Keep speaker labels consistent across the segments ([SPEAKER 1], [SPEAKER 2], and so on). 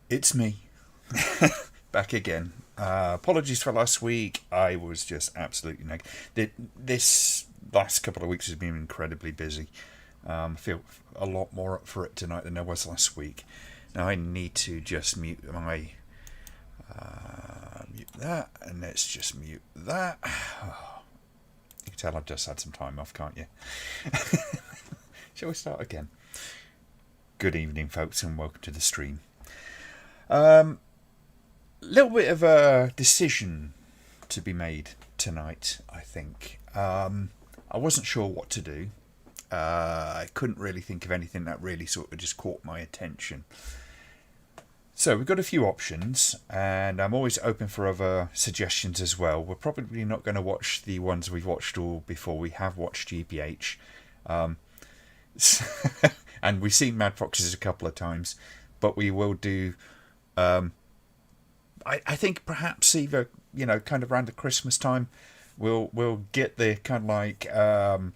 [SPEAKER 1] It's me, back again. Apologies for last week. I was just absolutely This last couple of weeks has been incredibly busy. I feel a lot more up for it tonight than I was last week. Now I need to just mute that, and let's just mute that. You can tell I've just had some time off, can't you? Shall we start again? Good evening, folks, and welcome to the stream. Little bit of a decision to be made tonight, I think. I wasn't sure what to do. I couldn't really think of anything that really sort of just caught my attention. So we've got a few options, and I'm always open for other suggestions as well. We're probably not going to watch the ones we've watched all before. We have watched GBH, and we've seen Mad Foxes a couple of times, but we will do. I think perhaps either kind of around the Christmas time, we'll get the kind of like a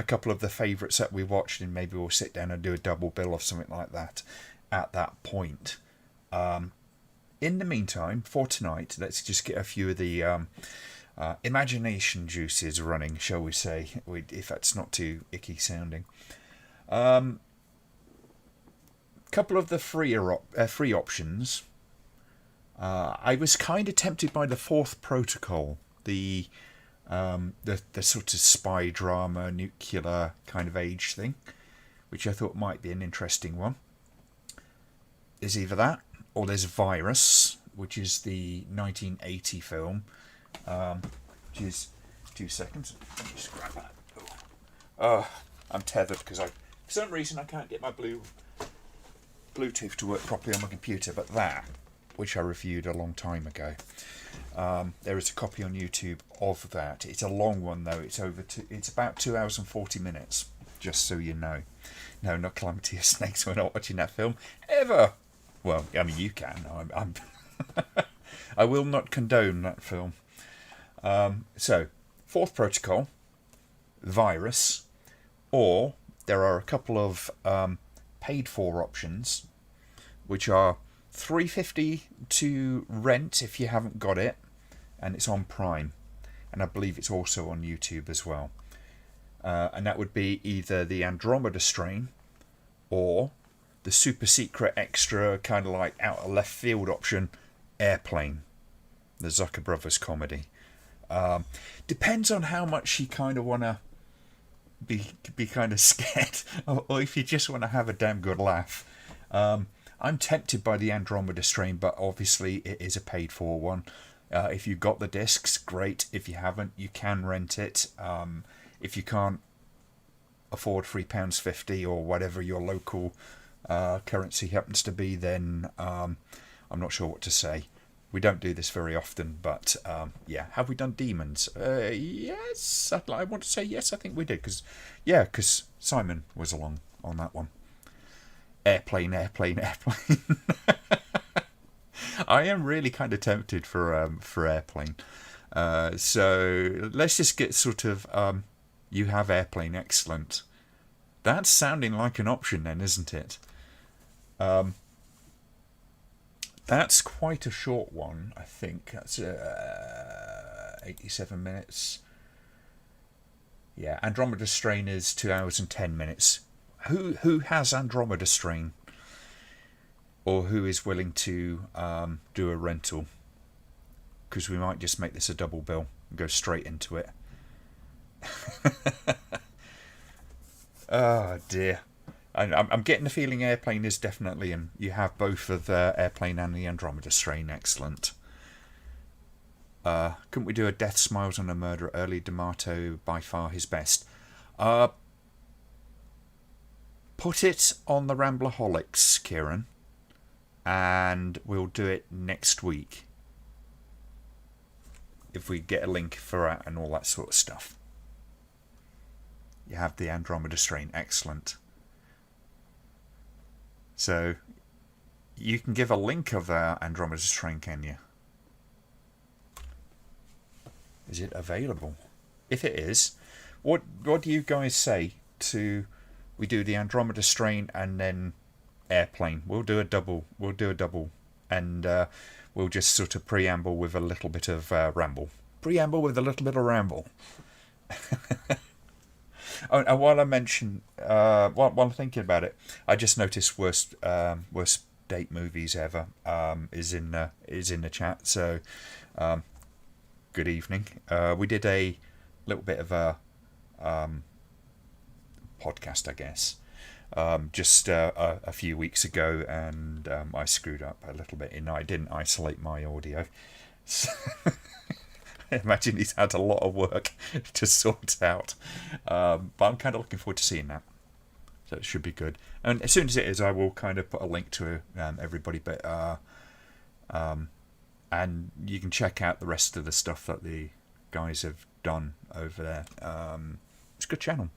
[SPEAKER 1] couple of the favourites that we watched, and maybe we'll sit down and do a double bill or something like that at that point. In the meantime, for tonight, let's just get a few of the imagination juices running, shall we say, if that's not too icky sounding. Couple of the free options. I was kind of tempted by the Fourth Protocol, the sort of spy drama, nuclear kind of age thing, which I thought might be an interesting one. There's either that, or there's Virus, which is the 1980 film. Which is 2 seconds. Let me just grab that. I'm tethered because for some reason I can't get my Bluetooth to work properly on my computer. But that, which I reviewed a long time ago, there is a copy on YouTube of that. It's a long one though. It's about 2 hours and 40 minutes. Just so you know. No, not Calamity of Snakes. We're not watching that film ever. Well, I mean, you can. I'm I will not condone that film. So, Fourth Protocol, Virus, or there are a couple of paid-for options, which are $3.50 to rent if you haven't got it, and it's on Prime, and I believe it's also on YouTube as well. And that would be either the Andromeda strain or the super secret extra kind of like out of left field option, Airplane, the Zucker Brothers comedy. Depends on how much you kind of want to be kind of scared, or if you just want to have a damn good laugh. I'm tempted by the Andromeda strain, but obviously it is a paid for one. If you've got the discs, great. If you haven't, you can rent it. If you can't afford £3.50 or whatever your local currency happens to be, then I'm not sure what to say. We don't do this very often, but yeah. Have we done Demons? Yes. I want to say yes, I think we did. Because Simon was along on that one. Airplane. I am really kind of tempted for Airplane. So let's just get sort of... you have Airplane, excellent. That's sounding like an option then, isn't it? That's quite a short one, I think. That's 87 minutes. Yeah, Andromeda Strain is 2 hours and 10 minutes. Who has Andromeda Strain? Or who is willing to do a rental? Because we might just make this a double bill and go straight into it. Oh dear. I'm getting the feeling Airplane is definitely, and you have both of the Airplane and the Andromeda strain. Excellent. Couldn't we do a Death Smiles on a Murder early? D'Amato by far his best. Put it on the Rambleholics, Kieran, and we'll do it next week if we get a link for it and all that sort of stuff. You have the Andromeda strain. Excellent. So you can give a link of the Andromeda strain, can you? Is it available? If it is, what do you guys say to we do the Andromeda strain and then Airplane? We'll do a double and we'll just sort of preamble with a little bit of ramble. Preamble with a little bit of ramble. Oh, and while I mention, while I'm thinking about it, I just noticed worst date movies ever is in the chat. So, good evening. We did a little bit of a podcast, I guess, just a few weeks ago, and I screwed up a little bit in I didn't isolate my audio. So I imagine he's had a lot of work to sort out, but I'm kind of looking forward to seeing that. So it should be good. And as soon as it is, I will kind of put a link to everybody. But and you can check out the rest of the stuff that the guys have done over there. It's a good channel.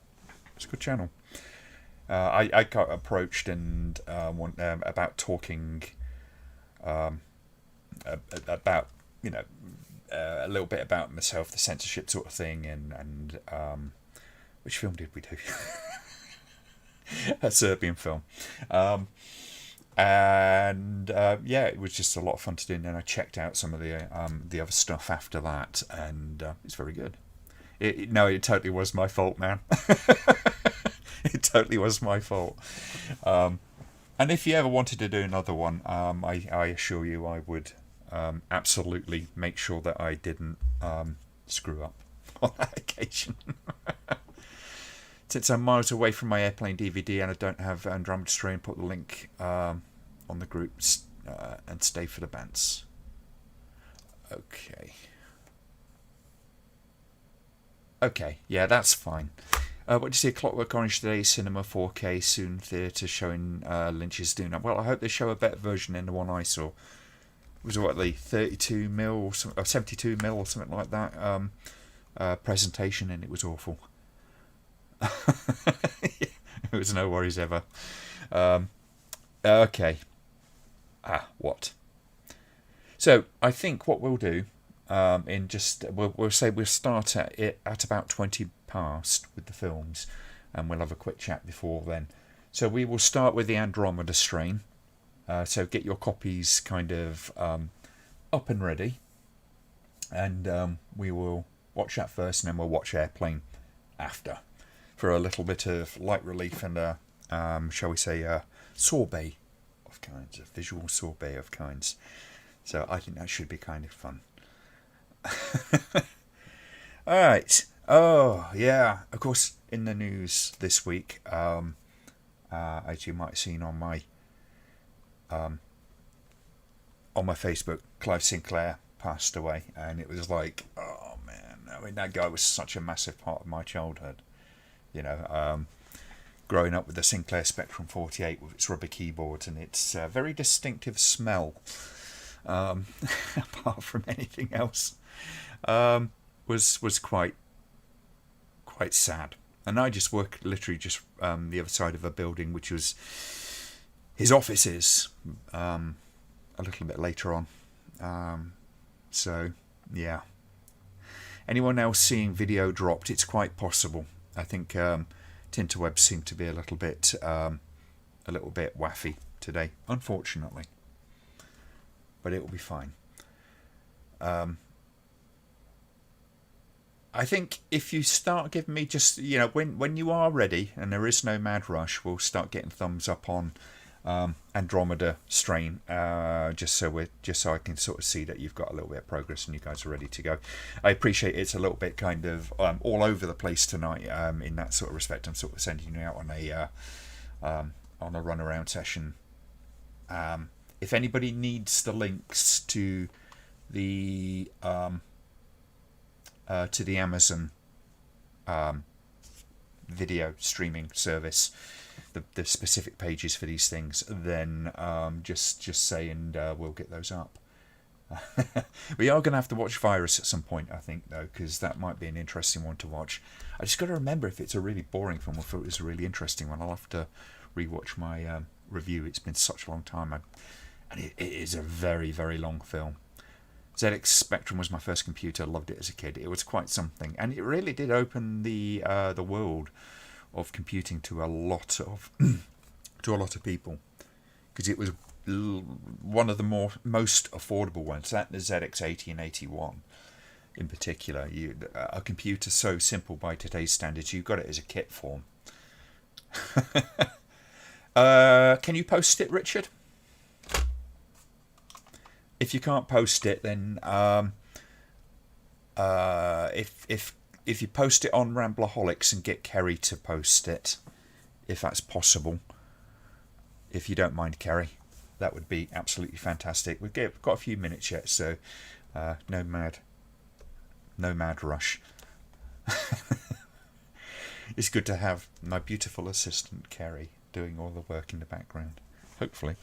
[SPEAKER 1] It's a good channel. I got approached and about talking about, you know, a little bit about myself, the censorship sort of thing, and which film did we do? A Serbian film. And yeah, it was just a lot of fun to do. And then I checked out some of the other stuff after that, and it's very good. It totally was my fault, man. It totally was my fault. And if you ever wanted to do another one, I assure you I would absolutely make sure that I didn't screw up on that occasion. Since I'm miles away from my Airplane DVD and I don't have Andromeda Strain, put the link on the groups and stay for the bands. Okay, yeah, that's fine. What do you see? Clockwork Orange today, cinema 4K, soon theatre showing Lynch's Dune. Well, I hope they show a better version than the one I saw. It was what, the 32 mil or 72 mil or something like that presentation, and it was awful. It was no worries ever. Okay. What? So I think what we'll do, we'll say we'll start at about 20 past with the films, and we'll have a quick chat before then. So we will start with the Andromeda Strain. So get your copies kind of up and ready, and we will watch that first, and then we'll watch Airplane after, for a little bit of light relief and shall we say, a sorbet of kinds, a visual sorbet of kinds. So I think that should be kind of fun. All right. Oh yeah. Of course, in the news this week, as you might have seen on my Facebook, Clive Sinclair passed away, and it was like, oh man, I mean, that guy was such a massive part of my childhood. You know, growing up with the Sinclair Spectrum 48 with its rubber keyboards and its very distinctive smell, apart from anything else, was quite sad. And I just worked literally just the other side of a building, which was his offices, a little bit later on. So yeah. Anyone else seeing video dropped? It's quite possible. I think Tinterwebs seemed to be a little bit waffy today, unfortunately. But it will be fine. I think if you start giving me just, you know, when you are ready and there is no mad rush, we'll start getting thumbs up on Andromeda Strain, just so I can sort of see that you've got a little bit of progress and you guys are ready to go. I appreciate it's a little bit kind of all over the place tonight, in that sort of respect. I'm sort of sending you out on a run around session. If anybody needs the links to the Amazon video streaming service, the specific pages for these things, then just say, and we'll get those up. We are going to have to watch Virus at some point, I think, though, because that might be an interesting one to watch. I just got to remember if it's a really boring film or if it was a really interesting one. I'll have to rewatch my review. It's been such a long time, and it is a very, very long film. ZX Spectrum was my first computer. Loved it as a kid. It was quite something, and it really did open the world of computing to a lot of people, because it was one of the most affordable ones. That the ZX80 and 81 in particular. A computer so simple by today's standards, you got it as a kit form. Can you post it, Richard? If you can't post it, then if you post it on Rambleholics and get Kerry to post it, if that's possible, if you don't mind, Kerry, that would be absolutely fantastic. We've got a few minutes yet, so no mad rush. It's good to have my beautiful assistant Kerry doing all the work in the background, hopefully.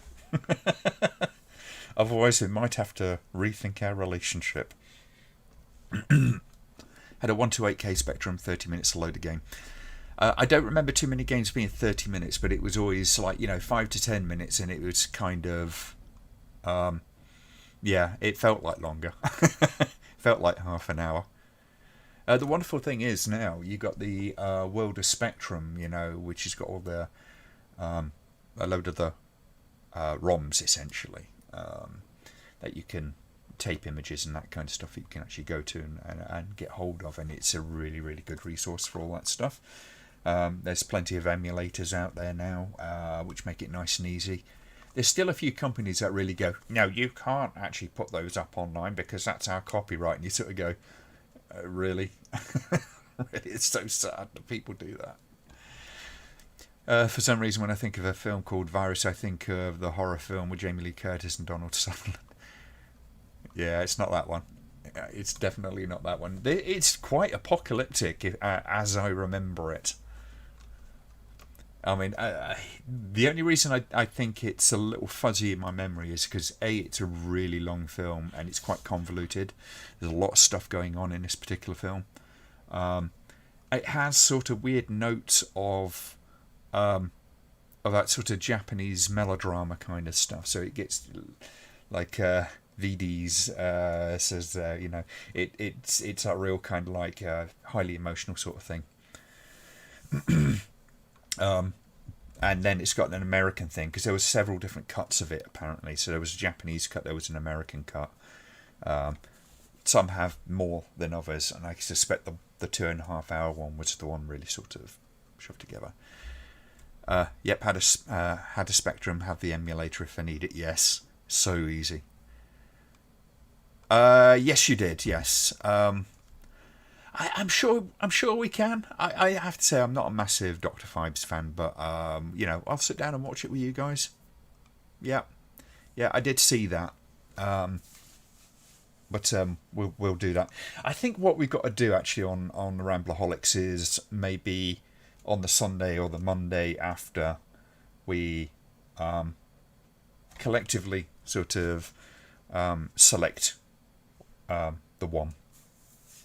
[SPEAKER 1] Otherwise we might have to rethink our relationship. Had a 128K Spectrum, 30 minutes to load a game. I don't remember too many games being 30 minutes, but it was always like, 5 to 10 minutes, and it was kind of, it felt like longer. Felt like half an hour. The wonderful thing is now you got the World of Spectrum, which has got all the a load of the ROMs essentially that you can tape images and that kind of stuff that you can actually go to and get hold of, and it's a really, really good resource for all that stuff. There's plenty of emulators out there now, which make it nice and easy. There's still a few companies that really go, no, you can't actually put those up online because that's our copyright, and you sort of go, really? Really, it's so sad that people do that. For some reason, when I think of a film called Virus, I think of the horror film with Jamie Lee Curtis and Donald Sutherland. Yeah, it's not that one. It's definitely not that one. It's quite apocalyptic, as I remember it. I mean, the only reason I think it's a little fuzzy in my memory is because it's a really long film and it's quite convoluted. There's a lot of stuff going on in this particular film. It has sort of weird notes of that sort of Japanese melodrama kind of stuff. So it gets like VD's says there, it's a real kind of like highly emotional sort of thing. And then it's got an American thing because there was several different cuts of it apparently. So there was a Japanese cut, there was an American cut. Some have more than others, and I suspect the 2.5 hour one was the one really sort of shoved together. Yep, had a Spectrum, have the emulator if I need it. Yes, so easy. Yes, you did. Yes. I'm sure we can. I have to say I'm not a massive Dr. Phibes fan, but I'll sit down and watch it with you guys. Yeah, I did see that. But we'll do that. I think what we've got to do actually on the Rambleholics is maybe on the Sunday or the Monday after we collectively sort of select the one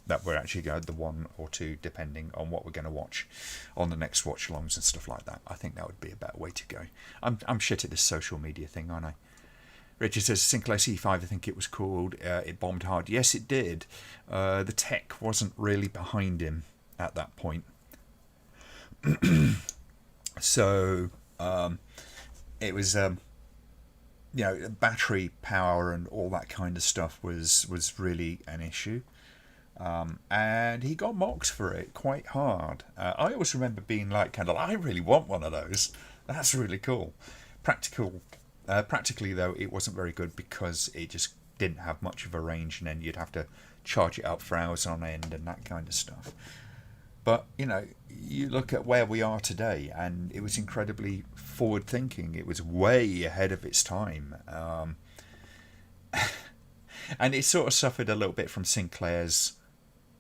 [SPEAKER 1] that we're actually going, the one or two, depending on what we're going to watch on the next watch-alongs and stuff like that. I think that would be a better way to go. I'm shit at this social media thing, aren't I? Richard says Sinclair C5, I think it was called. It bombed hard. Yes, it did. The tech wasn't really behind him at that point. So it was, battery power and all that kind of stuff was really an issue. And he got mocked for it quite hard. I always remember being like, I really want one of those. That's really cool. Practically, though, it wasn't very good because it just didn't have much of a range, and then you'd have to charge it up for hours on end and that kind of stuff. But, you look at where we are today, and it was incredibly forward-thinking. It was way ahead of its time. And it sort of suffered a little bit from Sinclair's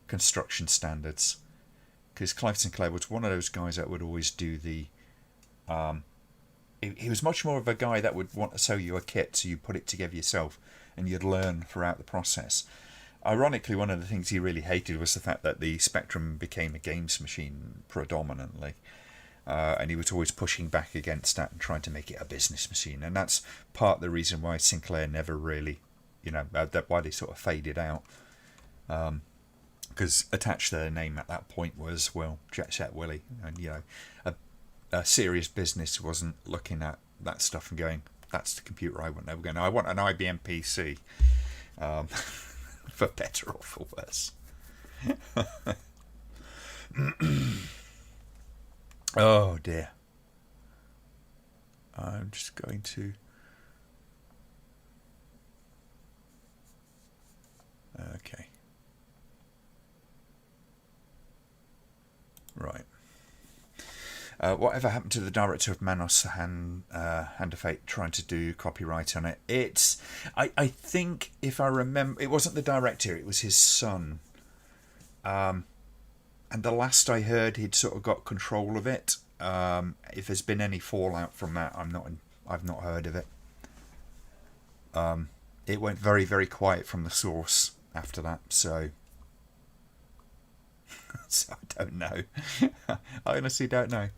[SPEAKER 1] construction standards, because Clive Sinclair was one of those guys that would always do the... He was much more of a guy that would want to sell you a kit so you put it together yourself and you'd learn throughout the process. Ironically, one of the things he really hated was the fact that the Spectrum became a games machine predominantly. And he was always pushing back against that and trying to make it a business machine. And that's part of the reason why Sinclair never really, why they sort of faded out. Because attached to their name at that point was, Jet Set Willie. And, a serious business wasn't looking at that stuff and going, That's the computer I want. Now I want an IBM PC, for better or for worse. Oh dear. I'm just going to. Okay. Right. Whatever happened to the director of Manos Hand of Fate trying to do copyright on it? I think, if I remember, it wasn't the director, it was his son. And the last I heard, he'd sort of got control of it. If there's been any fallout from that, I've not heard of it. It went very, very quiet from the source after that, so I don't know. I honestly don't know.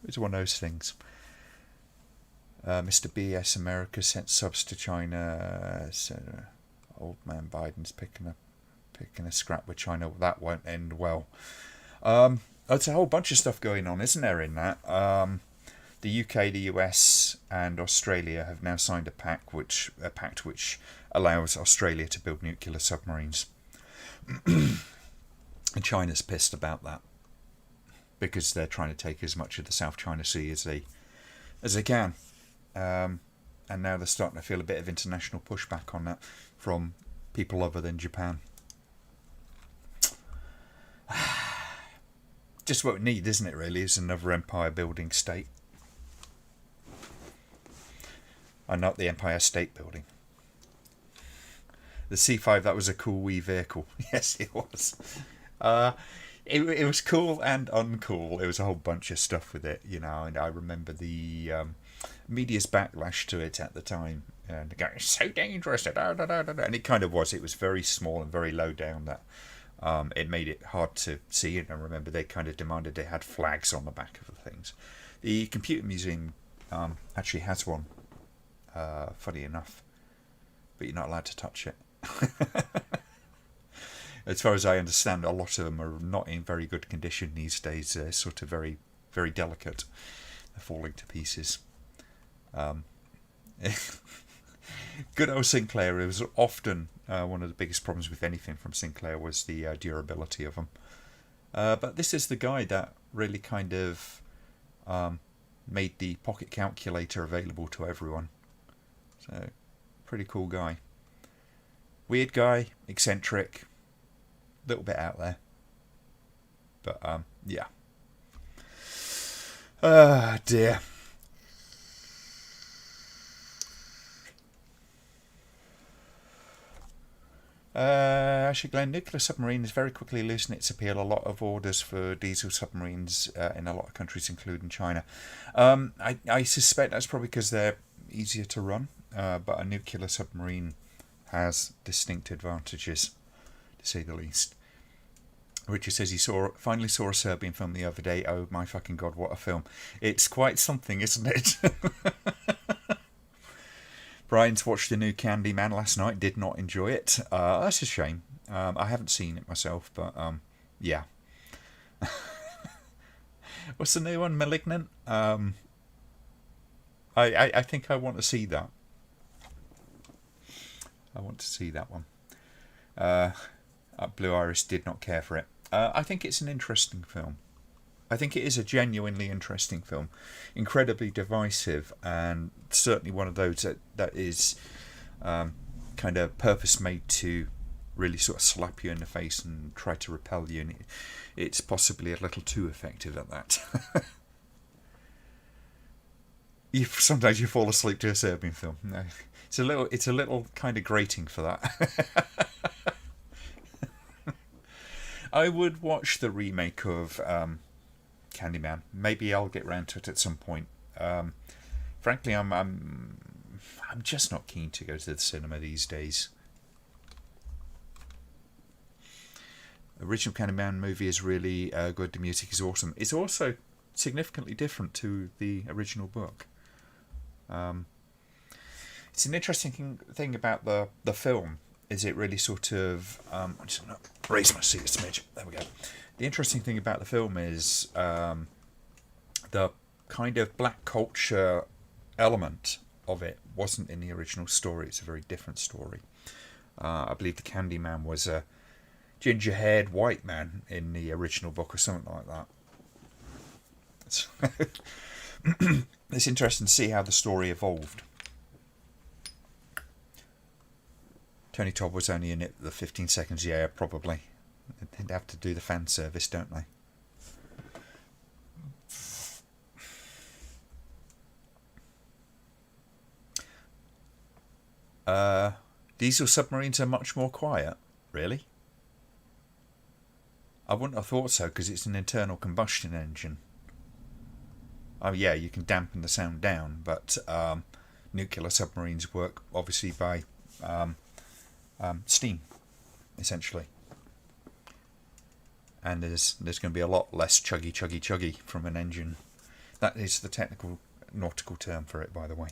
[SPEAKER 1] It's one of those things. Mr. BS America sent subs to China. So, old man Biden's picking a scrap with China. That won't end well. There's a whole bunch of stuff going on, isn't there, in that? The UK, the US, and Australia have now signed a pact which allows Australia to build nuclear submarines. And China's pissed about that because they're trying to take as much of the South China Sea as they can. And now they're starting to feel a bit of international pushback on that from people other than Japan. Just what we need, isn't it, really, is another empire building state. And not the Empire State Building. The C5, that was a cool wee vehicle. Yes, it was. It was cool and uncool. There was a whole bunch of stuff with it, you know, and I remember the media's backlash to it at the time. And the guy, it's so dangerous. And it kind of was. It was very small and very low down that it made it hard to see. And I remember they kind of demanded they had flags on the back of the things. The Computer Museum actually has one. Funny enough, but you're not allowed to touch it. As far as I understand, a lot of them are not in very good condition these days. They're sort of very, very delicate. They're falling to pieces. Good old Sinclair. It was often one of the biggest problems with anything from Sinclair was the durability of them. But this is the guy that really kind of made the pocket calculator available to everyone. So, pretty cool guy. Weird guy, eccentric, a little bit out there. But, yeah. Ah, dear. Actually, Glenn, nuclear submarine is very quickly losing its appeal. A lot of orders for diesel submarines in a lot of countries, including China. I suspect that's probably because they're easier to run. But a nuclear submarine has distinct advantages, to say the least. Richard says he finally saw a Serbian film the other day. Oh my fucking god, what a film. It's quite something, isn't it? Brian's watched the new Candyman last night, did not enjoy it. That's a shame. I haven't seen it myself, but yeah. What's the new one? Malignant? I think I want to see that. I want to see that one. Blue Iris did not care for it. I think it's an interesting film. I think it is a genuinely interesting film. Incredibly divisive, and certainly one of those that is kind of purpose-made to really sort of slap you in the face and try to repel you. And it's possibly a little too effective at that. Sometimes you fall asleep to a Serbian film. No, it's a little kind of grating for that. I would watch the remake of Candyman. Maybe I'll get round to it at some point. Frankly, I'm just not keen to go to the cinema these days. The original Candyman movie is really good. The music is awesome. It's also significantly different to the original book. It's an interesting thing about the film. Is it really sort of... I'm just going to raise my seat a smidge. There we go. The interesting thing about the film is the kind of black culture element of it wasn't in the original story. It's a very different story. I believe the Candyman was a ginger-haired white man in the original book or something like that. It's interesting to see how the story evolved. Tony Todd was only in it the 15 seconds, yeah, probably. They'd have to do the fan service, don't they? Diesel submarines are much more quiet, really. I wouldn't have thought so, because it's an internal combustion engine. Oh yeah, you can dampen the sound down, but nuclear submarines work obviously by steam, essentially. And there's going to be a lot less chuggy from an engine. That is the technical nautical term for it, by the way.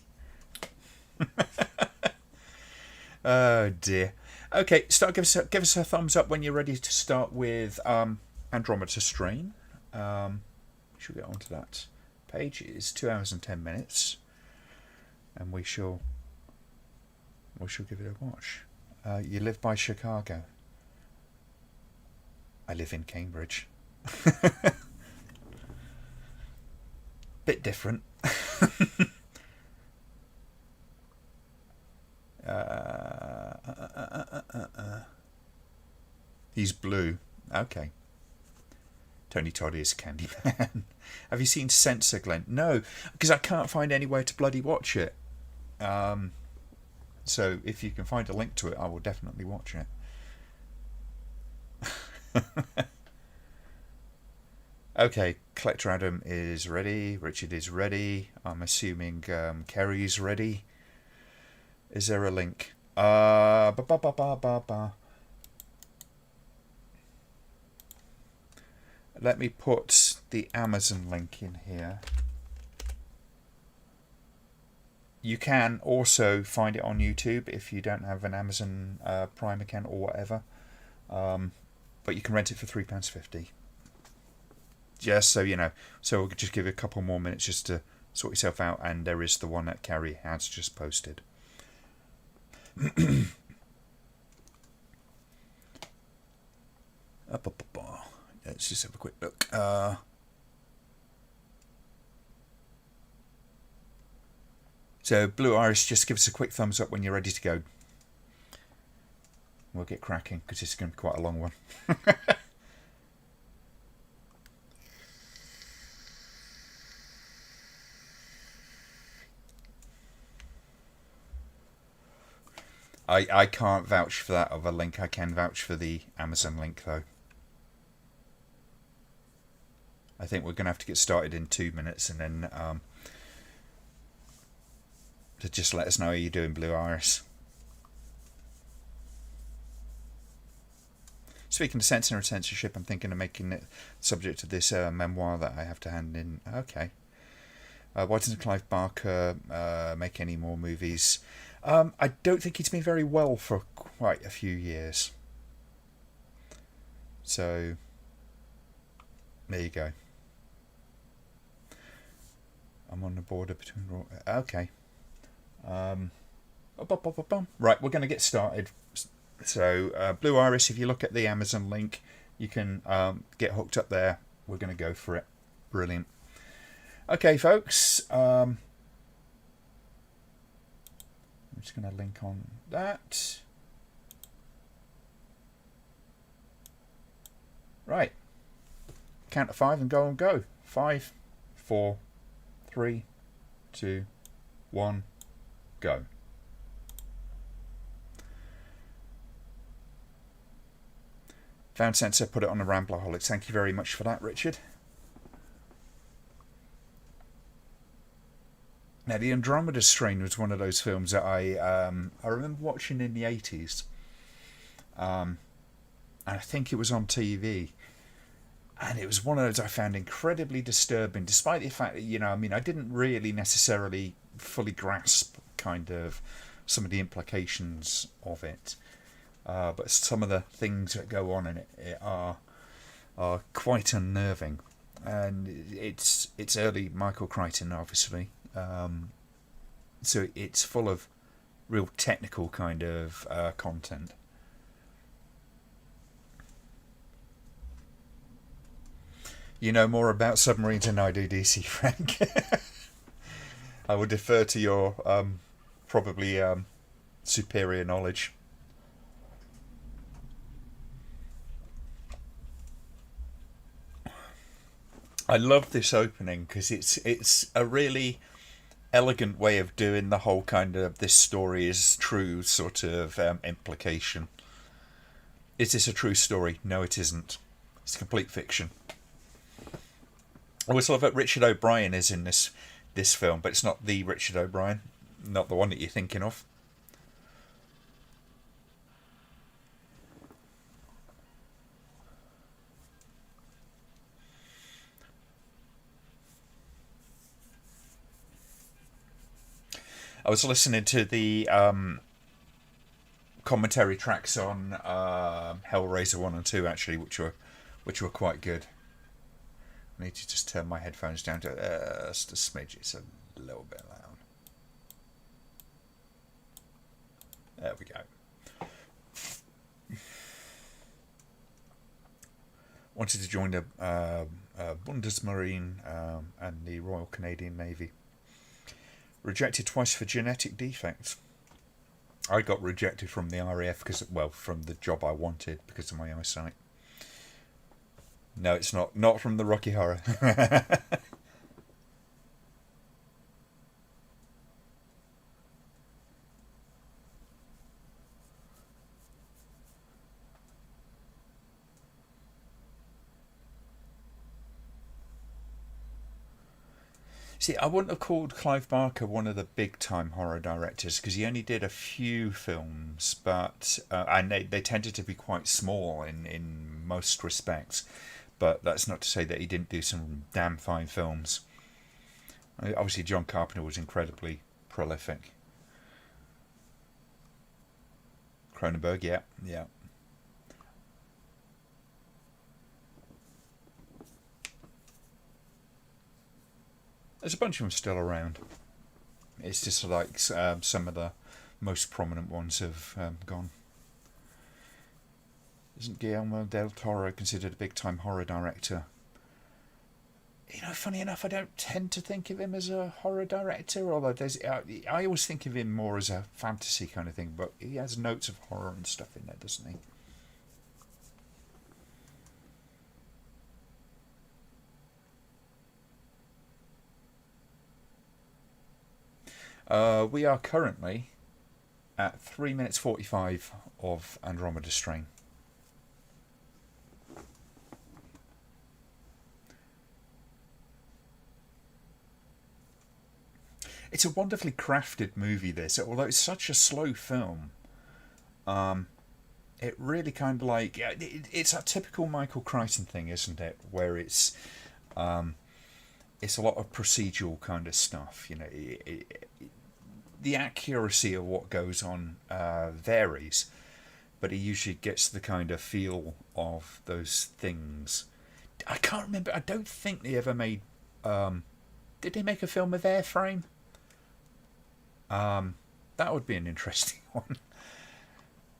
[SPEAKER 1] Oh dear. Okay, give us a thumbs up when you're ready to start with Andromeda Strain. Should we get onto that page? It is 2 hours and 10 minutes, and we shall give it a watch. You live by Chicago. I live in Cambridge. Bit different. He's blue. Okay. Tony Todd is Candyman. Have you seen Censor, Glenn? No, because I can't find anywhere to bloody watch it. So if you can find a link to it, I will definitely watch it. Okay, Collector Adam is ready. Richard is ready. I'm assuming Kerry's ready. Is there a link? Let me put the Amazon link in here. You can also find it on YouTube if you don't have an Amazon Prime account or whatever. But you can rent it for £3.50. Just so you know. So we'll just give it a couple more minutes just to sort yourself out. And there is the one that Carrie has just posted. Let's just have a quick look. So Blue Iris, just give us a quick thumbs up when you're ready to go. We'll get cracking because it's going to be quite a long one. I can't vouch for that other link. I can vouch for the Amazon link though. I think we're going to have to get started in 2 minutes and then to just let us know how you're doing, Blue Iris. Speaking of censor and censorship, I'm thinking of making it subject to this memoir that I have to hand in. Okay. Why doesn't Clive Barker make any more movies? I don't think he's been very well for quite a few years. So, there you go. I'm on the border between... Okay. Right, we're going to get started. So, Blue Iris, if you look at the Amazon link, you can get hooked up there. We're going to go for it. Brilliant. Okay, folks. I'm just going to link on that. Right. Count to 5 and go and go. 5, 4, 3, 2, 1, go. Found Sensor, put it on the Rambleholics. Thank you very much for that, Richard. Now, the Andromeda Strain was one of those films that I remember watching in the 80s. And I think it was on TV. And it was one of those I found incredibly disturbing, despite the fact that, I didn't really necessarily fully grasp kind of some of the implications of it. But some of the things that go on in it are quite unnerving. And it's early Michael Crichton, obviously. So it's full of real technical kind of content. You know more about submarines than I do, DC Frank. I would defer to your probably superior knowledge. I love this opening because it's a really elegant way of doing the whole kind of this story is true sort of implication. Is this a true story? No, it isn't. It's complete fiction. I always love that Richard O'Brien is in this film, but it's not the Richard O'Brien, not the one that you're thinking of. I was listening to the commentary tracks on Hellraiser 1 and 2 actually, which were quite good. I need to just turn my headphones down to just a smidge. It's a little bit loud. There we go. Wanted to join the Bundesmarine and the Royal Canadian Navy. Rejected twice for genetic defects. I got rejected from the RAF from the job I wanted because of my eyesight. No, it's not from the Rocky Horror. See, I wouldn't have called Clive Barker one of the big-time horror directors because he only did a few films, but and they tended to be quite small in most respects. But that's not to say that he didn't do some damn fine films. Obviously, John Carpenter was incredibly prolific. Cronenberg, yeah, yeah. There's a bunch of them still around. It's just like some of the most prominent ones have gone. Isn't Guillermo del Toro considered a big-time horror director? You know, funny enough, I don't tend to think of him as a horror director, although I always think of him more as a fantasy kind of thing, but he has notes of horror and stuff in there, doesn't he? We are currently at 3 minutes 45 of Andromeda Strain. It's a wonderfully crafted movie, this, although it's such a slow film. It really kind of like it's a typical Michael Crichton thing, isn't it? Where it's a lot of procedural kind of stuff. You know, the accuracy of what goes on varies, but he usually gets the kind of feel of those things. I can't remember. I don't think they ever made. Did they make a film with Airframe? That would be an interesting one.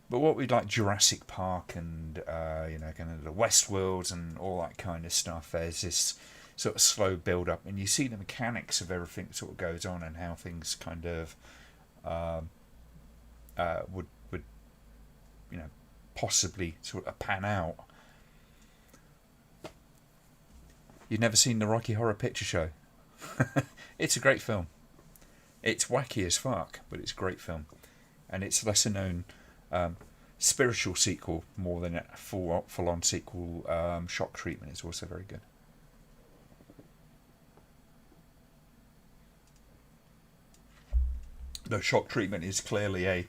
[SPEAKER 1] But what we'd like Jurassic Park and kind of the Westworld and all that kind of stuff. There's this sort of slow build up, and you see the mechanics of everything that sort of goes on and how things kind of would possibly sort of pan out. You've never seen the Rocky Horror Picture Show? It's a great film. It's wacky as fuck, but it's a great film, and it's lesser known. Spiritual sequel more than a full-on sequel. Shock Treatment is also very good. Though Shock Treatment is clearly a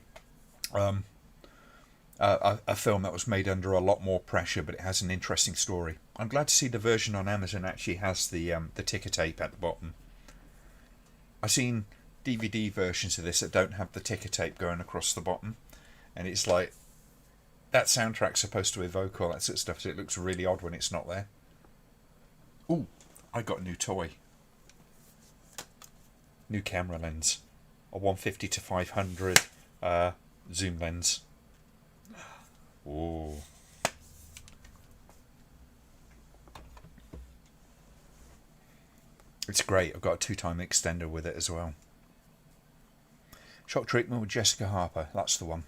[SPEAKER 1] film that was made under a lot more pressure, but it has an interesting story. I'm glad to see the version on Amazon actually has the ticker tape at the bottom. I've seen DVD versions of this that don't have the ticker tape going across the bottom, and it's like that soundtrack's supposed to evoke all that sort of stuff, so it looks really odd when it's not there. Ooh, I got a new toy. New camera lens. a 150 to 500 zoom lens. Ooh. It's great. I've got a 2-time extender with it as well. Shock treatment with Jessica Harper. That's the one.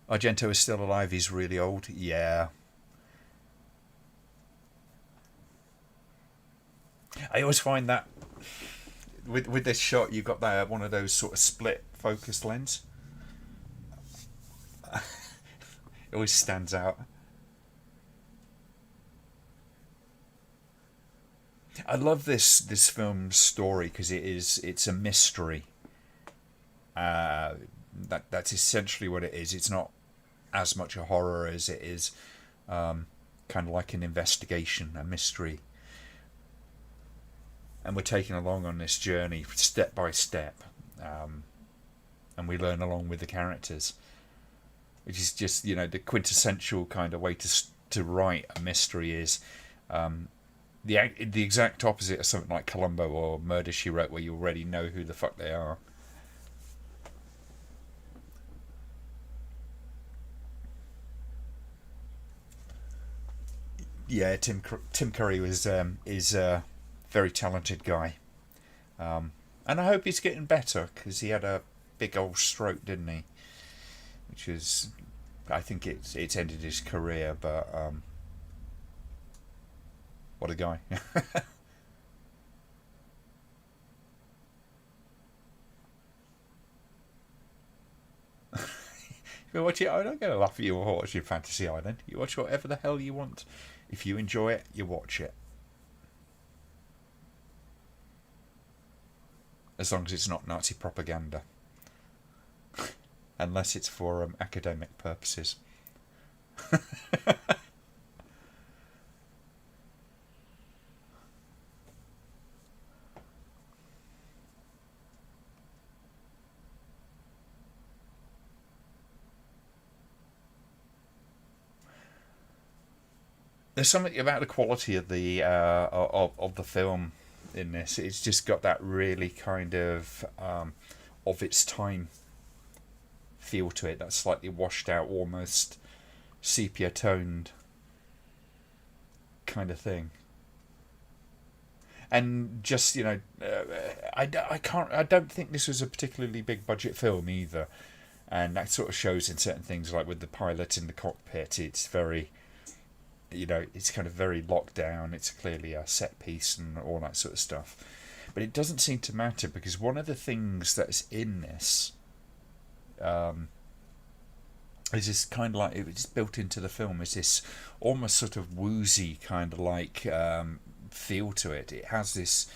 [SPEAKER 1] Argento is still alive. He's really old. Yeah. I always find that with this shot, you've got that one of those sort of split focus lens. It always stands out. I love this film's story because it's a mystery. That's essentially what it is. It's not as much a horror as it is kind of like an investigation, a mystery. And we're taken along on this journey step by step, and we learn along with the characters, which is just, you know, the quintessential kind of way to write a mystery is the exact opposite of something like Columbo or Murder, She Wrote, where you already know who the fuck they are. Yeah, Tim Curry is a very talented guy, and I hope he's getting better because he had a big old stroke, didn't he? Which is, I think it's ended his career, but what a guy. You watch it, I'm not going to laugh at you or watch your Fantasy Island. You watch whatever the hell you want. If you enjoy it, you watch it. As long as it's not Nazi propaganda. Unless it's for academic purposes. There's something about the quality of the film in this. It's just got that really kind of its time feel to it. That slightly washed out, almost sepia toned kind of thing. And just, you know, I don't think this was a particularly big budget film either, and that sort of shows in certain things, like with the pilot in the cockpit. It's very, you know, it's kind of very locked down. It's clearly a set piece and all that sort of stuff. But it doesn't seem to matter because one of the things that's in this is this kind of like, it's built into the film, is this almost sort of woozy kind of like feel to it. It has this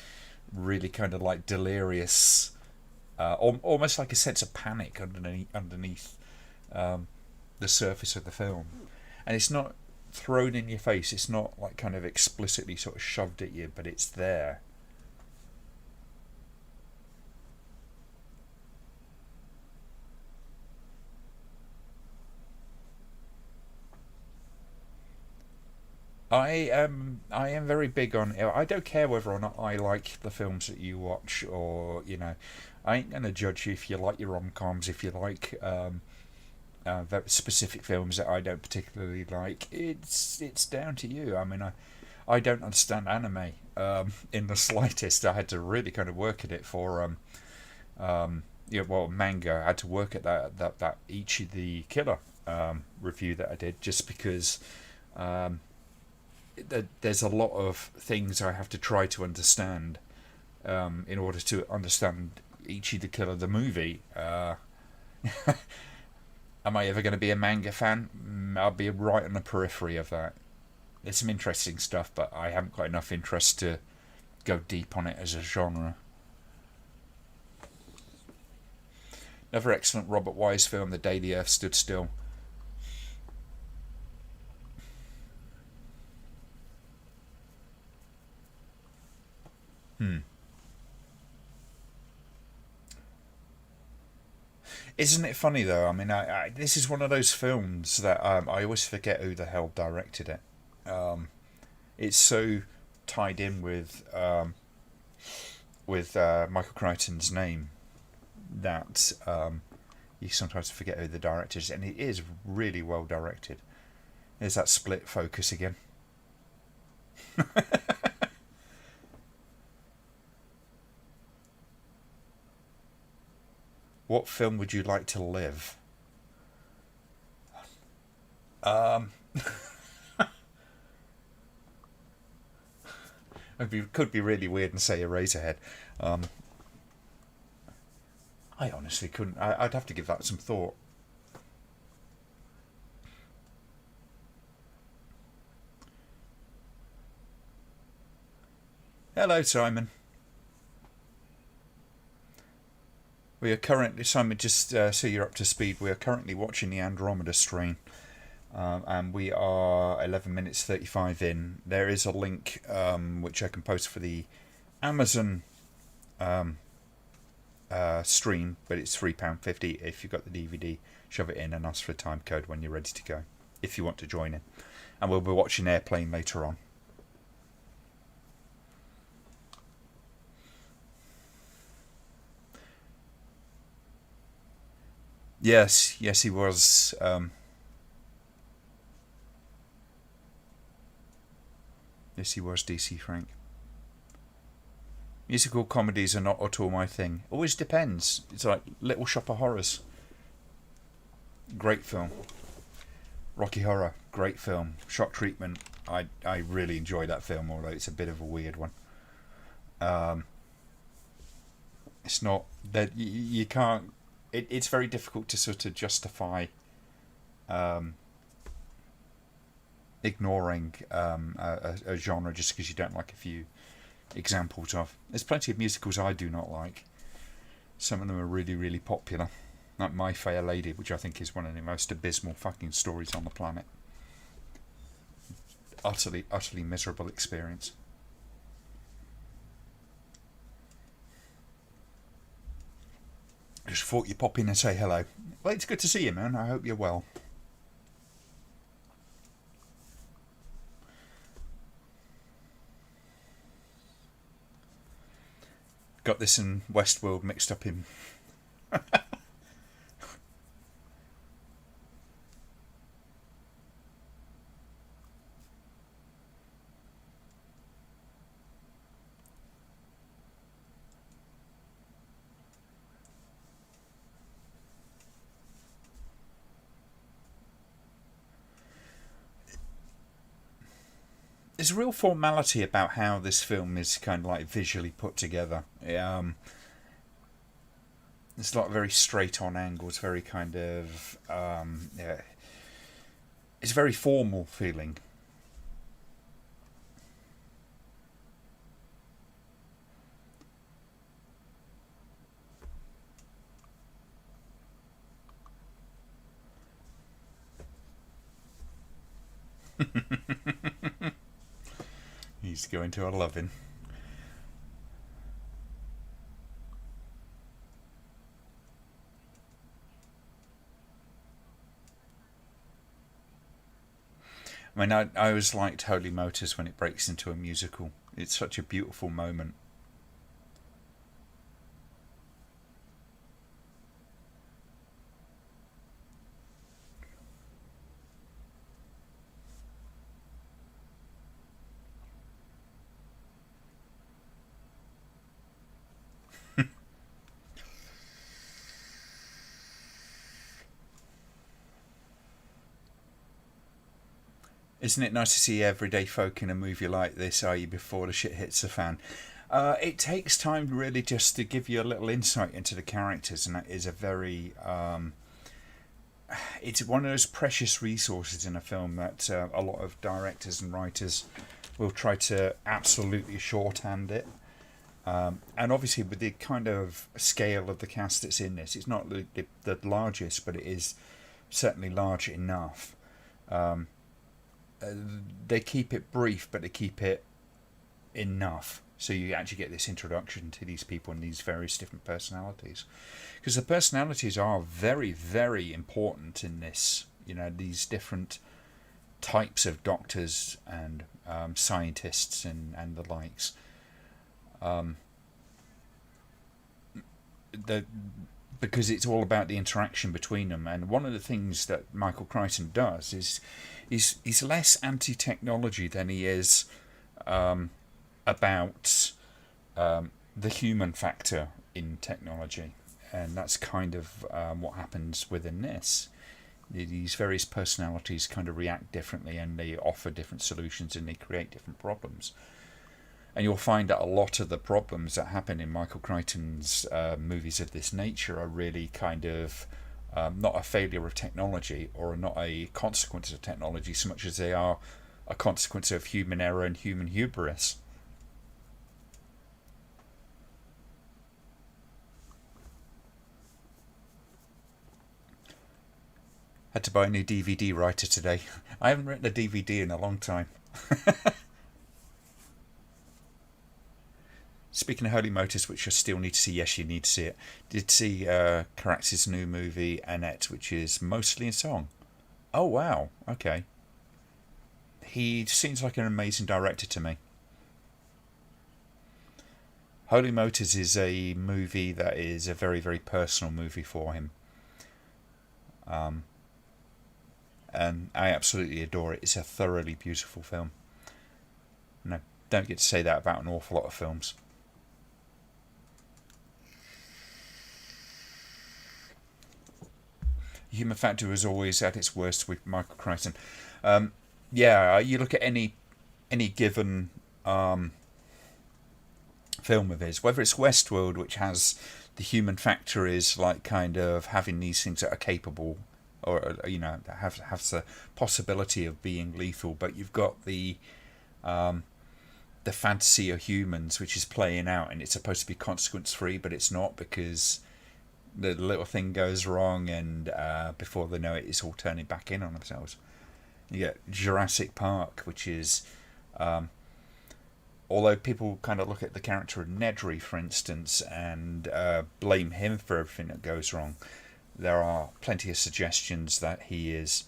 [SPEAKER 1] really kind of like delirious, almost like a sense of panic underneath the surface of the film. And it's not thrown in your face. It's not like kind of explicitly sort of shoved at you, but it's there. I am very big on. I don't care whether or not I like the films that you watch, or, you know, I ain't gonna judge you if you like your rom-coms, if you like specific films that I don't particularly like. It's down to you. I mean, I don't understand anime in the slightest. I had to really kind of work at it for yeah, well, manga. I had to work at that Ichi the Killer review that I did, just because there's a lot of things I have to try to understand in order to understand Ichi the Killer, the movie. Am I ever going to be a manga fan? I'll be right on the periphery of that. There's some interesting stuff, but I haven't got enough interest to go deep on it as a genre. Another excellent Robert Wise film, The Day the Earth Stood Still. Hmm. Isn't it funny though? I mean, this is one of those films that I always forget who the hell directed it. It's so tied in with with Michael Crichton's name that you sometimes forget who the director is, and it is really well directed. There's that split focus again. What film would you like to live? It could be really weird and say Eraserhead. Um, I honestly couldn't. I'd have to give that some thought. Hello, Simon. We are currently, Simon, just so you're up to speed, we are currently watching the Andromeda stream. And we are 11 minutes 35 in. There is a link which I can post for the Amazon stream, but it's £3.50 if you've got the DVD. Shove it in and ask for a time code when you're ready to go, if you want to join in. And we'll be watching Airplane later on. Yes, he was. Yes, he was, DC Frank. Musical comedies are not at all my thing. Always depends. It's like Little Shop of Horrors. Great film. Rocky Horror. Great film. Shock Treatment. I really enjoy that film, although it's a bit of a weird one. It's not that you can't. It's very difficult to sort of justify ignoring a genre just because you don't like a few examples of. There's plenty of musicals I do not like. Some of them are really, really popular. Like My Fair Lady, which I think is one of the most abysmal fucking stories on the planet. Utterly, utterly miserable experience. Just thought you'd pop in and say hello. Well, it's good to see you, man. I hope you're well. Got this and Westworld mixed up in. There's a real formality about how this film is kind of like visually put together. It's not very straight on angles, very kind of yeah. It's very formal feeling. He's going to a loving. I mean, I always liked Holy Motors when it breaks into a musical. It's such a beautiful moment. Isn't it nice to see everyday folk in a movie like this, i.e. before the shit hits the fan? It takes time really just to give you a little insight into the characters, and that is a very... it's one of those precious resources in a film that a lot of directors and writers will try to absolutely shorthand it. And obviously with the kind of scale of the cast that's in this, it's not the largest, but it is certainly large enough. They keep it brief, but they keep it enough, so you actually get this introduction to these people and these various different personalities, because the personalities are very, very important in this. You know, these different types of doctors and scientists and the likes. the because it's all about the interaction between them. And one of the things that Michael Crichton does is he's less anti-technology than he is about the human factor in technology, and that's kind of what happens within this. These various personalities kind of react differently, and they offer different solutions, and they create different problems. And you'll find that a lot of the problems that happen in Michael Crichton's movies of this nature are really kind of not a failure of technology or not a consequence of technology so much as they are a consequence of human error and human hubris. Had to buy a new DVD writer today. I haven't written a DVD in a long time. Speaking of Holy Motors, which I still need to see, yes, you need to see it. Did see Carax's new movie, Annette, which is mostly in song. Oh, wow. Okay. He seems like an amazing director to me. Holy Motors is a movie that is a very, very personal movie for him. And I absolutely adore it. It's a thoroughly beautiful film. And I don't get to say that about an awful lot of films. Human factor is always at its worst with Michael Crichton. Yeah, you look at any given film of his, whether it's Westworld, which has the human factor is like kind of having these things that are capable, or have the possibility of being lethal, but you've got the fantasy of humans, which is playing out, and it's supposed to be consequence free, but it's not, because the little thing goes wrong, and before they know it, it's all turning back in on themselves. You get Jurassic Park, which is, although people kind of look at the character of Nedry, for instance, and blame him for everything that goes wrong, there are plenty of suggestions that he is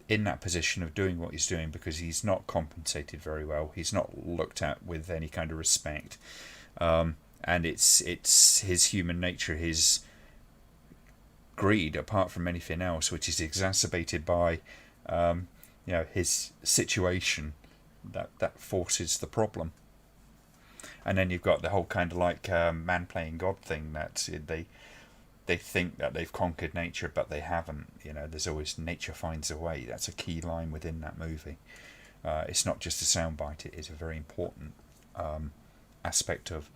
[SPEAKER 1] in that position of doing what he's doing because he's not compensated very well. He's not looked at with any kind of respect. And it's his human nature, his greed, apart from anything else, which is exacerbated by his situation that forces the problem. And then you've got the whole kind of like man playing God thing, that they think that they've conquered nature, but they haven't. There's always nature finds a way. That's a key line within that movie. It's not just a soundbite; it is a very important aspect of.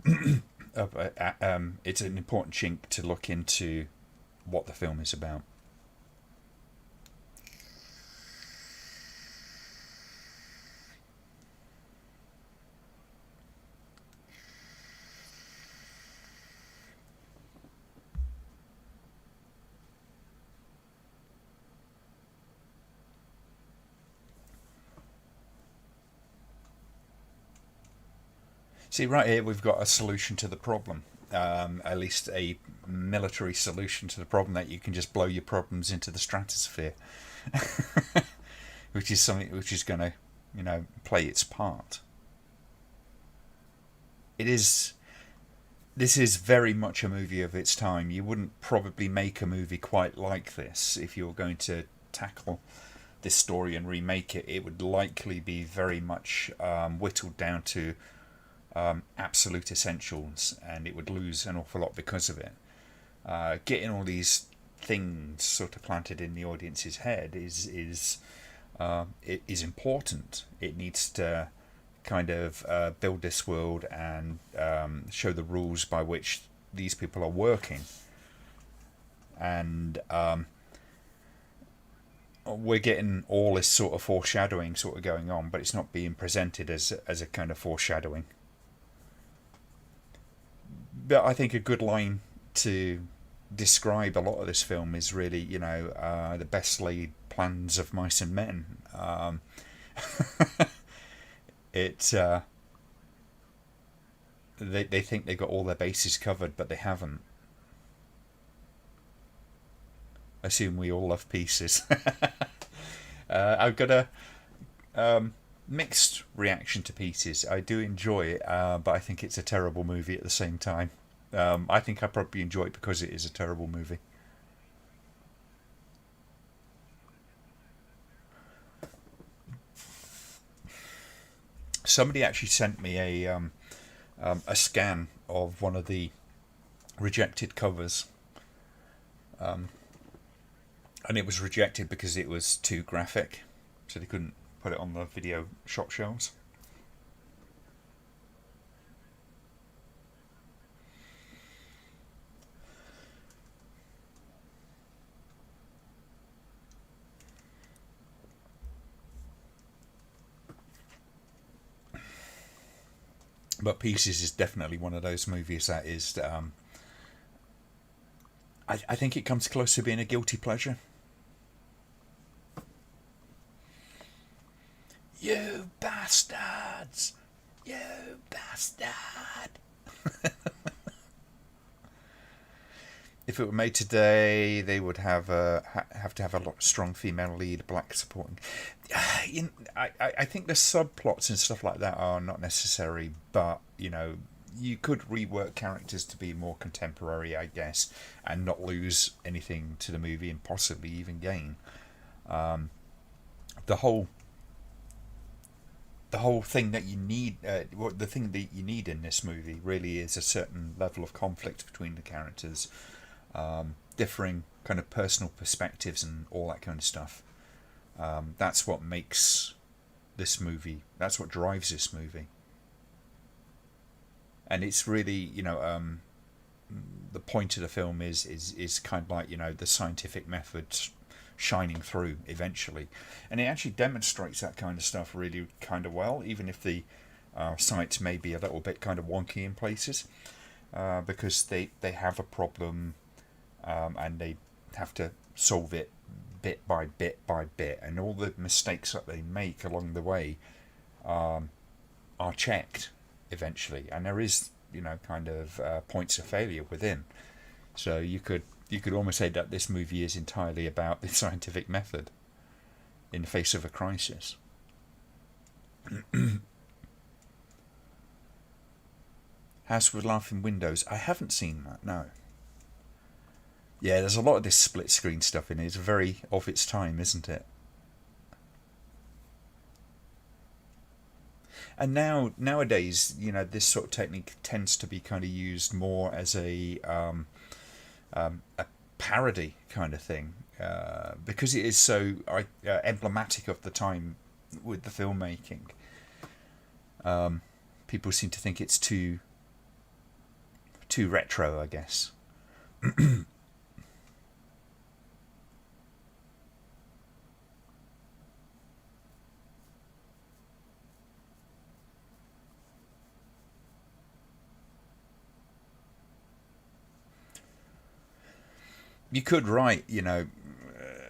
[SPEAKER 1] It's an important chink to look into what the film is about. See, right here we've got a solution to the problem. At least a military solution to the problem, that you can just blow your problems into the stratosphere, which is something which is going to, play its part. It is. This is very much a movie of its time. You wouldn't probably make a movie quite like this if you were going to tackle this story and remake it. It would likely be very much whittled down to absolute essentials, and it would lose an awful lot because of it. Getting all these things sort of planted in the audience's head is important. It needs to kind of build this world and show the rules by which these people are working. And we're getting all this sort of foreshadowing sort of going on, but it's not being presented as a kind of foreshadowing. But I think a good line to describe a lot of this film is really, the best laid plans of mice and men. It they think they got all their bases covered, but they haven't. I assume we all love pieces. I've got a mixed reaction to Pieces. I do enjoy it, but I think it's a terrible movie at the same time. I think I probably enjoy it because it is a terrible movie. Somebody actually sent me a scan of one of the rejected covers, and it was rejected because it was too graphic, so they couldn't put it on the video shop shelves. But Pieces is definitely one of those movies that is. I think it comes close to being a guilty pleasure. You bastards! You bastard! If it were made today, they would have to have a lot strong female lead, black supporting. I think the subplots and stuff like that are not necessary, but you could rework characters to be more contemporary, I guess, and not lose anything to the movie and possibly even gain. The whole thing that you need, the thing that you need in this movie really is a certain level of conflict between the characters, differing kind of personal perspectives and all that kind of stuff. That's what makes this movie. That's what drives this movie. And it's really, the point of the film is kind of like the scientific method shining through eventually, and it actually demonstrates that kind of stuff really kind of well, even if the science may be a little bit kind of wonky in places, because they have a problem, and they have to solve it bit by bit by bit, and all the mistakes that they make along the way are checked eventually, and there is kind of points of failure within. So you could almost say that this movie is entirely about the scientific method in the face of a crisis. House with Laughing Windows. I haven't seen that, no. Yeah, there's a lot of this split screen stuff in it. It's very of its time, isn't it? And nowadays, this sort of technique tends to be kind of used more as a parody kind of thing, because it is so emblematic of the time with the filmmaking. People seem to think it's too retro, I guess. You could write, a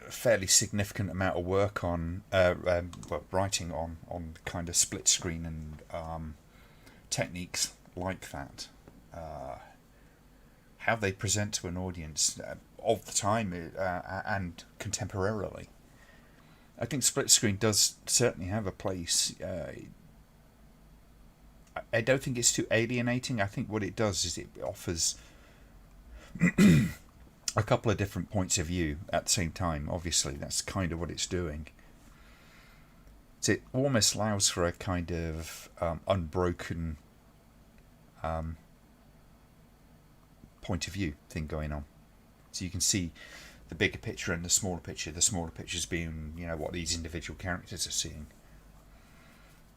[SPEAKER 1] fairly significant amount of work on writing on kind of split screen and techniques like that. How they present to an audience of the time and contemporarily. I think split screen does certainly have a place. I don't think it's too alienating. I think what it does is it offers a couple of different points of view at the same time. Obviously, that's kind of what it's doing. So it almost allows for a kind of unbroken point of view thing going on. So you can see the bigger picture and the smaller picture. The smaller pictures being, what these individual characters are seeing.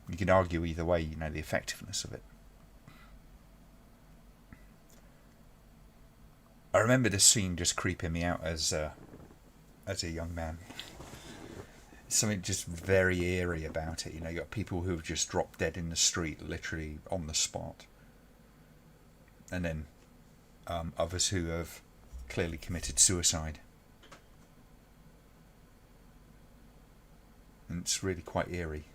[SPEAKER 1] You can argue either way, the effectiveness of it. I remember this scene just creeping me out as a young man. Something just very eerie about it. You got people who have just dropped dead in the street, literally on the spot, and then others who have clearly committed suicide. And it's really quite eerie.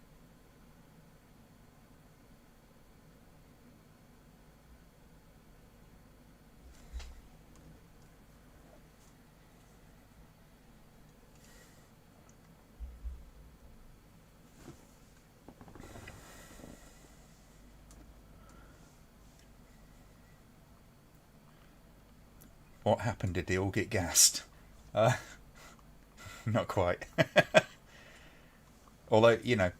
[SPEAKER 1] What happened? Did they all get gassed? Not quite. Although, it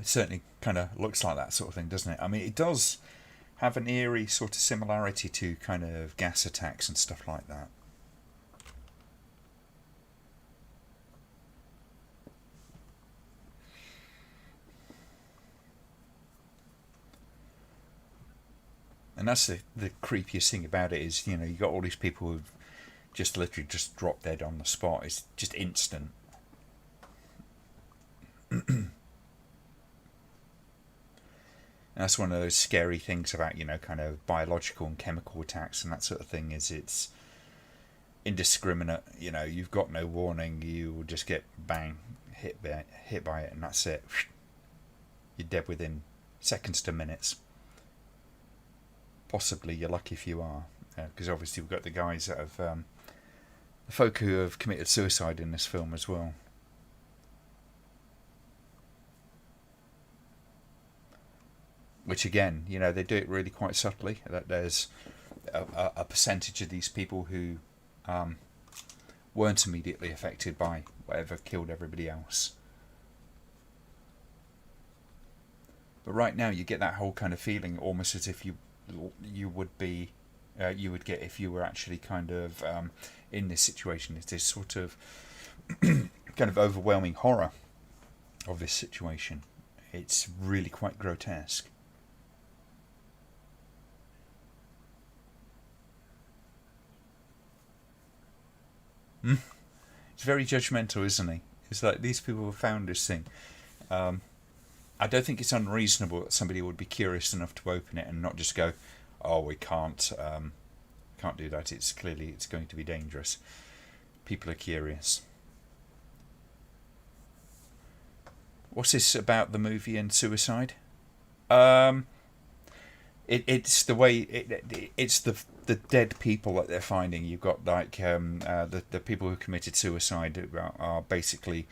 [SPEAKER 1] certainly kind of looks like that sort of thing, doesn't it? I mean, it does have an eerie sort of similarity to kind of gas attacks and stuff like that. And that's the creepiest thing about it is, you got all these people who've just literally just dropped dead on the spot. It's just instant. And that's one of those scary things about, kind of biological and chemical attacks and that sort of thing is it's indiscriminate. You've got no warning. You will just get bang, hit by it, and that's it. You're dead within seconds to minutes. Possibly you're lucky if you are, because obviously we've got the guys that have, the folk who have committed suicide in this film as well. Which again, they do it really quite subtly. That there's a percentage of these people who weren't immediately affected by whatever killed everybody else. But right now, you get that whole kind of feeling, almost as if you would be, you would get if you were actually kind of in this situation. It's this sort of kind of overwhelming horror of this situation. It's really quite grotesque. It's very judgmental, isn't he? It's like these people have found this thing. I don't think it's unreasonable that somebody would be curious enough to open it and not just go, "Oh, we can't do that. It's going to be dangerous." People are curious. What's this about the movie and suicide? It's the way it's the dead people that they're finding. You've got like the people who committed suicide are basically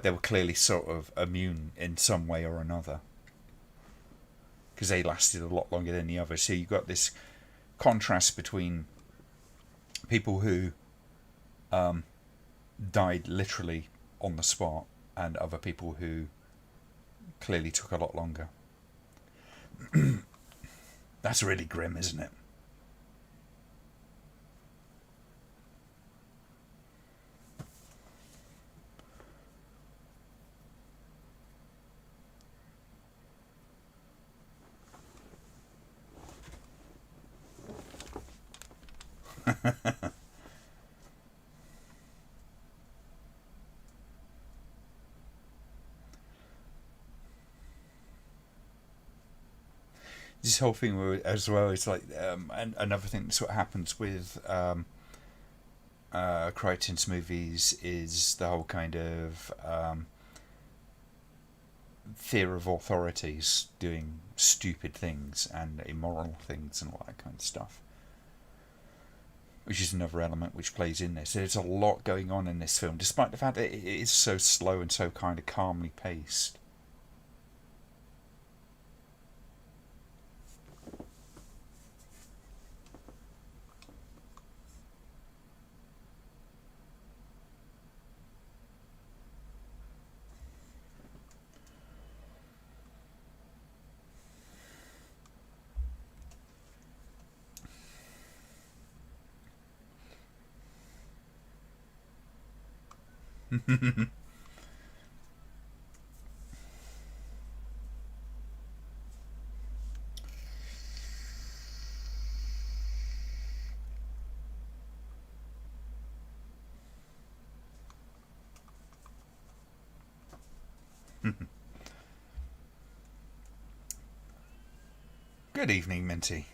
[SPEAKER 1] they were clearly sort of immune in some way or another because they lasted a lot longer than the others. So you've got this contrast between people who died literally on the spot and other people who clearly took a lot longer. That's really grim, isn't it? This whole thing as well is like and another thing that sort of happens with Crichton's movies is the whole kind of fear of authorities doing stupid things and immoral things and all that kind of stuff, which is another element which plays in this. There's a lot going on in this film, despite the fact that it is so slow and so kind of calmly paced. Good evening, Minty.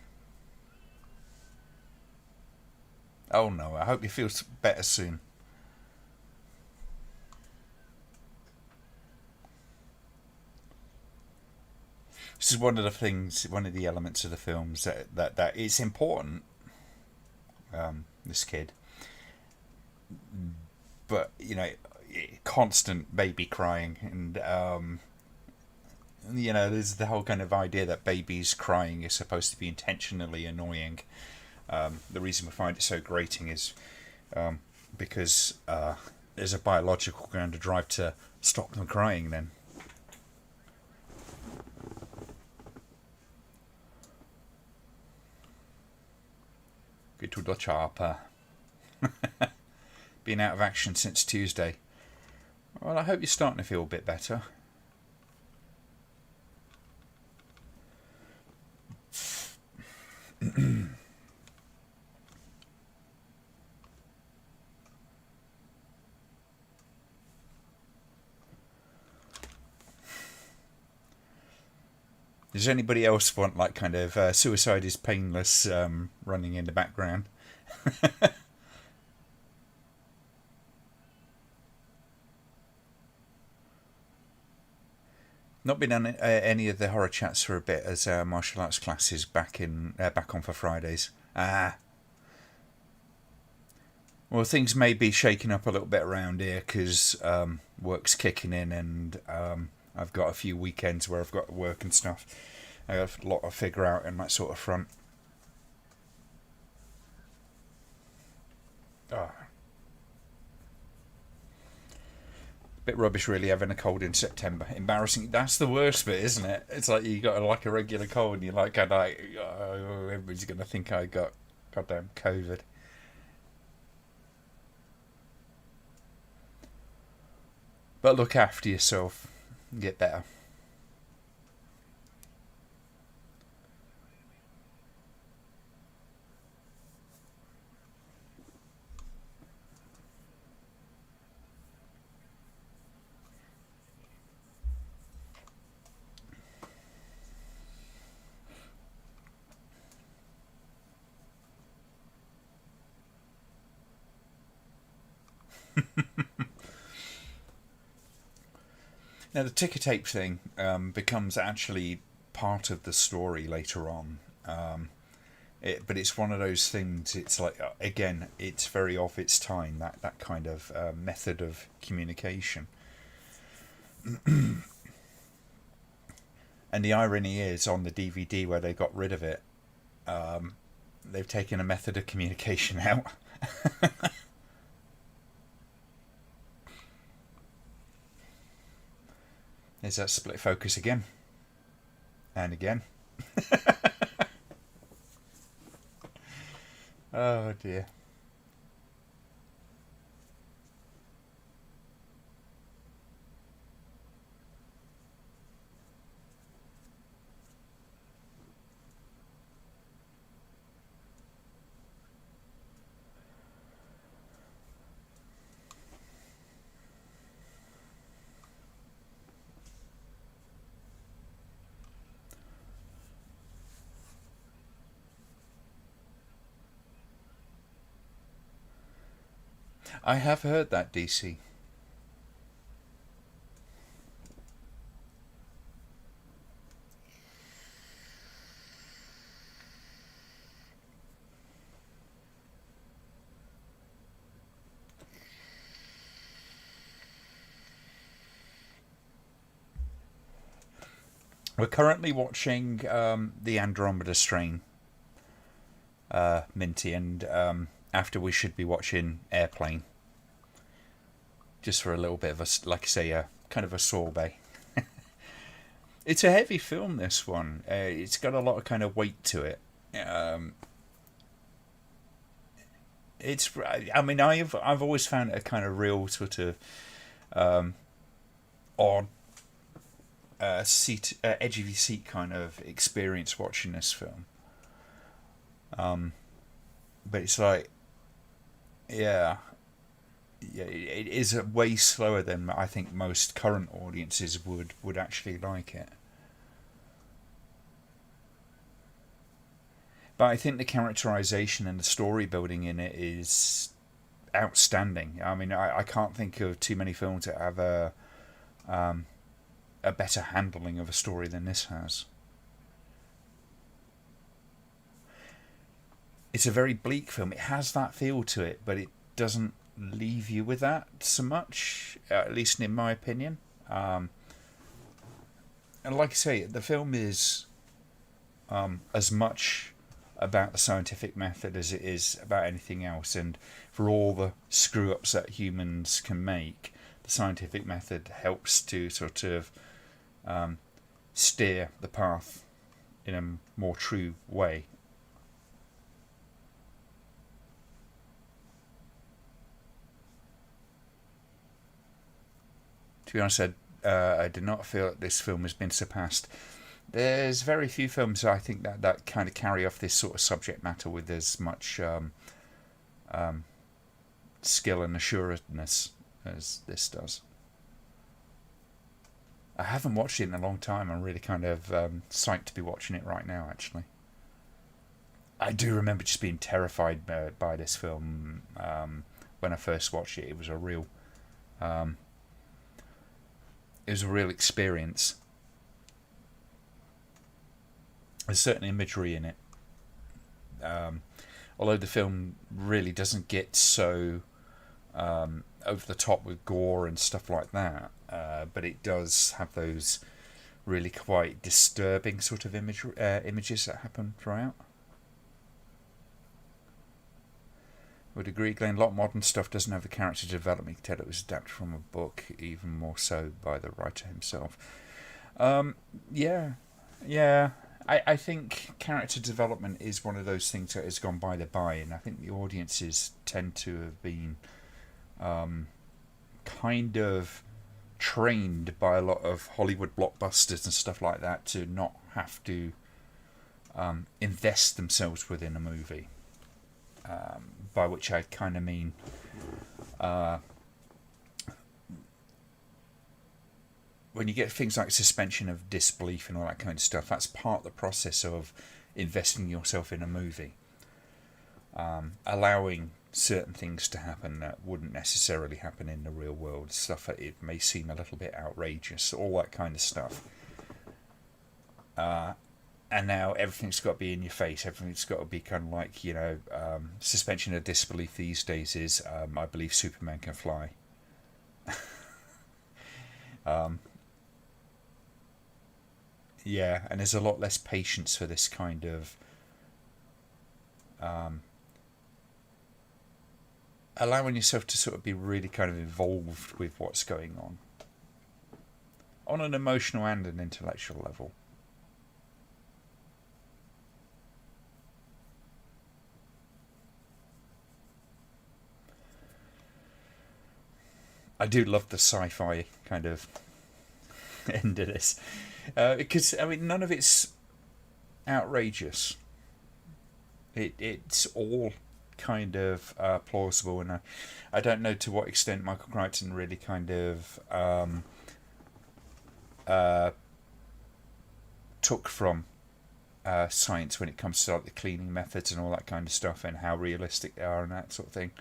[SPEAKER 1] Oh no, I hope you feel better soon. This is one of the things, one of the elements of the films that is important. This kid, but constant baby crying, and there's the whole kind of idea that babies crying is supposed to be intentionally annoying. The reason we find it so grating is because there's a biological going to drive to stop them crying then. Good to the chopper. Been out of action since Tuesday. Well, I hope you're starting to feel a bit better. Does anybody else want like kind of suicide is painless running in the background? Not been on any of the horror chats for a bit as martial arts classes back on for Fridays. Well, things may be shaking up a little bit around here because work's kicking in, and I've got a few weekends where I've got work and stuff. I have a lot to figure out in that sort of front. Oh. Bit rubbish, really, having a cold in September. Embarrassing. That's the worst bit, isn't it? It's like you got like a regular cold, and you're like, oh, everybody's gonna think I got goddamn COVID. But look after yourself. Get better. Now, the ticker tape thing becomes actually part of the story later on. But it's one of those things, it's like, again, it's very of its time, that kind of method of communication. And the irony is, on the DVD where they got rid of it, they've taken a method of communication out. There's that split focus again. And again. Oh dear. I have heard that, DC. We're currently watching the Andromeda strain, Minty, and after we should be watching Airplane. Just for a little bit of a, like I say, a kind of a sorbet. It's a heavy film, this one. It's got a lot of kind of weight to it. It's, I mean, I've always found it a kind of real sort of odd edge of your seat kind of experience watching this film. But it's like, yeah, it is way slower than I think most current audiences would actually like it. But I think the characterization and the story building in it is outstanding. I mean, I can't think of too many films that have a better handling of a story than this has. It's a very bleak film. It has that feel to it, but it doesn't leave you with that so much, at least in my opinion. And like I say, the film is as much about the scientific method as it is about anything else. And for all the screw ups that humans can make, the scientific method helps to sort of steer the path in a more true way. To be honest, I did not feel that this film has been surpassed. There's very few films I think that kind of carry off this sort of subject matter with as much skill and assuredness as this does. I haven't watched it in a long time. I'm really kind of psyched to be watching it right now, actually. I do remember just being terrified by this film when I first watched it. It was a real experience. There's certainly imagery in it. Although the film really doesn't get so over the top with gore and stuff like that, but it does have those really quite disturbing sort of images that happen throughout. Would agree, Glenn. A lot of modern stuff doesn't have the character development. You can tell it was adapted from a book, even more so by the writer himself. Yeah. I think character development is one of those things that has gone by the by, and I think the audiences tend to have been kind of trained by a lot of Hollywood blockbusters and stuff like that to not have to invest themselves within a movie. By which I kind of mean when you get things like suspension of disbelief and all that kind of stuff, that's part of the process of investing yourself in a movie. Allowing certain things to happen that wouldn't necessarily happen in the real world, stuff that it may seem a little bit outrageous, all that kind of stuff. And now everything's got to be in your face. Everything's got to be kind of like, suspension of disbelief these days is, I believe Superman can fly. Yeah, and there's a lot less patience for this kind of allowing yourself to sort of be really kind of involved with what's going on an emotional and an intellectual level. I do love the sci-fi kind of end of this. Because, I mean, none of it's outrageous. It's all kind of plausible, and I don't know to what extent Michael Crichton really kind of took from science when it comes to like the cleaning methods and all that kind of stuff, and how realistic they are and that sort of thing.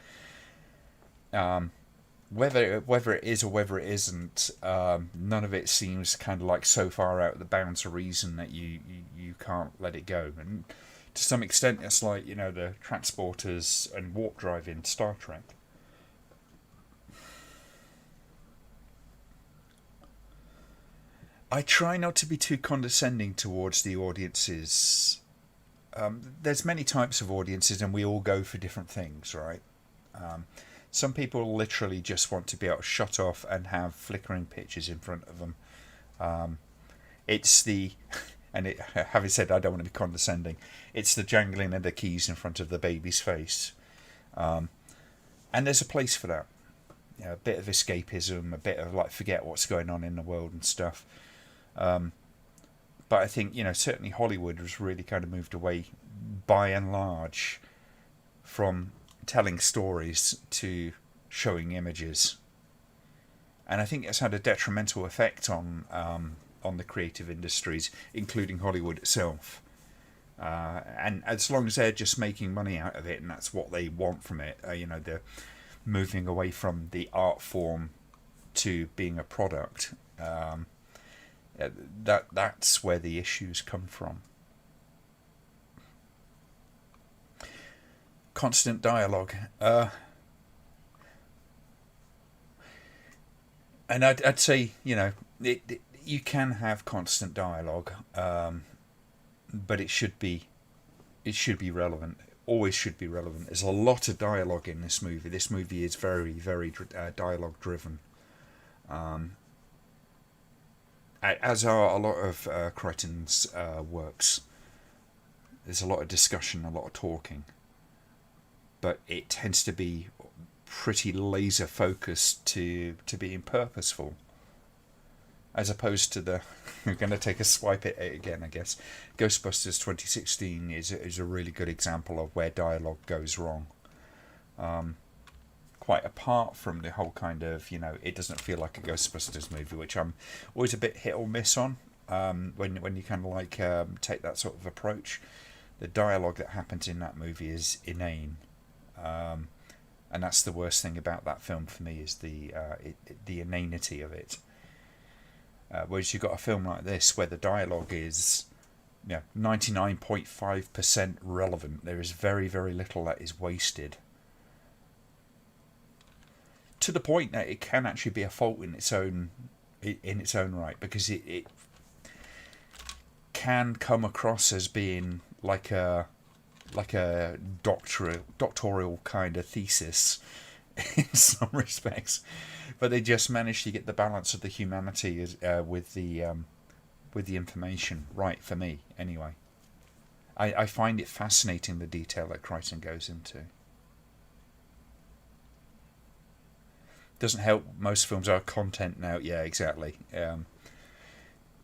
[SPEAKER 1] Whether it is or whether it isn't, none of it seems kind of like so far out of the bounds of reason that you can't let it go. And to some extent, it's like, the transporters and warp drive in Star Trek. I try not to be too condescending towards the audiences. There's many types of audiences, and we all go for different things, right? Some people literally just want to be able to shut off and have flickering pictures in front of them. It's the, having said I don't want to be condescending, it's the jangling of the keys in front of the baby's face. And there's a place for that. A bit of escapism, a bit of like forget what's going on in the world and stuff. But I think, certainly Hollywood has really kind of moved away, by and large, from telling stories to showing images, and I think it's had a detrimental effect on the creative industries, including Hollywood itself. And as long as they're just making money out of it, and that's what they want from it, they're moving away from the art form to being a product. That's where the issues come from. Constant dialogue. And I'd say, you can have constant dialogue, but it should be it should be relevant. Always should be relevant. There's a lot of dialogue in this movie. This movie is very, very dialogue driven. As are a lot of Crichton's works. There's a lot of discussion, a lot of talking, but it tends to be pretty laser focused to being purposeful, as opposed to the. I'm going to take a swipe at it again, I guess. Ghostbusters 2016 is a really good example of where dialogue goes wrong. Quite apart from the whole kind of, it doesn't feel like a Ghostbusters movie, which I'm always a bit hit or miss on. When you kind of like take that sort of approach, the dialogue that happens in that movie is inane, and that's the worst thing about that film for me, is the inanity of it. Whereas you've got a film like this where the dialogue is 99.5% relevant. There is very, very little that is wasted, to the point that it can actually be a fault in its own right, because it can come across as being like a doctoral kind of thesis in some respects, but they just managed to get the balance of the humanity with the information right, for me anyway. I find it fascinating, the detail that Crichton goes into. Doesn't help most films are content now. Yeah, exactly.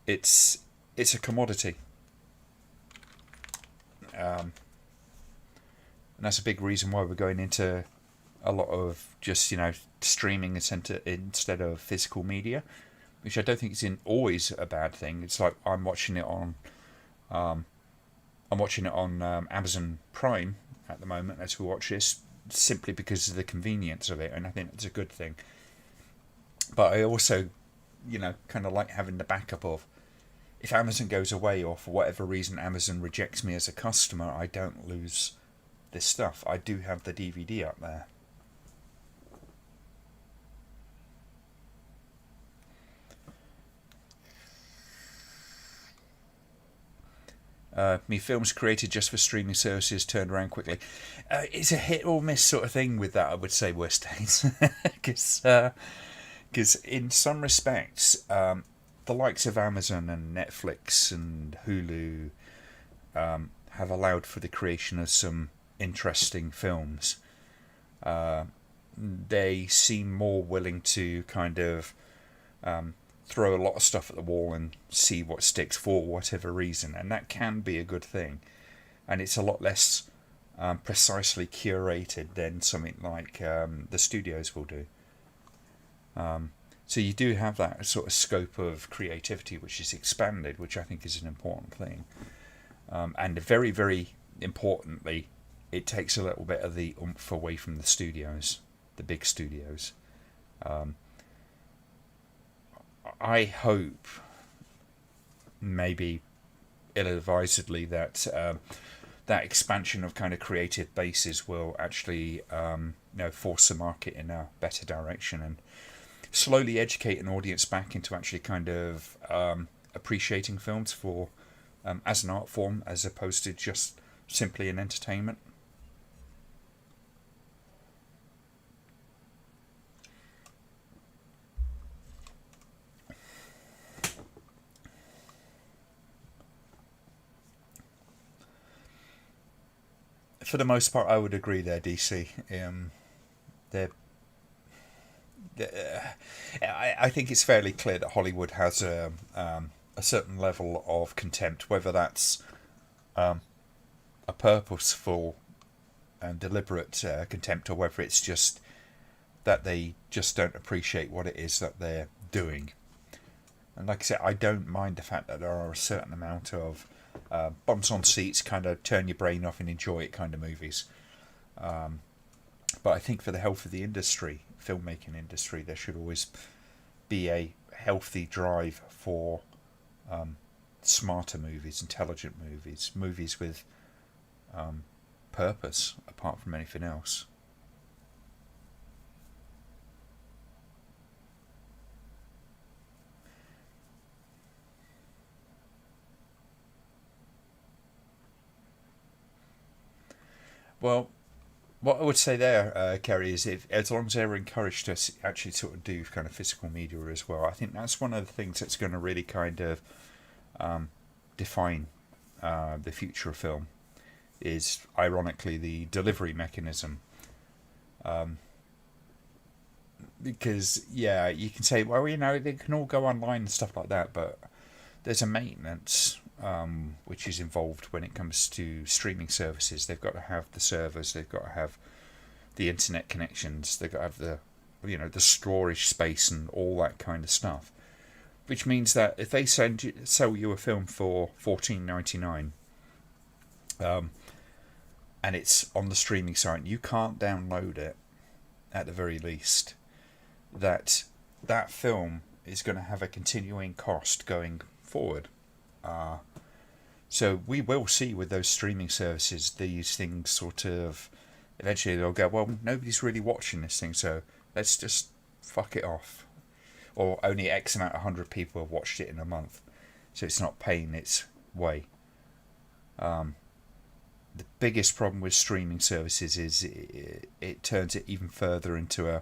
[SPEAKER 1] It's a commodity, and that's a big reason why we're going into a lot of just streaming instead of physical media, which I don't think is always a bad thing. It's like I'm watching it on Amazon Prime at the moment as we watch this, simply because of the convenience of it, and I think it's a good thing. But I also, kind of like having the backup of, if Amazon goes away, or for whatever reason Amazon rejects me as a customer, I don't lose this stuff. I do have the DVD up there. Me films created just for streaming services turned around quickly. It's a hit or miss sort of thing with that, I would say, worst days. Because in some respects, the likes of Amazon and Netflix and Hulu have allowed for the creation of some interesting films. They seem more willing to kind of throw a lot of stuff at the wall and see what sticks for whatever reason, and that can be a good thing. And it's a lot less precisely curated than something like the studios will do. So you do have that sort of scope of creativity which is expanded, which I think is an important thing. And very, very importantly, it takes a little bit of the oomph away from the studios, the big studios. I hope, maybe ill-advisedly, that that expansion of kind of creative bases will actually force the market in a better direction and slowly educate an audience back into actually kind of appreciating films for as an art form, as opposed to just simply an entertainment. For the most part, I would agree there, DC. I think it's fairly clear that Hollywood has a certain level of contempt, whether that's a purposeful and deliberate contempt, or whether it's just that they just don't appreciate what it is that they're doing. And like I said, I don't mind the fact that there are a certain amount of bumps on seats, kind of turn your brain off and enjoy it kind of movies. But I think for the health of the industry, filmmaking industry, there should always be a healthy drive for smarter movies, intelligent movies, movies with purpose apart from anything else. Well, what I would say there, Kerry, is if as long as they're encouraged to actually sort of do kind of physical media as well, I think that's one of the things that's going to really kind of define the future of film. Is ironically the delivery mechanism. Because yeah, you can say, well, they can all go online and stuff like that, but there's a maintenance which is involved when it comes to streaming services. They've got to have the servers, they've got to have the internet connections, they've got to have the storage space and all that kind of stuff. Which means that if they sell you a film for $14.99, and it's on the streaming site, you can't download it at the very least. That film is going to have a continuing cost going forward. So we will see with those streaming services these things sort of eventually they'll go, well, nobody's really watching this thing, so let's just fuck it off. Or only X amount, 100 people have watched it in a month, so it's not paying its way. The biggest problem with streaming services is it turns it even further into a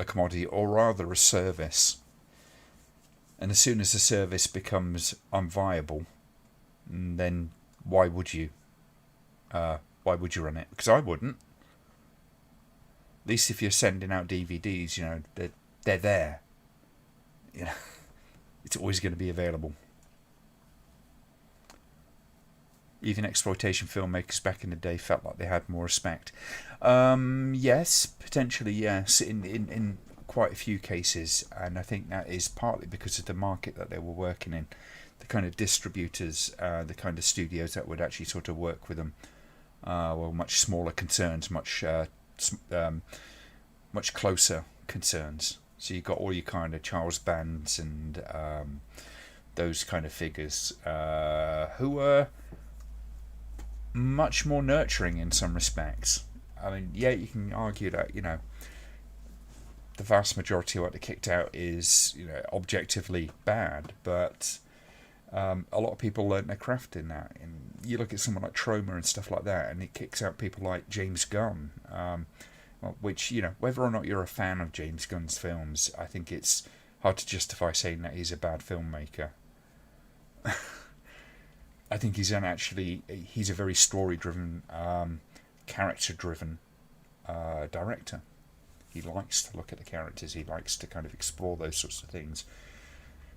[SPEAKER 1] commodity, or rather a service. And as soon as the service becomes unviable, then why would you? Why would you run it? Because I wouldn't. At least if you're sending out DVDs, they're there. It's always going to be available. Even exploitation filmmakers back in the day felt like they had more respect. Yes, potentially yes, in quite a few cases, and I think that is partly because of the market that they were working in, the kind of distributors, the kind of studios that would actually sort of work with them, much smaller concerns, much closer concerns. So you've got all your kind of Charles Bands and those kind of figures who were much more nurturing in some respects. I mean, yeah, you can argue that, the vast majority of what they kicked out is, objectively bad, but a lot of people learnt their craft in that. And you look at someone like Troma and stuff like that, and it kicks out people like James Gunn, which, whether or not you're a fan of James Gunn's films, I think it's hard to justify saying that he's a bad filmmaker. I think he's a very story-driven, character-driven director. He likes to look at the characters. He likes to kind of explore those sorts of things.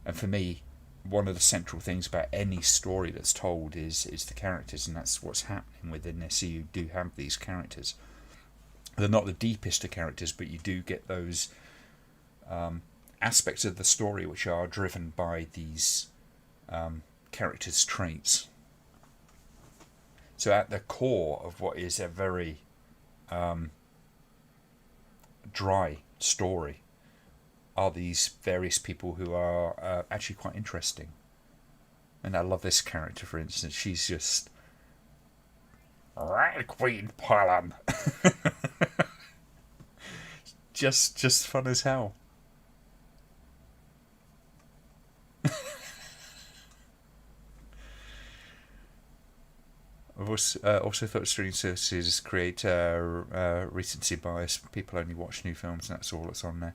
[SPEAKER 1] And for me, one of the central things about any story that's told is the characters, and that's what's happening within this. So you do have these characters. They're not the deepest of characters, but you do get those aspects of the story which are driven by these characters' traits. So at the core of what is a very dry story are these various people who are actually quite interesting. And I love this character, for instance. She's just Red Queen Pollen. just fun as hell. I've also thought streaming services create recency bias. People only watch new films, and that's all that's on there.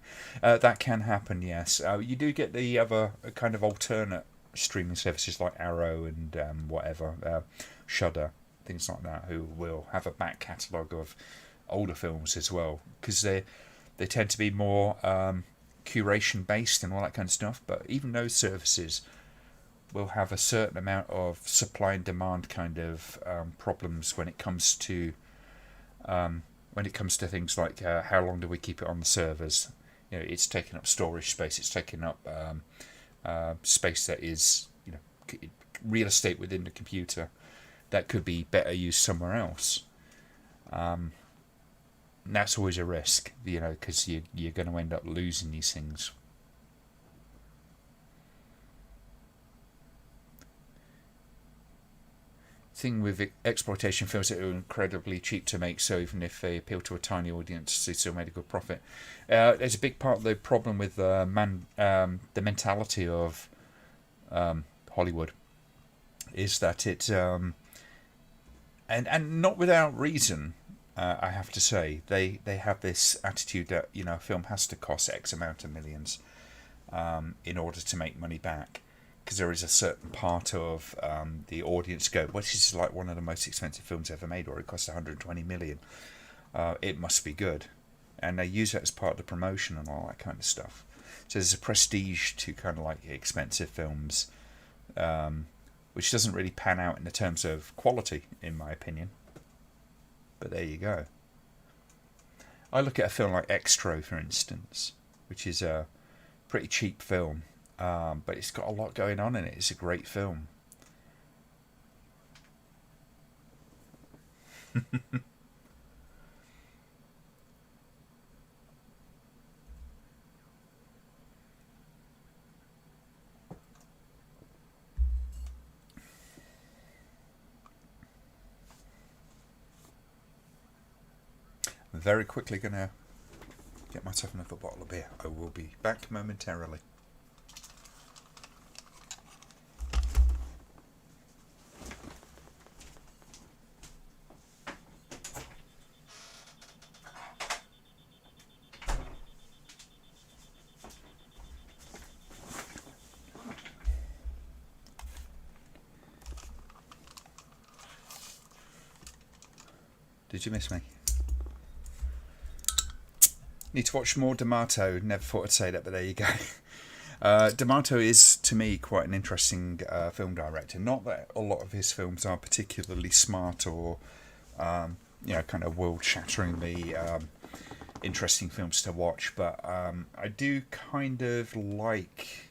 [SPEAKER 1] That can happen, yes. You do get the other kind of alternate streaming services like Arrow and Shudder, things like that, who will have a back catalogue of older films as well, because they tend to be more curation based and all that kind of stuff. But even those services will have a certain amount of supply and demand kind of problems when it comes to things like how long do we keep it on the servers. It's taking up storage space. It's taking up space that is real estate within the computer that could be better used somewhere else. And that's always a risk, because you're going to end up losing these things. Thing with exploitation films that are incredibly cheap to make, so even if they appeal to a tiny audience, they still made a good profit. There's a big part of the problem with the mentality of Hollywood is that it and not without reason. I have to say they have this attitude that a film has to cost X amount of millions in order to make money back, because there is a certain part of the audience go, well, this is like one of the most expensive films ever made, or it cost 120 million. It must be good, and they use it as part of the promotion and all that kind of stuff. So there's a prestige to kind of like expensive films, which doesn't really pan out in the terms of quality, in my opinion. But there you go. I look at a film like Extro, for instance, which is a pretty cheap film, but it's got a lot going on in it. It's a great film. I'm very quickly going to get myself another bottle of beer. I will be back momentarily. Did you miss me? Need to watch more D'Amato. Never thought I'd say that, but there you go. D'Amato is, to me, quite an interesting film director. Not that a lot of his films are particularly smart or, kind of world-shatteringly interesting films to watch, but I do kind of like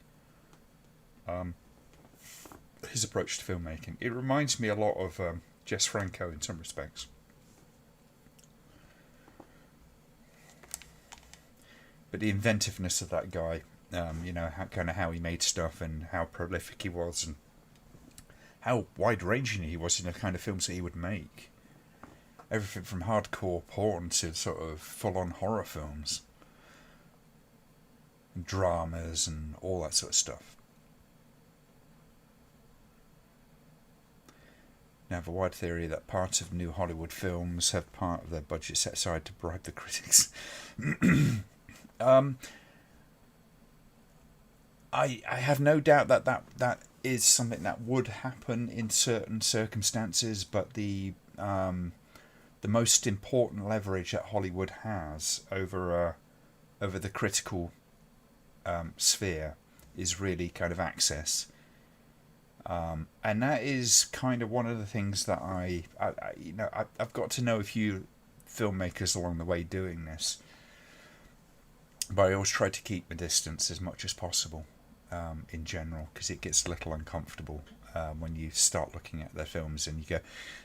[SPEAKER 1] his approach to filmmaking. It reminds me a lot of Jess Franco in some respects. But the inventiveness of that guy, how he made stuff and how prolific he was and how wide-ranging he was in the kind of films that he would make. Everything from hardcore porn to sort of full-on horror films. And dramas and all that sort of stuff. Now, I have a wide theory that parts of new Hollywood films have part of their budget set aside to bribe the critics. I have no doubt that is something that would happen in certain circumstances, but the most important leverage that Hollywood has over the critical sphere is really kind of access, and that is kind of one of the things that I've got to know a few filmmakers along the way doing this. But I always try to keep my distance as much as possible, in general, because it gets a little uncomfortable when you start looking at their films and you go,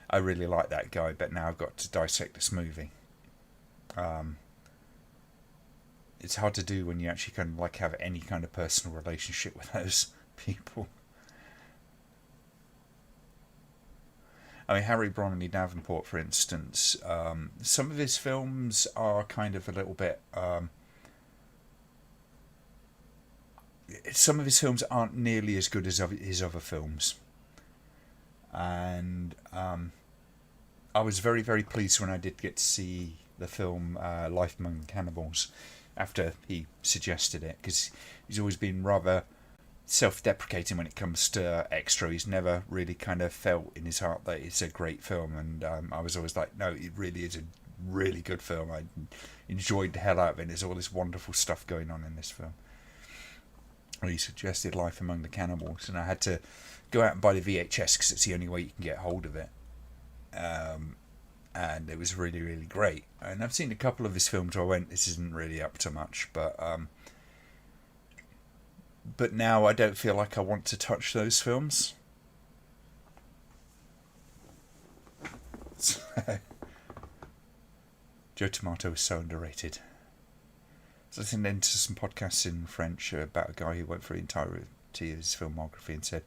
[SPEAKER 1] I really like that guy, but now I've got to dissect this movie. It's hard to do when you actually kind of like have any kind of personal relationship with those people. I mean, Harry Bromley Davenport, for instance, some of his films are kind of a little bit... some of his films aren't nearly as good as his other films, and I was very, very pleased when I did get to see the film Life Among the Cannibals after he suggested it, because he's always been rather self-deprecating when it comes to Extra. He's never really kind of felt in his heart that it's a great film, and I was always like, no, it really is a really good film. I enjoyed the hell out of it. There's all this wonderful stuff going on in this film. He suggested Life Among the Cannibals, and I had to go out and buy the VHS because it's the only way you can get hold of it. And it was really, really great. And I've seen a couple of his films where I went, this isn't really up to much, but now I don't feel like I want to touch those films. Joe D'Amato is so underrated. I was listening to some podcasts in French about a guy who went through the entirety of his filmography and said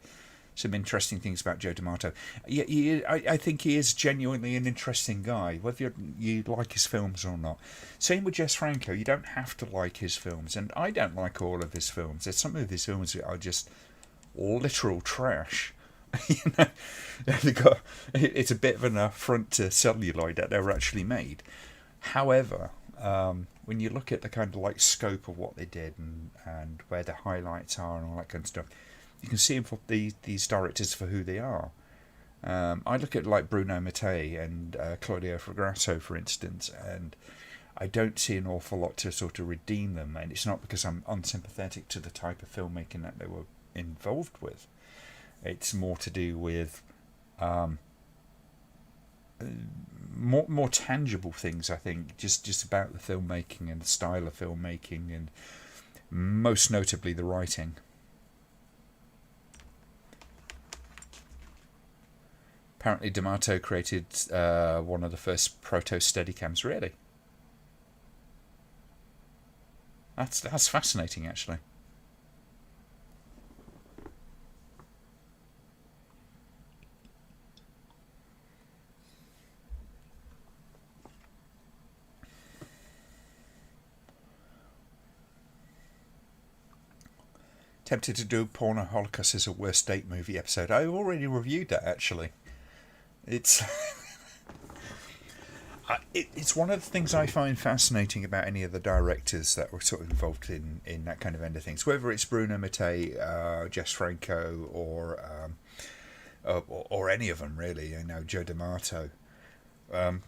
[SPEAKER 1] some interesting things about Joe D'Amato. Yeah, I think he is genuinely an interesting guy, whether you like his films or not. Same with Jess Franco. You don't have to like his films, and I don't like all of his films. There's some of his films that are just literal trash, you know, they've got, it's a bit of an affront to celluloid that they were actually made. However, when you look at the kind of like scope of what they did and where the highlights are and all that kind of stuff, you can see them for these directors for who they are. I look at like Bruno Mattei and Claudio Fragasso, for instance, and I don't see an awful lot to sort of redeem them. And it's not because I'm unsympathetic to the type of filmmaking that they were involved with. It's more to do with more tangible things, I think, just about the filmmaking and the style of filmmaking, and most notably the writing. Apparently, D'Amato created one of the first proto Steadicams. Really, that's fascinating, actually. Tempted to do Porno Holocaust as a worst date movie episode. I already reviewed that, actually. It's it's one of the things I find fascinating about any of the directors that were sort of involved in that kind of end of things, whether it's Bruno Mattei, Jess Franco, or any of them really. You know, Joe D'Amato.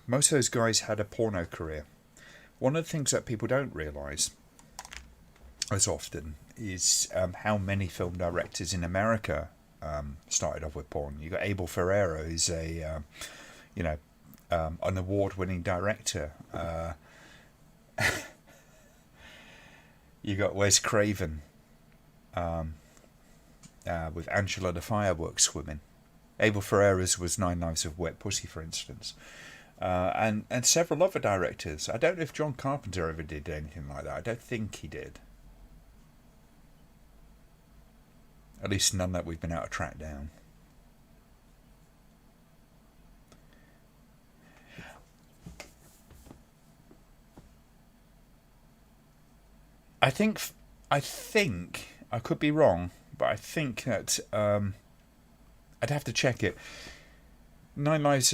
[SPEAKER 1] Most of those guys had a porno career. One of the things that people don't realise as often is how many film directors in America started off with porn. You got Abel Ferrara, who's a an award-winning director. You got Wes Craven with Angela the Fireworks Woman. Abel Ferrara's was Nine Lives of Wet Pussy, for instance. And several other directors. I don't know if John Carpenter ever did anything like that. I don't think he did. At least none that we've been able to track down. I think I could be wrong, but I think that I'd have to check it. Nine Lives.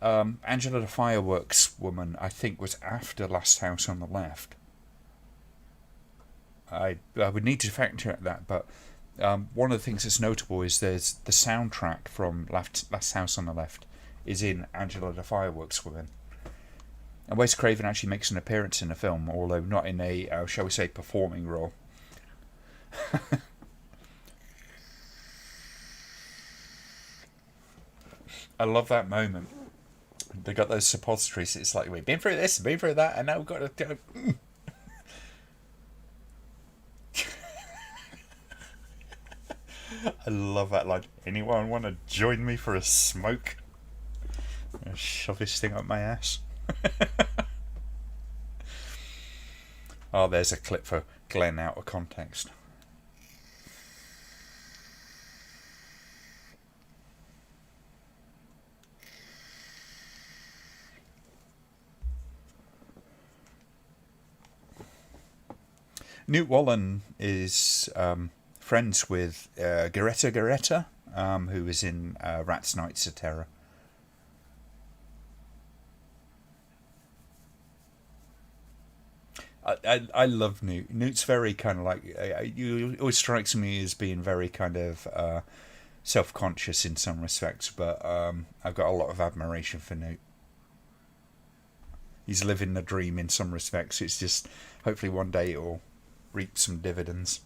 [SPEAKER 1] Angela the Fireworks Woman, I think, was after Last House on the Left. I would need to fact check that, but one of the things that's notable is there's the soundtrack from Last House on the Left is in Angela the Fireworks Woman. And Wes Craven actually makes an appearance in the film, although not in a, shall we say, performing role. I love that moment. They got those suppositories. It's like, we've been through this, been through that, and now we've got to go. I love that line. Anyone want to join me for a smoke? I'll shove this thing up my ass. Oh, there's a clip for Glenn out of context. Newt Wallen is friends with Greta, who was in Rat's Nights of Terror. I love Newt. Newt's very kind of like, you always strikes me as being very kind of self-conscious in some respects, but I've got a lot of admiration for Newt. He's living the dream in some respects. It's just, hopefully one day it will reap some dividends.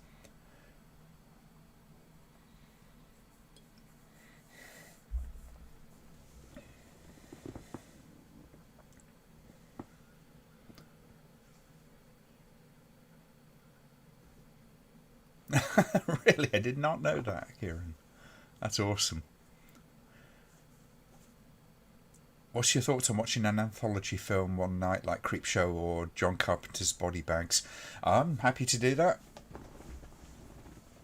[SPEAKER 1] Really, I did not know that, Kieran. That's awesome. What's your thoughts on watching an anthology film one night like Creepshow or John Carpenter's Body Bags? I'm happy to do that.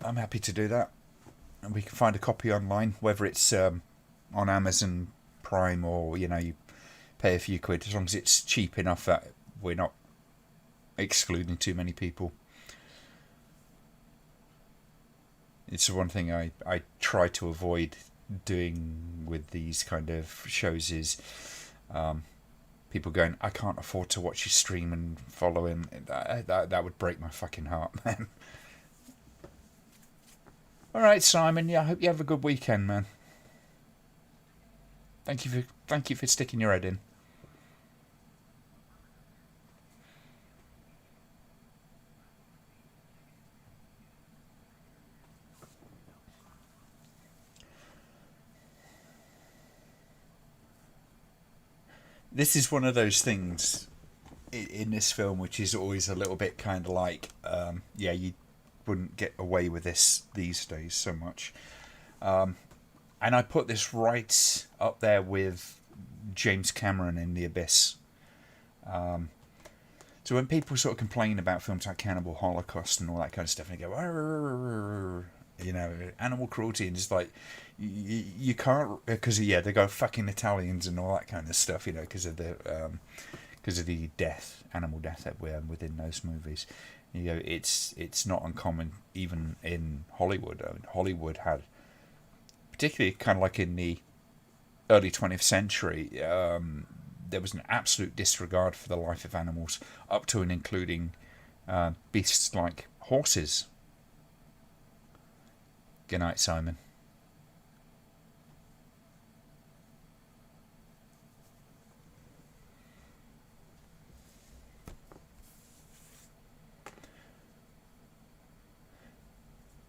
[SPEAKER 1] And we can find a copy online, whether it's on Amazon Prime or, you pay a few quid, as long as it's cheap enough that we're not excluding too many people. It's one thing I try to avoid doing with these kind of shows is people going, I can't afford to watch your stream and follow him. That would break my fucking heart, man. All right, Simon. Yeah, I hope you have a good weekend, man. Thank you for sticking your head in. This is one of those things in this film which is always a little bit kind of like, yeah, you wouldn't get away with this these days so much. And I put this right up there with James Cameron in The Abyss. So when people sort of complain about films like Cannibal Holocaust and all that kind of stuff, and they go, "Arr," you know, animal cruelty, and just like you can't, because yeah, they go fucking Italians and all that kind of stuff, you know, because of the death, animal death that we're within those movies. You know, it's not uncommon even in Hollywood. I mean, Hollywood had, particularly kind of like in the early 20th century, there was an absolute disregard for the life of animals, up to and including beasts like horses. Good night, Simon.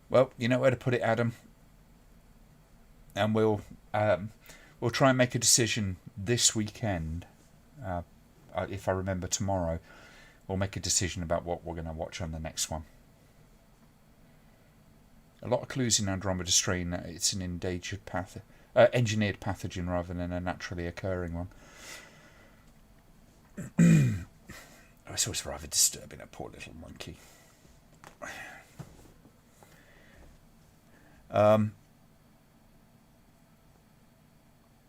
[SPEAKER 1] Well, you know where to put it, Adam, and we'll try and make a decision this weekend. Uh, if I remember tomorrow, we'll make a decision about what we're going to watch on the next one. A lot of clues in Andromeda strain that it's an engineered pathogen rather than a naturally occurring one. It's always rather disturbing, a poor little monkey.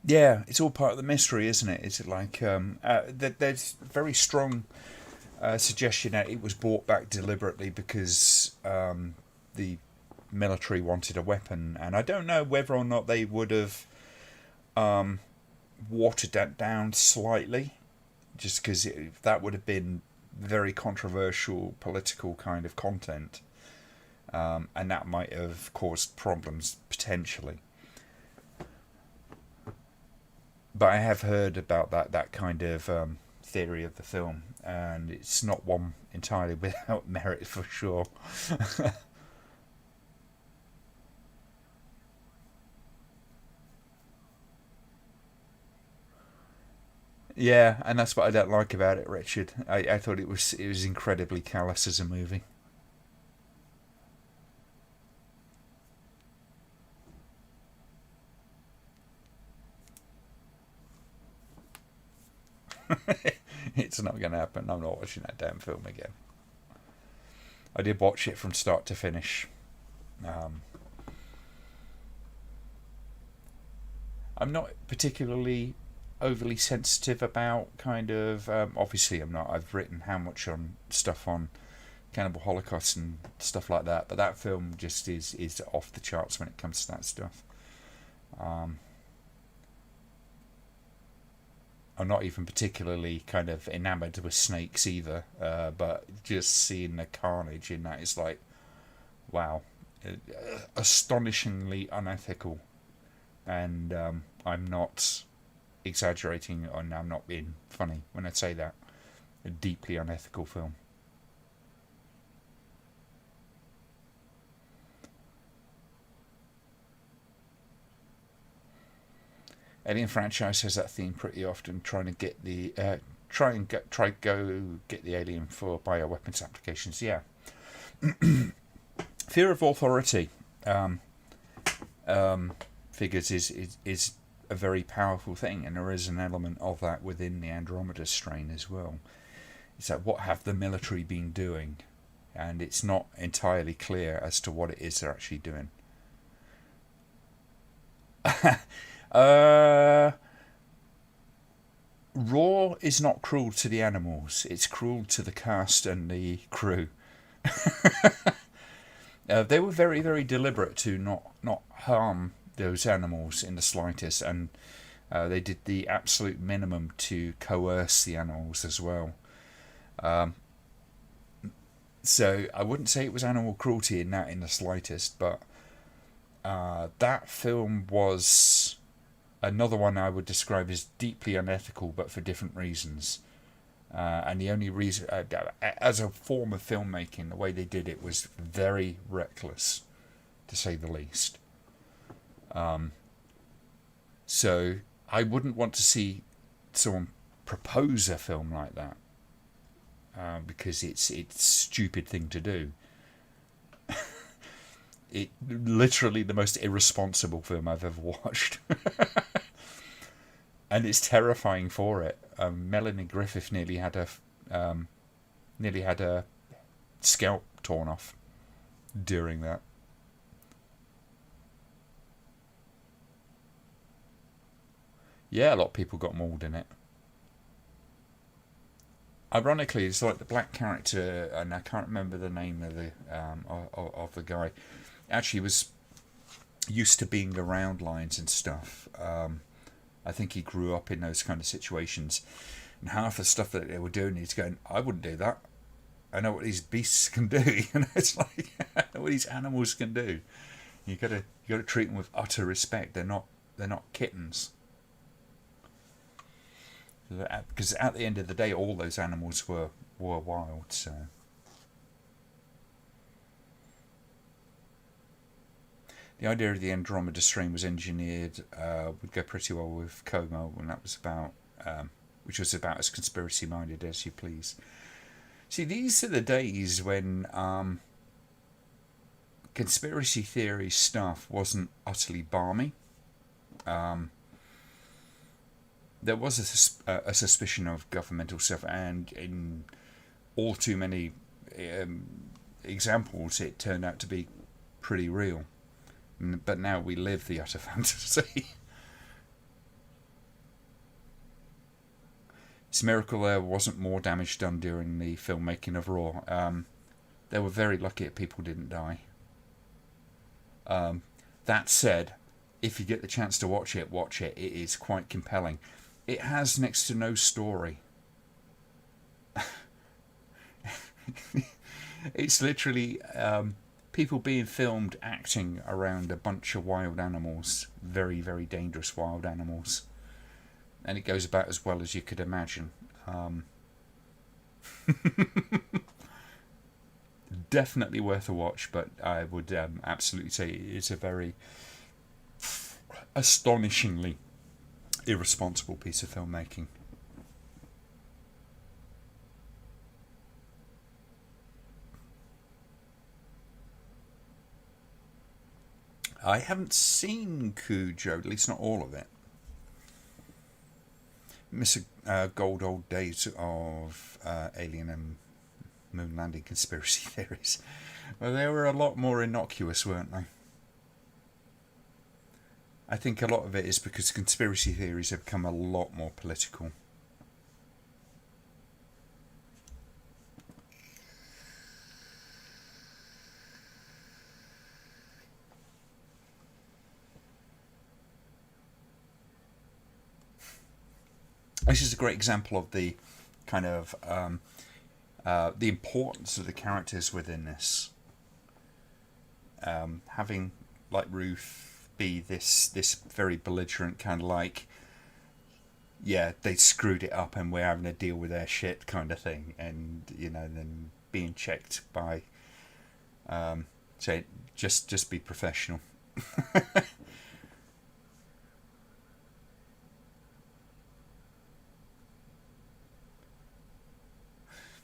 [SPEAKER 1] Yeah, it's all part of the mystery, isn't it? Is it like there's very strong suggestion that it was brought back deliberately because the military wanted a weapon, and I don't know whether or not they would have watered that down slightly, just because that would have been very controversial political kind of content, and that might have caused problems potentially. But I have heard about that kind of theory of the film, and it's not one entirely without merit for sure. Yeah, and that's what I don't like about it, Richard. I thought it was incredibly callous as a movie. It's not going to happen. I'm not watching that damn film again. I did watch it from start to finish. Um, I'm not particularly overly sensitive about kind of. Obviously, I'm not. I've written how much on stuff on Cannibal Holocaust and stuff like that, but that film just is off the charts when it comes to that stuff. Um, I'm not even particularly kind of enamored with snakes either, but just seeing the carnage in that is like, wow, astonishingly unethical. And I'm not exaggerating, and I'm not being funny when I say that. A deeply unethical film. Alien franchise has that theme pretty often, trying to get the try go get the alien for bioweapons applications. Yeah, fear of authority um, figures is a very powerful thing, and there is an element of that within the Andromeda strain as well. It's like, what have the military been doing? And it's not entirely clear as to what it is they're actually doing. uh, Raw is not cruel to the animals, it's cruel to the cast and the crew. They were very, very deliberate to not harm those animals in the slightest, and they did the absolute minimum to coerce the animals as well. So I wouldn't say it was animal cruelty in the slightest, but that film was another one I would describe as deeply unethical, but for different reasons. And the only reason, as a form of filmmaking, the way they did it was very reckless, to say the least. So I wouldn't want to see someone propose a film like that, because it's a stupid thing to do. It literally the most irresponsible film I've ever watched. And it's terrifying for it. Melanie Griffith nearly had a scalp torn off during that. Yeah, a lot of people got mauled in it. Ironically, it's like the black character, and I can't remember the name of the guy. Actually, was used to being around lions and stuff. I think he grew up in those kind of situations, and half the stuff that they were doing, he's going, "I wouldn't do that. I know what these beasts can do." You know, it's like I know what these animals can do. You gotta treat them with utter respect. They're not kittens. Because at the end of the day, all those animals were wild. So the idea of the Andromeda strain was engineered would go pretty well with Como, and that was about, which was about as conspiracy minded as you please. See, these are the days when conspiracy theory stuff wasn't utterly balmy. There was a suspicion of governmental stuff, and in all too many examples, it turned out to be pretty real. But now we live the utter fantasy. It's a miracle there wasn't more damage done during the filmmaking of Raw. They were very lucky that people didn't die. That said, if you get the chance to watch it, watch it. It is quite compelling. It has next to no story. It's literally people being filmed acting around a bunch of wild animals. Very, very dangerous wild animals. And it goes about as well as you could imagine. Definitely worth a watch, but I would absolutely say it's a very astonishingly irresponsible piece of filmmaking. I haven't seen Cujo, at least not all of it. Miss gold old days of alien and moon landing conspiracy theories. Well, they were a lot more innocuous, weren't they? I think a lot of it is because conspiracy theories have become a lot more political. This is a great example of the kind of the importance of the characters within this. Having like Ruth be this very belligerent kind of like, yeah, they screwed it up and we're having to deal with their shit kind of thing, and then being checked by say just be professional.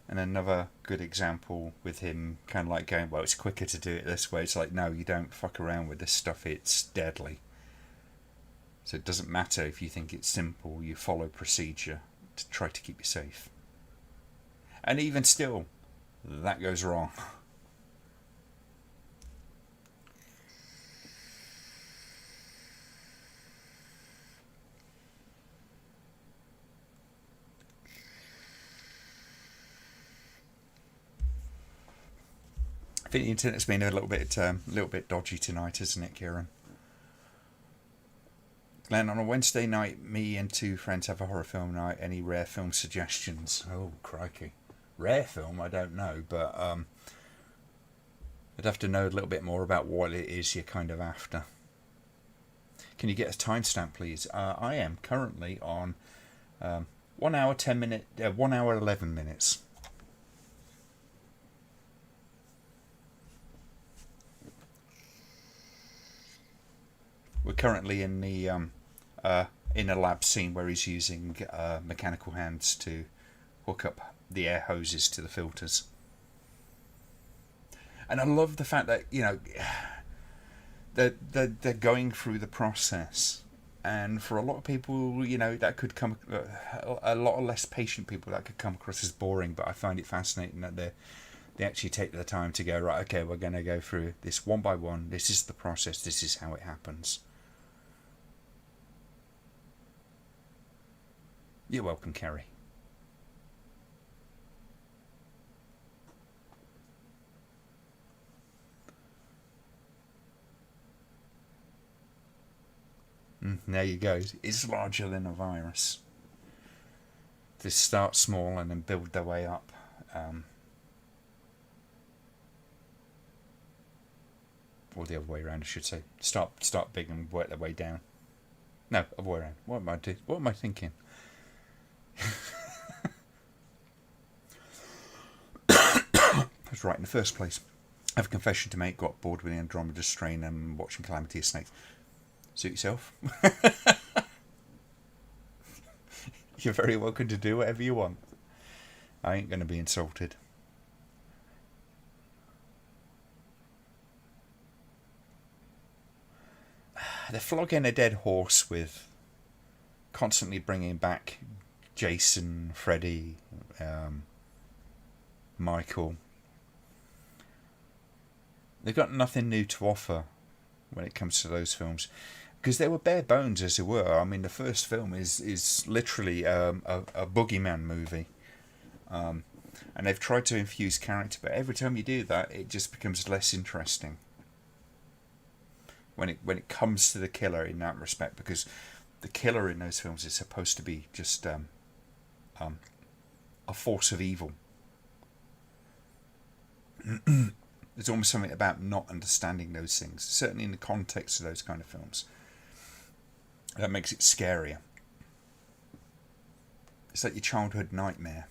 [SPEAKER 1] And another good example with him kind of like going, well, it's quicker to do it this way. It's like, no, you don't fuck around with this stuff. It's deadly. So it doesn't matter if you think it's simple. You follow procedure to try to keep you safe. And even still, that goes wrong. I think the internet's been a little bit dodgy tonight, isn't it, Kieran? Glenn, on a Wednesday night, me and two friends have a horror film night. Any rare film suggestions? Oh, crikey. Rare film? I don't know, but I'd have to know a little bit more about what it is you're kind of after. Can you get a timestamp, please? I am currently on 1 hour 1 hour 11 minutes. We're currently in a lab scene where he's using mechanical hands to hook up the air hoses to the filters. And I love the fact that, you know, they're going through the process. And for a lot of people, you know, that could come, a lot of less patient people, that could come across as boring. But I find it fascinating that they actually take the time to go, right, okay, we're going to go through this one by one. This is the process. This is how it happens. You're welcome, Kerry. There you go. It's larger than a virus. They start small and then build their way up. Or the other way around, I should say. Start big and work their way down. No, other way around. What am I thinking? I was right in the first place. I have a confession to make. Got bored with the Andromeda strain and watching Calamity of Snakes. Suit yourself. You're very welcome to do whatever you want. I ain't going to be insulted. They're flogging a dead horse with constantly bringing back Jason, Freddy, Michael. They've got nothing new to offer when it comes to those films, because they were bare bones as they were. I mean, the first film is literally a boogeyman movie, and they've tried to infuse character, but every time you do that, it just becomes less interesting when it comes to the killer in that respect, because the killer in those films is supposed to be just a force of evil. There's almost something about not understanding those things, certainly in the context of those kind of films, that makes it scarier. It's like your childhood nightmare.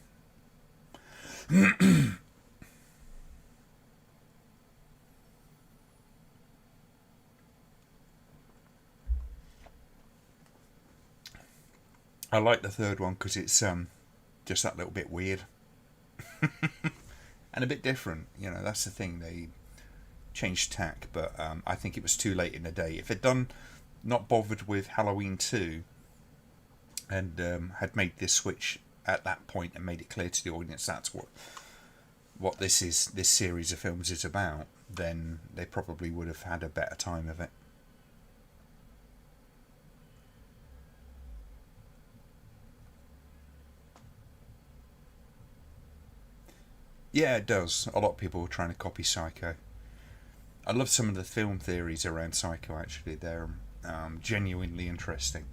[SPEAKER 1] I like the third one because it's just that little bit weird. And a bit different, you know, that's the thing. They changed tack, but I think it was too late in the day. If they'd not bothered with Halloween 2 and had made this switch at that point and made it clear to the audience that's what this series of films is about, then they probably would have had a better time of it. Yeah, it does. A lot of people were trying to copy Psycho. I love some of the film theories around Psycho, actually. They're genuinely interesting.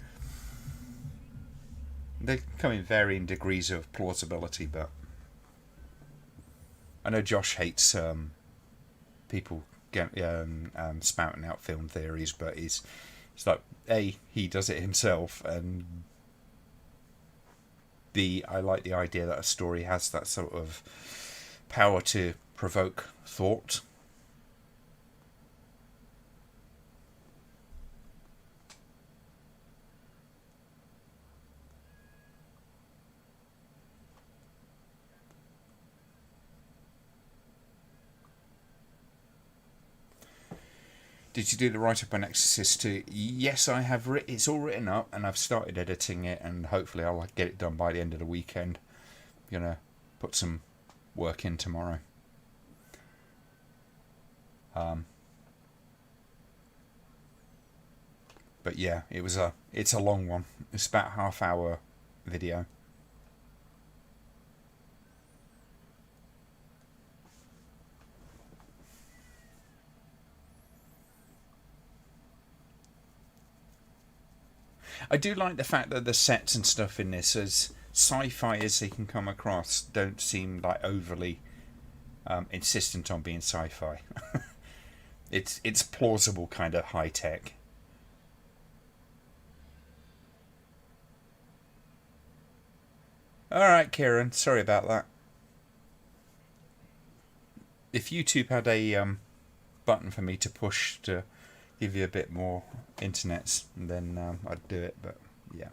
[SPEAKER 1] They come in varying degrees of plausibility, but I know Josh hates people spouting out film theories, but it's like, A, he does it himself, and B, I like the idea that a story has that sort of power to provoke thought. Did you do the write-up on Exorcist 2? Yes, I have. It's all written up, and I've started editing it, and hopefully I'll get it done by the end of the weekend. I'm gonna put some work in tomorrow. But yeah, it's a long one. It's about a half-hour video. I do like the fact that the sets and stuff in this, as sci-fi as they can come across, don't seem like overly insistent on being sci-fi. It's plausible kind of high tech. All right, Kieran. Sorry about that. If YouTube had a button for me to push to give you a bit more internets, then I'd do it. But yeah.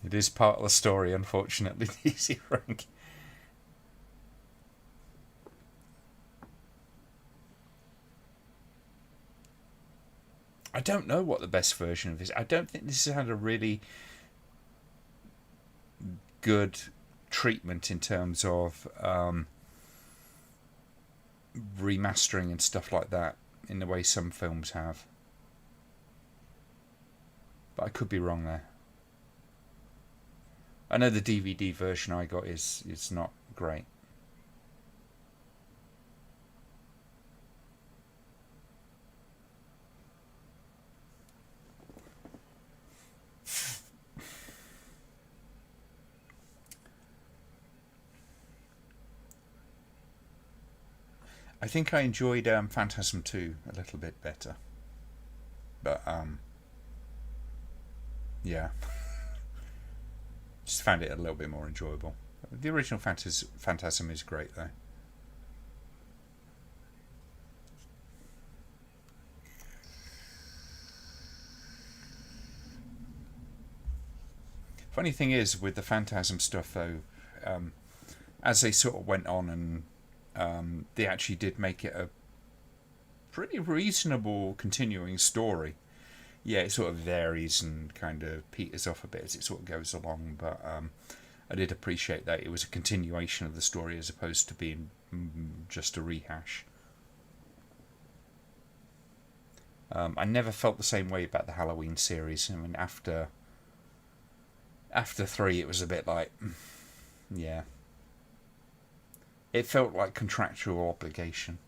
[SPEAKER 1] It is part of the story, unfortunately, DC Frank. I don't know what the best version of this. I don't think this has had a really good treatment in terms of remastering and stuff like that in the way some films have. But I could be wrong there. I know the DVD version I got is not great. I think I enjoyed Phantasm 2 a little bit better. But, yeah. Just found it a little bit more enjoyable. The original Phantasm is great, though. Funny thing is, with the Phantasm stuff, though, as they sort of went on and they actually did make it a pretty reasonable continuing story. Yeah, it sort of varies and kind of peters off a bit as it sort of goes along, but I did appreciate that it was a continuation of the story as opposed to being just a rehash. I never felt the same way about the Halloween series. I mean, after 3, it was a bit like, yeah. It felt like contractual obligation.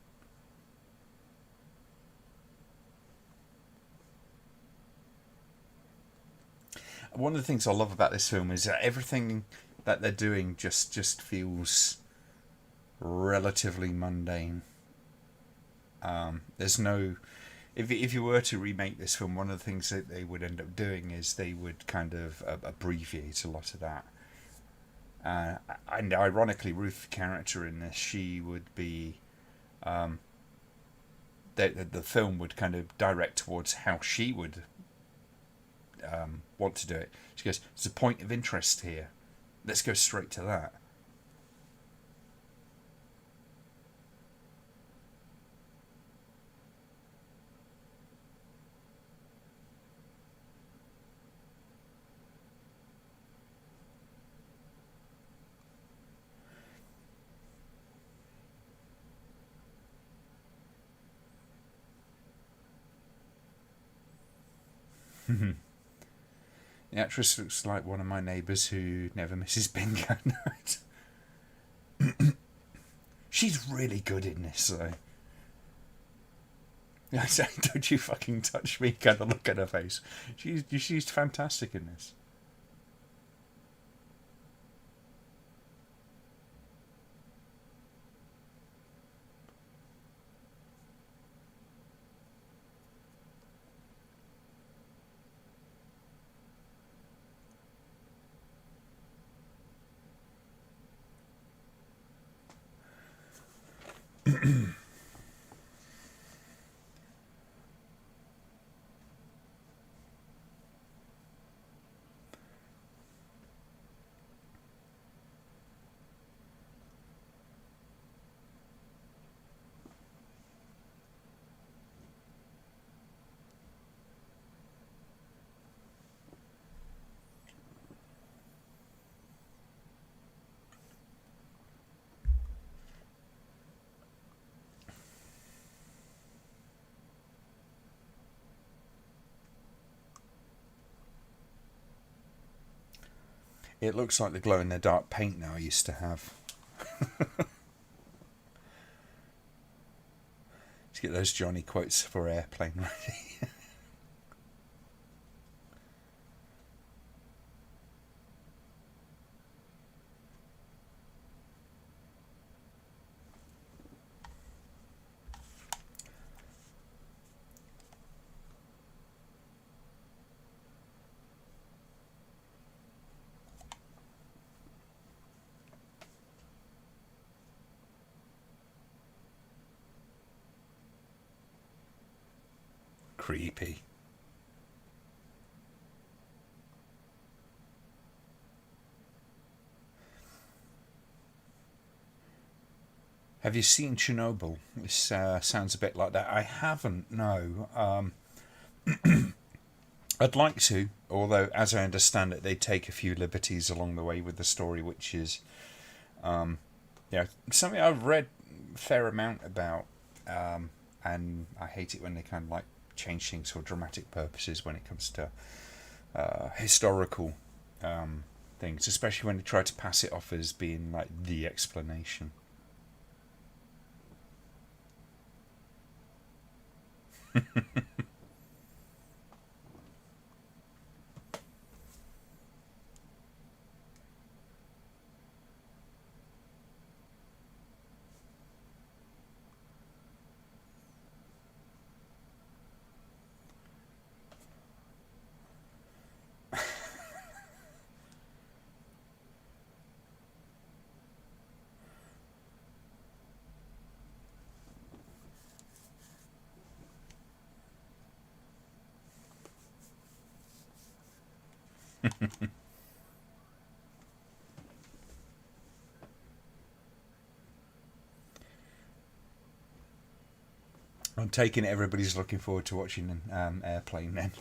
[SPEAKER 1] One of the things I love about this film is that everything that they're doing just feels relatively mundane. There's no, if you were to remake this film, one of the things that they would end up doing is they would kind of abbreviate a lot of that. And ironically, Ruth's character in this, she would be, the film would kind of direct towards how she would want to do it. She goes, "There's a point of interest here. Let's go straight to that." The actress looks like one of my neighbours who never misses bingo night. She's really good in this, though. I say, "Don't you fucking touch me," kind of look at her face. She's fantastic in this. It looks like the glow-in-the-dark paint now I used to have. Let's get those Johnny quotes for Airplane ready. Creepy. Have you seen Chernobyl? This sounds a bit like that. I haven't, no. I'd like to, although, as I understand it, they take a few liberties along the way with the story, which is something I've read a fair amount about, and I hate it when they kind of like change things for dramatic purposes when it comes to historical things, especially when they try to pass it off as being like the explanation. I'm taking it everybody's looking forward to watching Airplane then.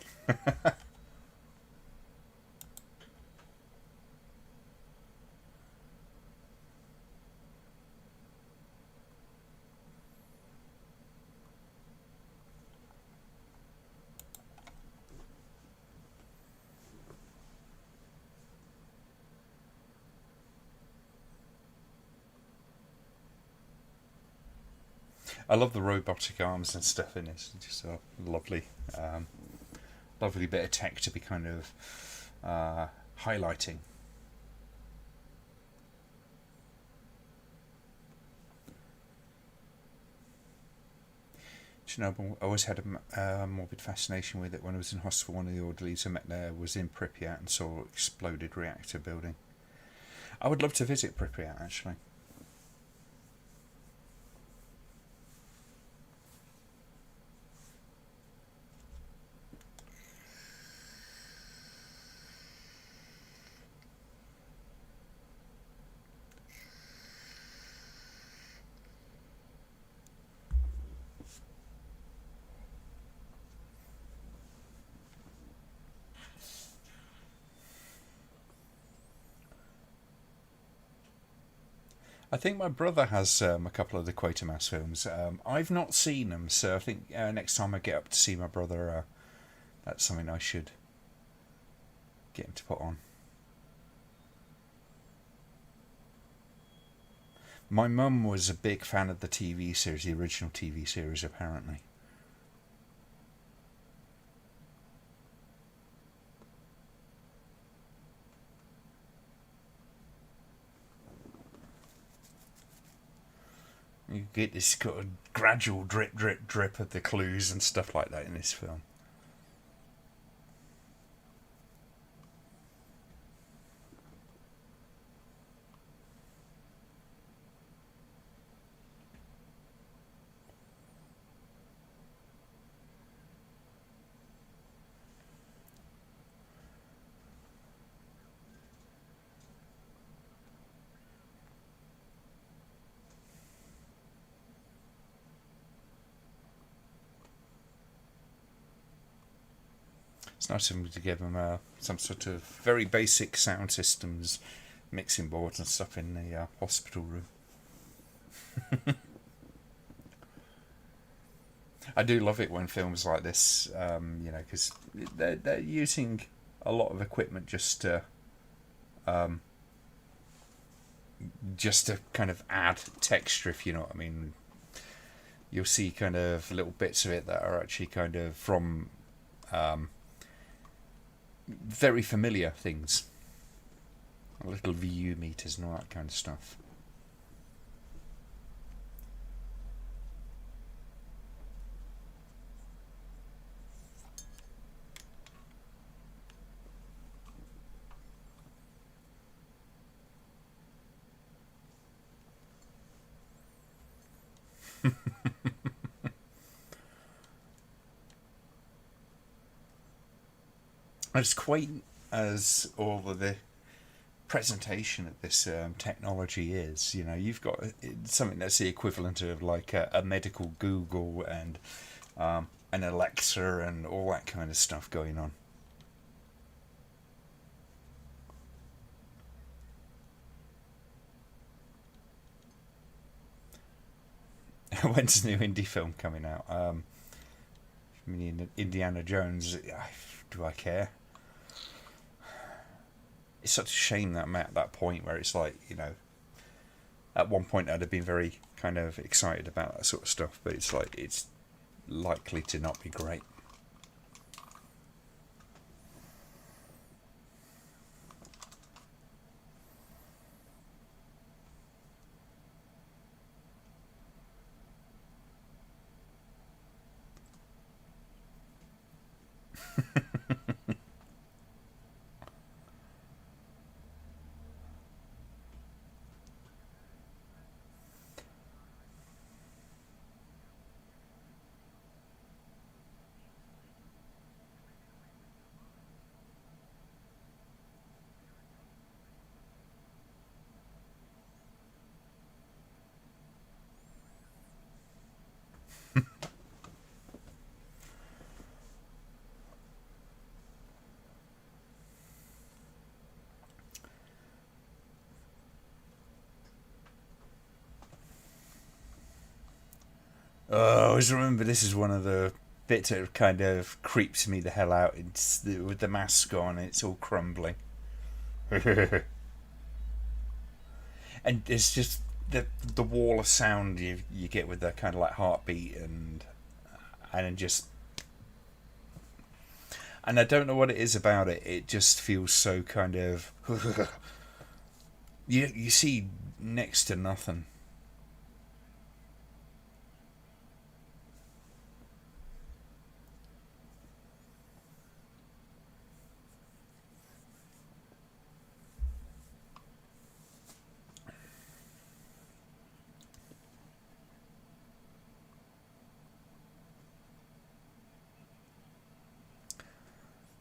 [SPEAKER 1] I love the robotic arms and stuff in it. It's just a lovely, lovely bit of tech to be kind of highlighting. Chernobyl, I always had a morbid fascination with it. When I was in hospital, one of the orderlies I met there was in Pripyat and saw exploded reactor building. I would love to visit Pripyat, actually. I think my brother has a couple of the Quatermass films. I've not seen them, so I think next time I get up to see my brother, that's something I should get him to put on. My mum was a big fan of the TV series, the original TV series, apparently. You get this kind of gradual drip, drip, drip of the clues and stuff like that in this film. It's nice of them to give them some sort of very basic sound systems, mixing boards and stuff in the hospital room. I do love it when films like this, because they're using a lot of equipment just to just to kind of add texture, if you know what I mean. You'll see kind of little bits of it that are actually kind of from very familiar things, little VU meters and all that kind of stuff. As quaint as all of the presentation of this technology is, you know, you've got something that's the equivalent of like a medical Google and an Alexa and all that kind of stuff going on. When's the new indie film coming out? I mean, Indiana Jones. Do I care? It's such a shame that I'm at that point where it's like, you know, at one point I'd have been very kind of excited about that sort of stuff, but it's like it's likely to not be great. I always remember this is one of the bits that kind of creeps me the hell out. It's with the mask on, it's all crumbling. And it's just the wall of sound you get with the kind of like heartbeat and just, and I don't know what it is about it. It just feels so kind of you see next to nothing.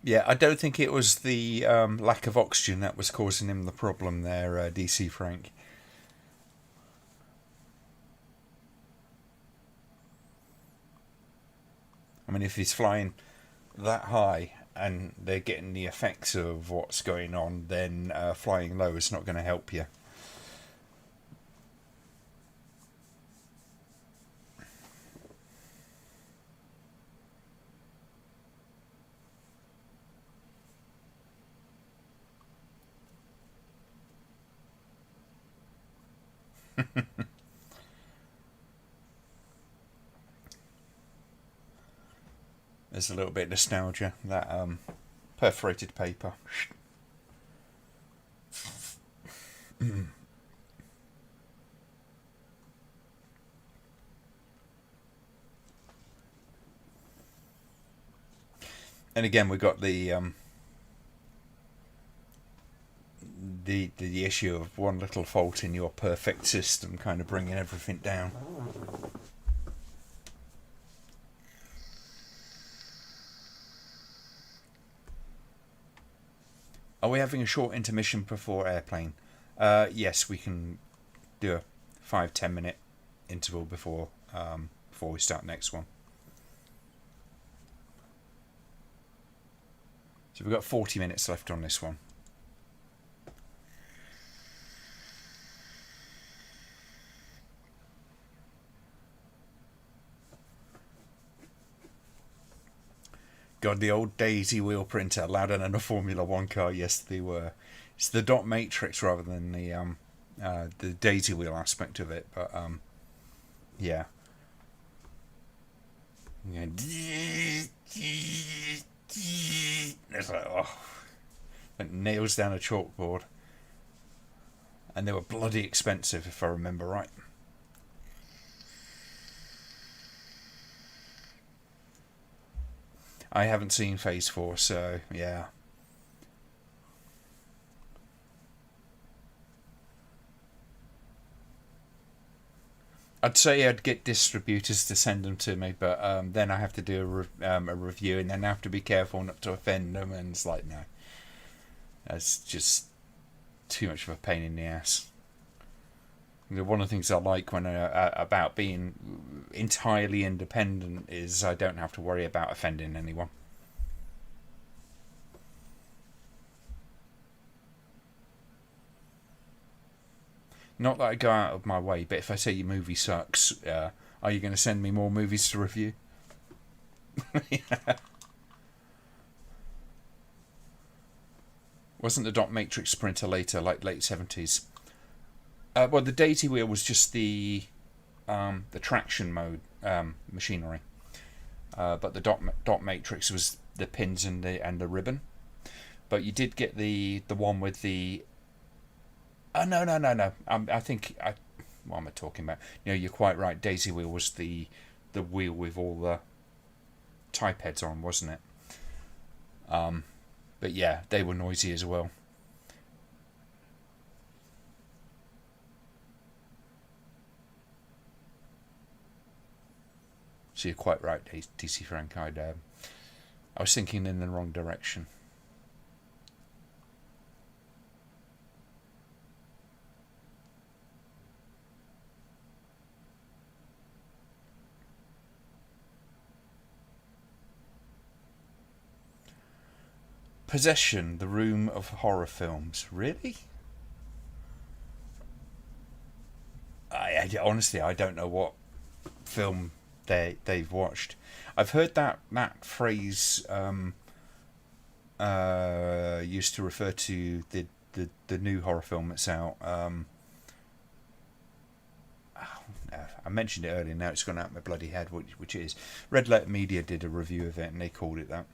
[SPEAKER 1] Yeah, I don't think it was the lack of oxygen that was causing him the problem there, DC Frank. I mean, if he's flying that high and they're getting the effects of what's going on, then flying low is not going to help you. There's a little bit of nostalgia, that perforated paper. And again, we've got the issue of one little fault in your perfect system kind of bringing everything down. Are we having a short intermission before airplane? Yes, we can do a 5-10 minute interval before we start next one. So we've got 40 minutes left on this one. God, the old daisy wheel printer louder than a Formula One car. Yes, they were. It's the dot matrix rather than the daisy wheel aspect of it, but yeah. It's like, oh, like nails down a chalkboard, and they were bloody expensive if I remember right. I haven't seen Phase 4, so yeah. I'd say I'd get distributors to send them to me, but then I have to do a review, and then I have to be careful not to offend them, and it's like, no. That's just too much of a pain in the ass. One of the things I like when about being entirely independent is I don't have to worry about offending anyone. Not that I go out of my way, but if I say your movie sucks, are you going to send me more movies to review? Yeah. Wasn't the dot matrix printer later, like late 70s? Well, the daisy wheel was just the traction mode machinery, but the dot matrix was the pins and the ribbon. But you did get the one with the. Oh no! I think what am I talking about? You're quite right. Daisy wheel was the wheel with all the type heads on, wasn't it? But yeah, they were noisy as well. So you're quite right, DC Frank. I was thinking in the wrong direction. Possession, the room of horror films. Really? I honestly, I don't know what film they've watched. I've heard that phrase used to refer to the new horror film that's out. I mentioned it earlier. Now it's gone out of my bloody head, which it is. Red Letter Media did a review of it, and they called it that.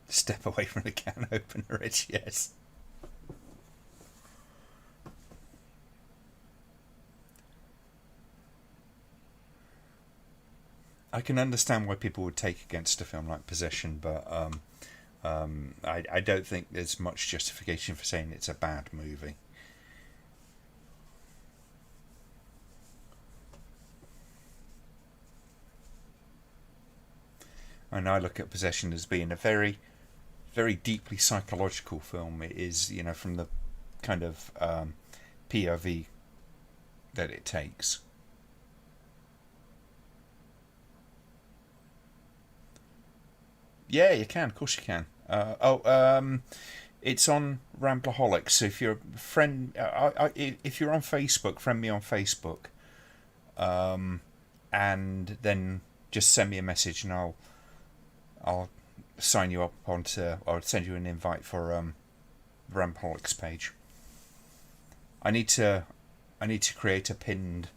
[SPEAKER 1] Step away from the can opener, Rich. Yes. I can understand why people would take against a film like Possession, but I don't think there's much justification for saying it's a bad movie. And I look at Possession as being a very, very deeply psychological film. It is, from the kind of POV that it takes. Yeah, you can. Of course, you can. It's on Rambleholics. So if you're a friend, if you're on Facebook, friend me on Facebook, and then just send me a message, and I'll sign you up onto, or send you an invite for Rambleholics page. I need to create a pinned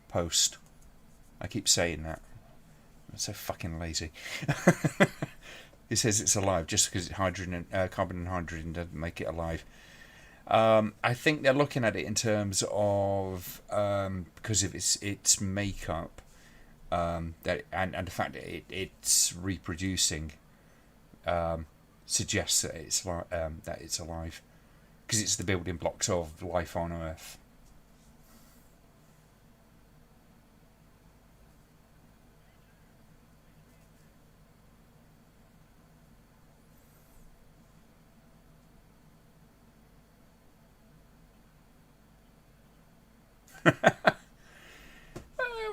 [SPEAKER 1] post. I keep saying that. I'm so fucking lazy. It says it's alive just because it's hydrogen, carbon and hydrogen doesn't make it alive. I think they're looking at it in terms of because of its makeup, and the fact that it's reproducing suggests that it's alive, because it's the building blocks of life on Earth.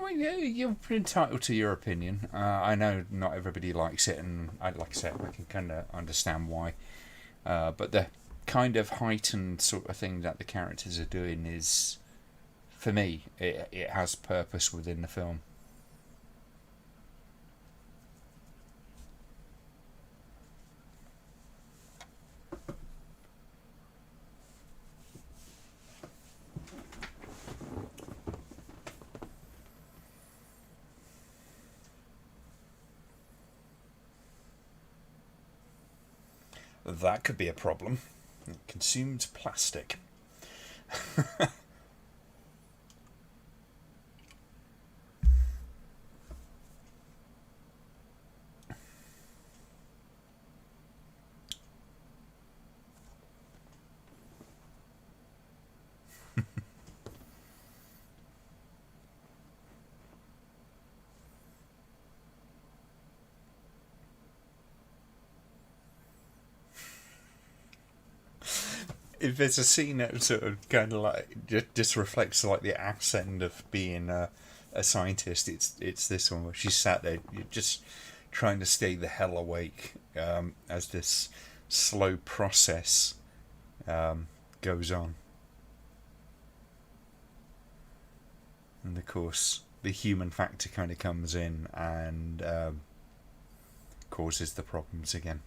[SPEAKER 1] Well, yeah, you're entitled to your opinion. I know not everybody likes it, and like I said, I can kind of understand why. But the kind of heightened sort of thing that the characters are doing is, for me, it has purpose within the film. That could be a problem. It consumes plastic. If there's a scene that sort of kind of like just reflects like the accent of being a scientist, it's this one where she's sat there just trying to stay the hell awake as this slow process goes on, and of course the human factor kind of comes in and causes the problems again.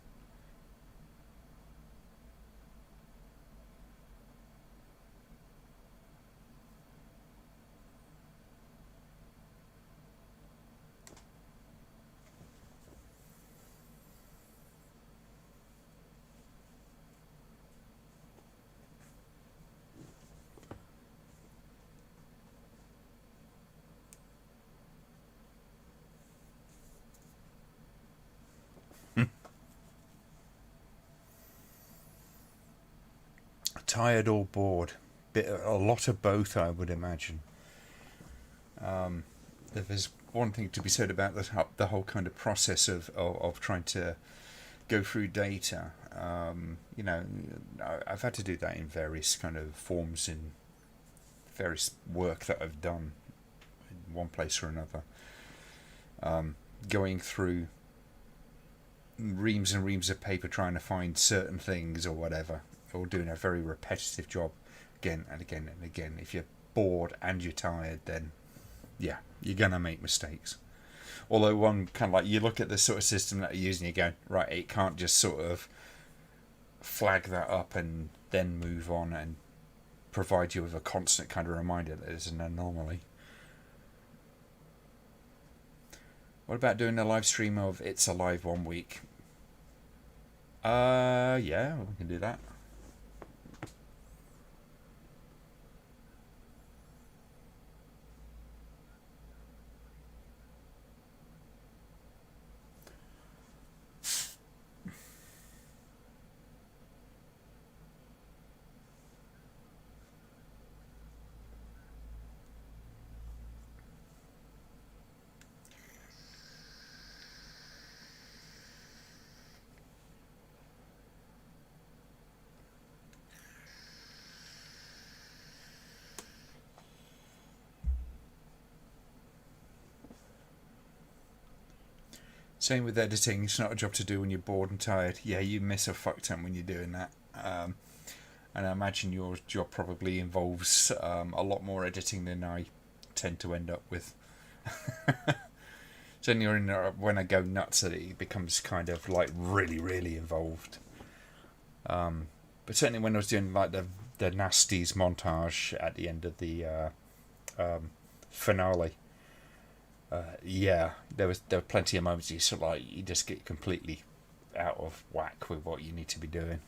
[SPEAKER 1] Tired or bored? A lot of both, I would imagine. There's one thing to be said about the whole kind of process of trying to go through data. I've had to do that in various kind of forms in various work that I've done in one place or another. Going through reams and reams of paper trying to find certain things or whatever, or doing a very repetitive job again and again and again. If you're bored and you're tired, then yeah, you're gonna make mistakes. Although one kind of like, you look at the sort of system that you're using, you go, right, it can't just sort of flag that up and then move on and provide you with a constant kind of reminder that there's an anomaly. What about doing a live stream of It's Alive 1 week? Yeah, we can do that. Same with editing. It's not a job to do when you're bored and tired. Yeah, you miss a fuck ton when you're doing that. And I imagine your job probably involves a lot more editing than I tend to end up with. So when I go nuts at it, it becomes kind of like really, really involved. But certainly when I was doing like the nasties montage at the end of the finale, yeah, there were plenty of moments you sort of like you just get completely out of whack with what you need to be doing.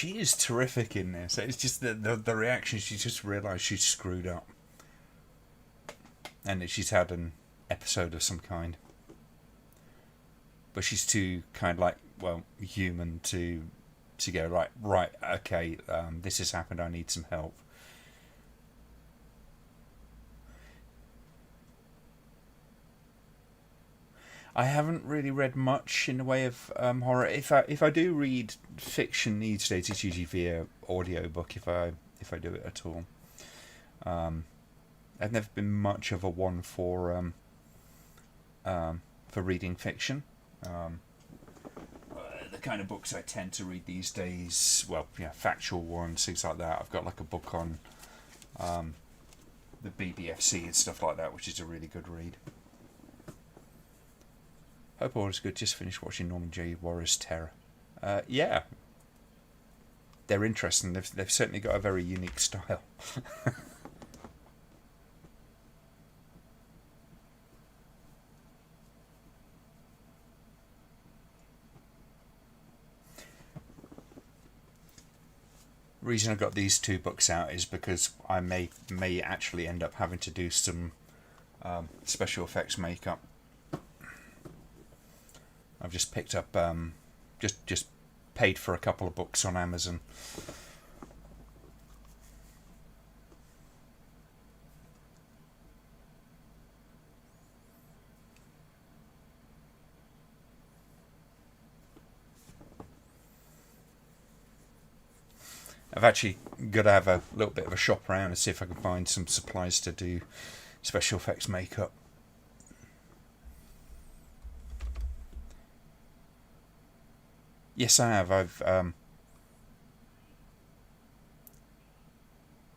[SPEAKER 1] She is terrific in this. It's just the reaction. She just realised she's screwed up, and that she's had an episode of some kind. But she's too kind of like, well, human to go right. Okay, this has happened. I need some help. I haven't really read much in the way of horror. If I do read fiction these days, it's usually via audiobook. If I do it at all, I've never been much of a one for reading fiction. The kind of books I tend to read these days, well, factual ones, things like that. I've got like a book on the BBFC and stuff like that, which is a really good read. Hope all is good. Just finished watching Norman J. Warner's Terror. Yeah, they're interesting. They've certainly got a very unique style. Reason I got these two books out is because I may actually end up having to do some special effects makeup. I've just picked up just paid for a couple of books on Amazon. I've actually got to have a little bit of a shop around and see if I can find some supplies to do special effects makeup. Yes, I have. I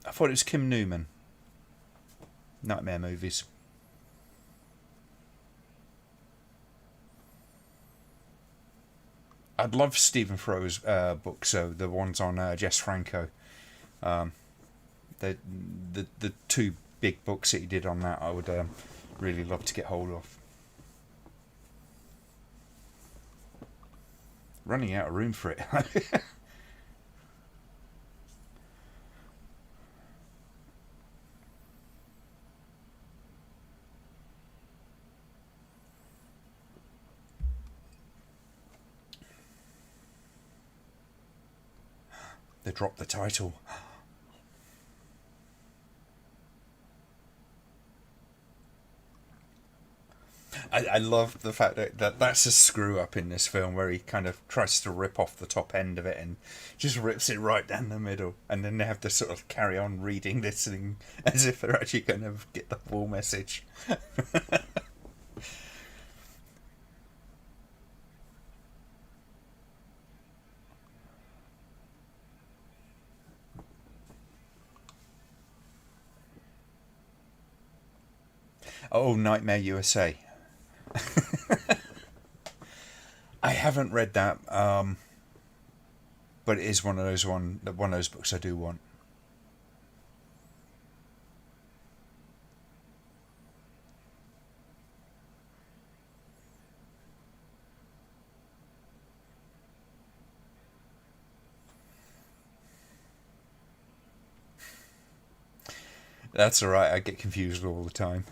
[SPEAKER 1] thought it was Kim Newman. Nightmare movies. I'd love Stephen Fro's books, so the ones on Jess Franco. The two big books that he did on that, I would really love to get hold of. Running out of room for it. They dropped the title. I love the fact that that's a screw up in this film where he kind of tries to rip off the top end of it and just rips it right down the middle, and then they have to sort of carry on reading this thing as if they're actually going to get the full message. Oh, Nightmare USA. I haven't read that, but it is one of those books I do want. That's all right. I get confused all the time.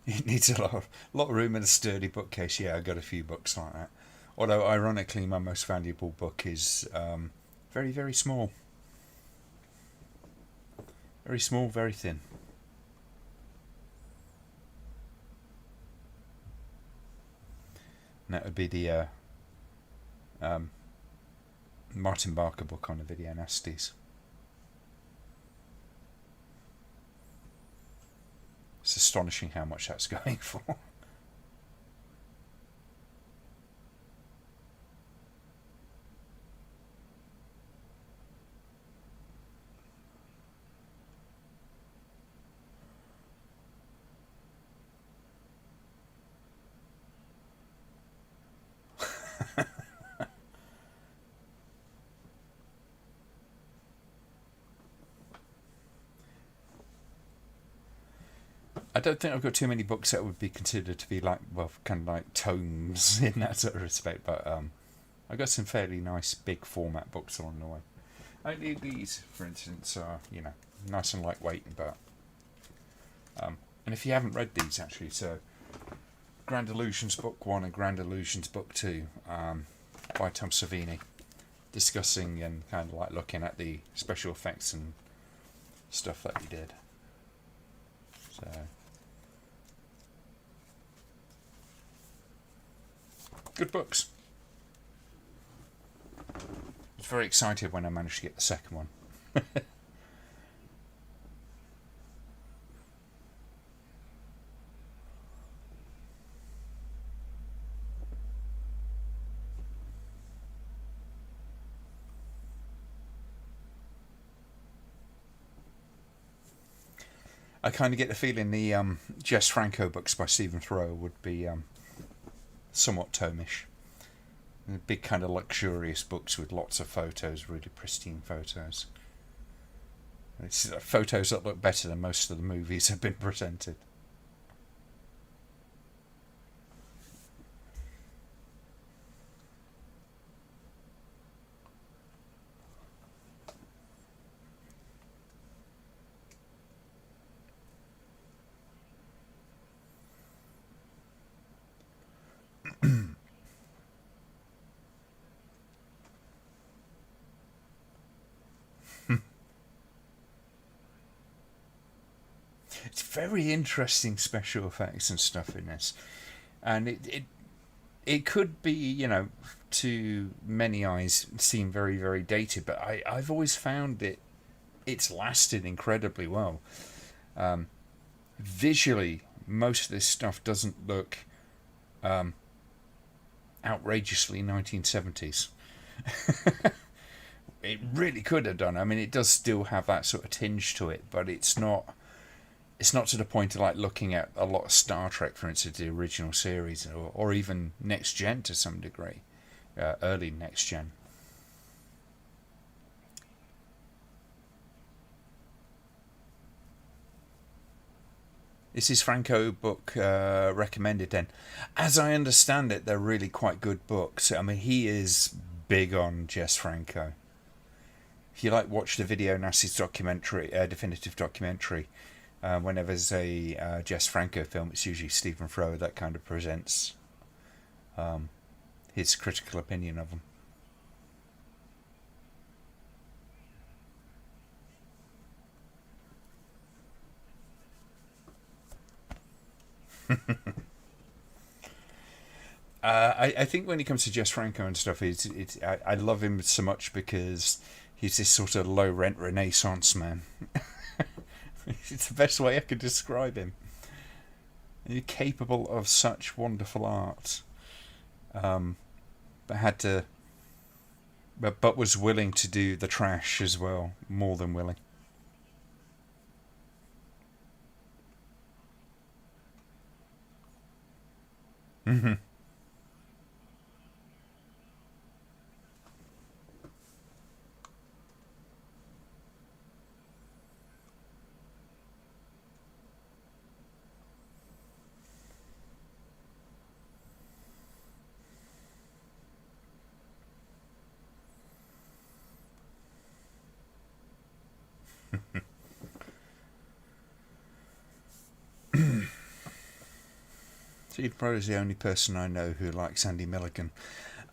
[SPEAKER 1] It needs a lot of room in a sturdy bookcase. Yeah, I got a few books like that. Although, ironically, my most valuable book is very, very small. Very small, very thin. And that would be the Martin Barker book on the video nasties. astonishing how much that's going for. I don't think I've got too many books that would be considered to be like, well, kind of like tomes in that sort of respect, but I got some fairly nice big format books along the way. Only these, for instance, are, you know, nice and lightweight, but and if you haven't read these, actually, so Grand Illusions Book 1 and Grand Illusions Book 2 by Tom Savini, discussing and kind of like looking at the special effects and stuff that he did. So good books. I was very excited when I managed to get the second one. I kind of get the feeling the Jess Franco books by Stephen Thrower would be somewhat tomish. Big kind of luxurious books with lots of photos, really pristine photos. It's photos that look better than most of the movies have been presented. It's very interesting special effects and stuff in this, and it could be, you know, to many eyes seem very very dated, but I've always found it's lasted incredibly well. Visually, most of this stuff doesn't look outrageously 1970s. It really could have done. I mean, it does still have that sort of tinge to it, but it's not. It's not to the point of like looking at a lot of Star Trek, for instance, the original series, or even Next Gen to some degree, early Next Gen. This is Franco book recommended then. As I understand it, they're really quite good books. I mean, he is big on Jess Franco. If you like watch the Video Nasties documentary, definitive documentary, whenever there's a Jess Franco film, it's usually Stephen Thrower that kind of presents his critical opinion of them. I think when it comes to Jess Franco and stuff, I love him so much because he's this sort of low rent Renaissance man. It's the best way I could describe him. He's capable of such wonderful art, but had to, but was willing to do the trash as well, more than willing. Hmm. Steve Pro is the only person I know who likes Andy Milligan.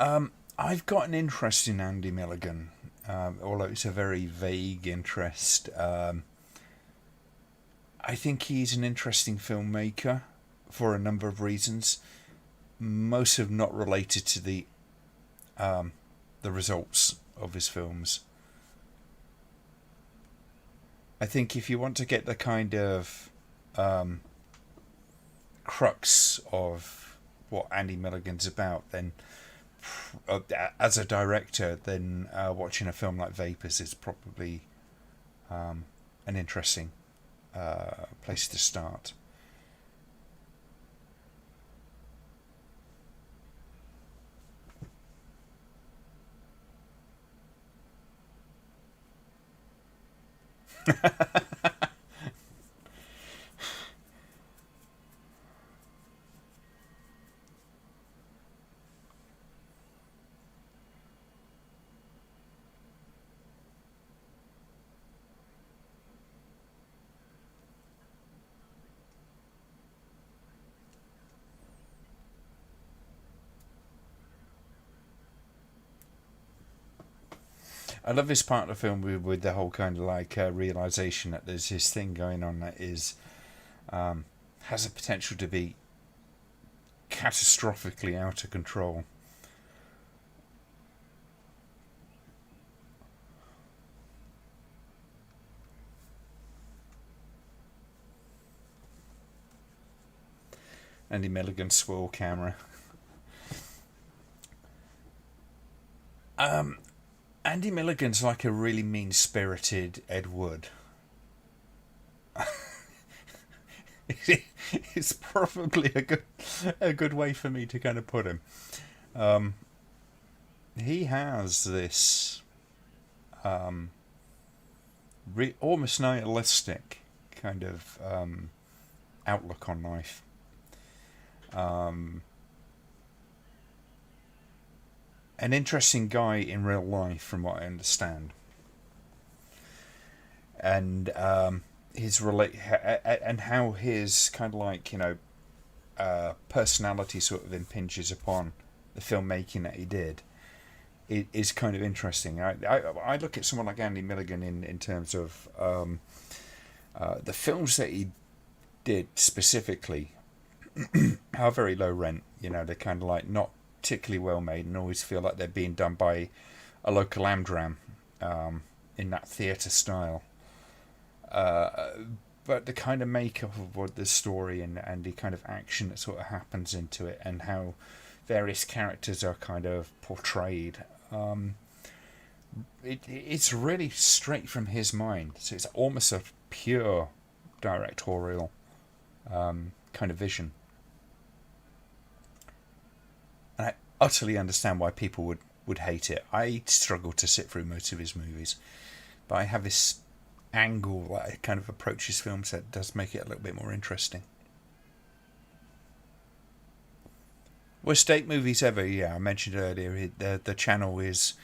[SPEAKER 1] I've got an interest in Andy Milligan, although it's a very vague interest. I think he's an interesting filmmaker for a number of reasons, most of not related to the results of his films. I think if you want to get the kind of crux of what Andy Milligan's about, then as a director, then watching a film like Vapors is probably an interesting place to start. I love this part of the film with the whole kind of like realization that there's this thing going on that is has a potential to be catastrophically out of control. Andy Milligan swirl camera. Andy Milligan's like a really mean-spirited Ed Wood. It's probably a good way for me to kind of put him. He has this almost nihilistic kind of outlook on life. An interesting guy in real life, from what I understand, and his and how his kind of like personality sort of impinges upon the filmmaking that he did. It is kind of interesting. I look at someone like Andy Milligan in terms of the films that he did specifically are very low rent. They're kind of like not particularly well made and always feel like they're being done by a local Amdram in that theatre style. But the kind of makeup of what the story and the kind of action that sort of happens into it and how various characters are kind of portrayed, it's really straight from his mind. So it's almost a pure directorial kind of vision. And I utterly understand why people would hate it. I struggle to sit through most of his movies, but I have this angle that I kind of approach his films that does make it a little bit more interesting. Worst state movies ever? Yeah, I mentioned earlier the channel is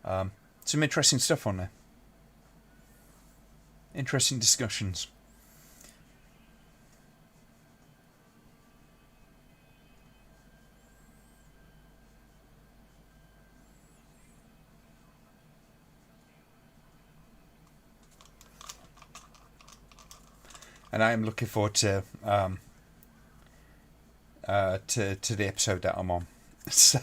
[SPEAKER 1] some interesting stuff on there. Interesting discussions. And I am looking forward to the episode that I'm on. So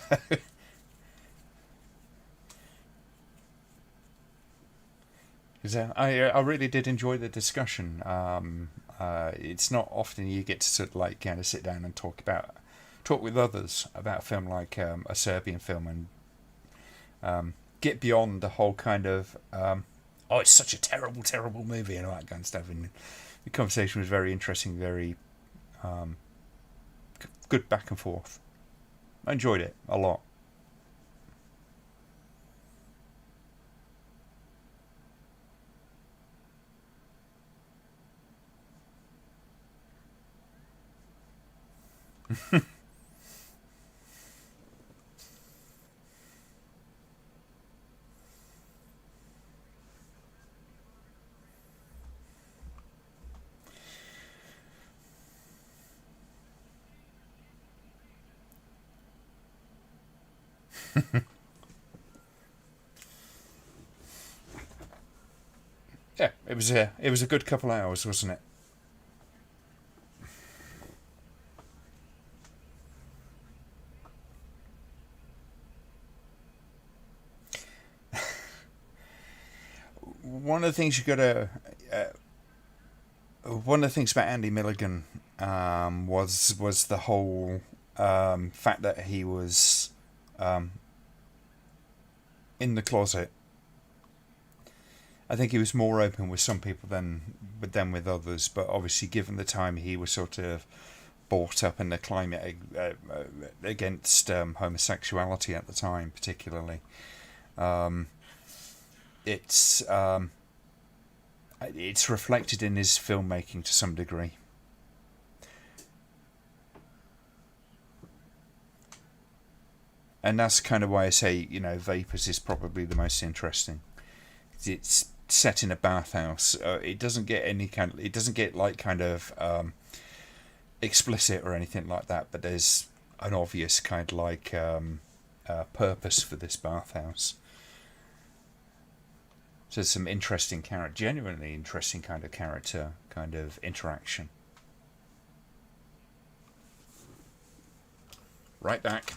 [SPEAKER 1] I really did enjoy the discussion. It's not often you get to sort of like kind of sit down and talk with others about a film like a Serbian film and get beyond the whole kind of oh, it's such a terrible movie and all that kind of stuff. And the conversation was very interesting, very good back and forth. I enjoyed it a lot. Yeah, it was a good couple of hours, wasn't it? One of the things you got to one of the things about Andy Milligan was the whole fact that he was um, in the closet. I think he was more open with some people than with others, but obviously, given the time, he was sort of brought up in the climate against homosexuality at the time, particularly. Um, it's it's reflected in his filmmaking to some degree. And that's kind of why I say, Vapors is probably the most interesting. It's set in a bathhouse. It doesn't get it doesn't get like kind of explicit or anything like that, but there's an obvious kind of like purpose for this bathhouse. So there's some interesting genuinely interesting kind of character, kind of interaction. Right back.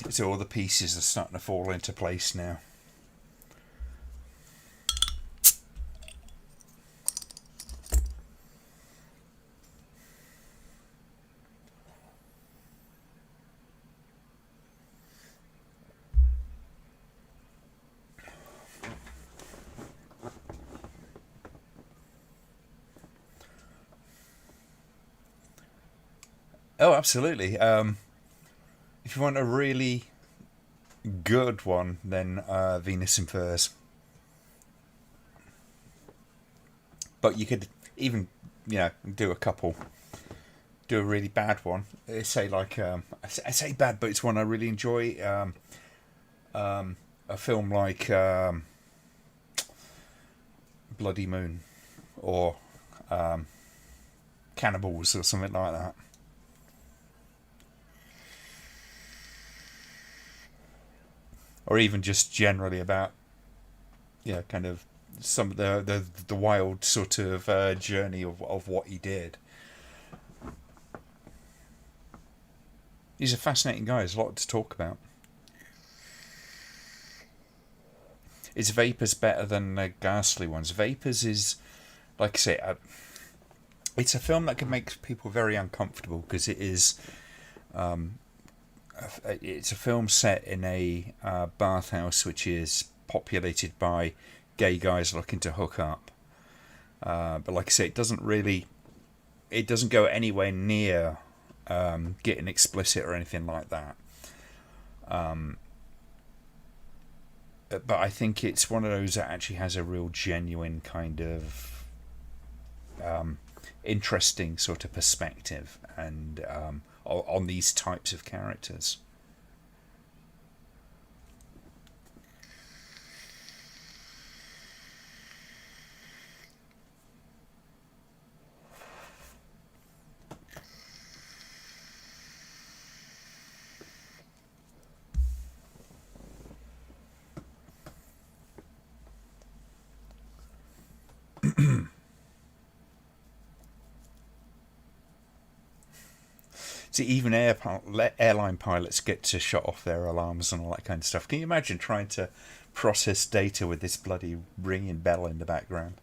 [SPEAKER 1] So all the pieces are starting to fall into place now. Oh, absolutely. If you want a really good one, then Venus in Furs. But you could even, do a couple. Do a really bad one. Say like I say bad, but it's one I really enjoy. A film like Bloody Moon or Cannibals or something like that. Or even just generally about, kind of some of the wild sort of journey of what he did. He's a fascinating guy. There's a lot to talk about. Is Vapors better than the Ghastly ones? Vapors is, like I say, it's a film that can make people very uncomfortable because it is. It's a film set in a bathhouse which is populated by gay guys looking to hook up. But like I say, it doesn't go anywhere near getting explicit or anything like that. But I think it's one of those that actually has a real genuine kind of interesting sort of perspective and on these types of characters. See, even airline pilots get to shut off their alarms and all that kind of stuff. Can you imagine trying to process data with this bloody ringing bell in the background?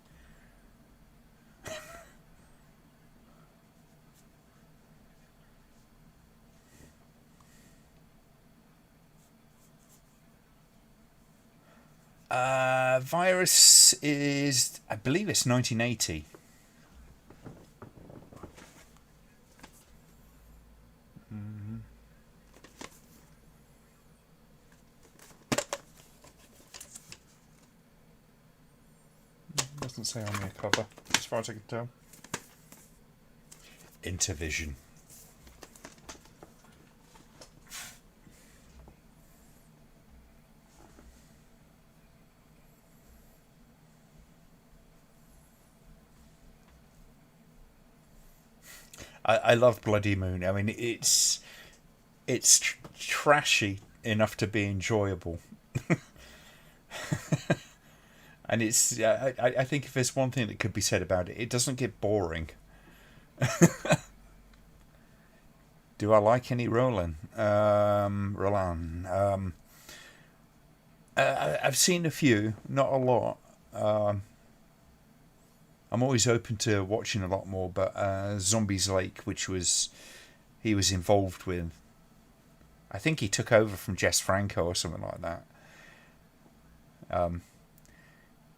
[SPEAKER 1] Virus is, I believe it's 1980. Doesn't say on the cover, as far as I can tell. Intervision. I love Bloody Moon. I mean, it's trashy enough to be enjoyable. And it's I think if there's one thing that could be said about it, it doesn't get boring. Do I like any Roland? Roland. I've seen a few, not a lot. I'm always open to watching a lot more, but Zombies Lake, which was he was involved with, I think he took over from Jess Franco or something like that.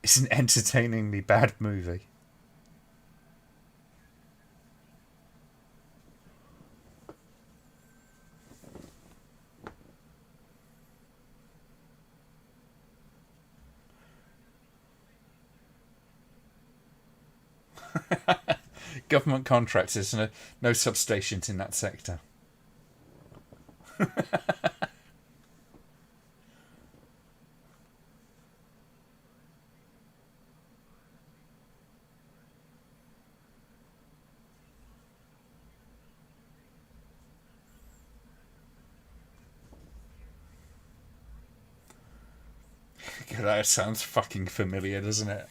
[SPEAKER 1] It's an entertainingly bad movie. Government contractors, no substations in that sector. That sounds fucking familiar, doesn't it?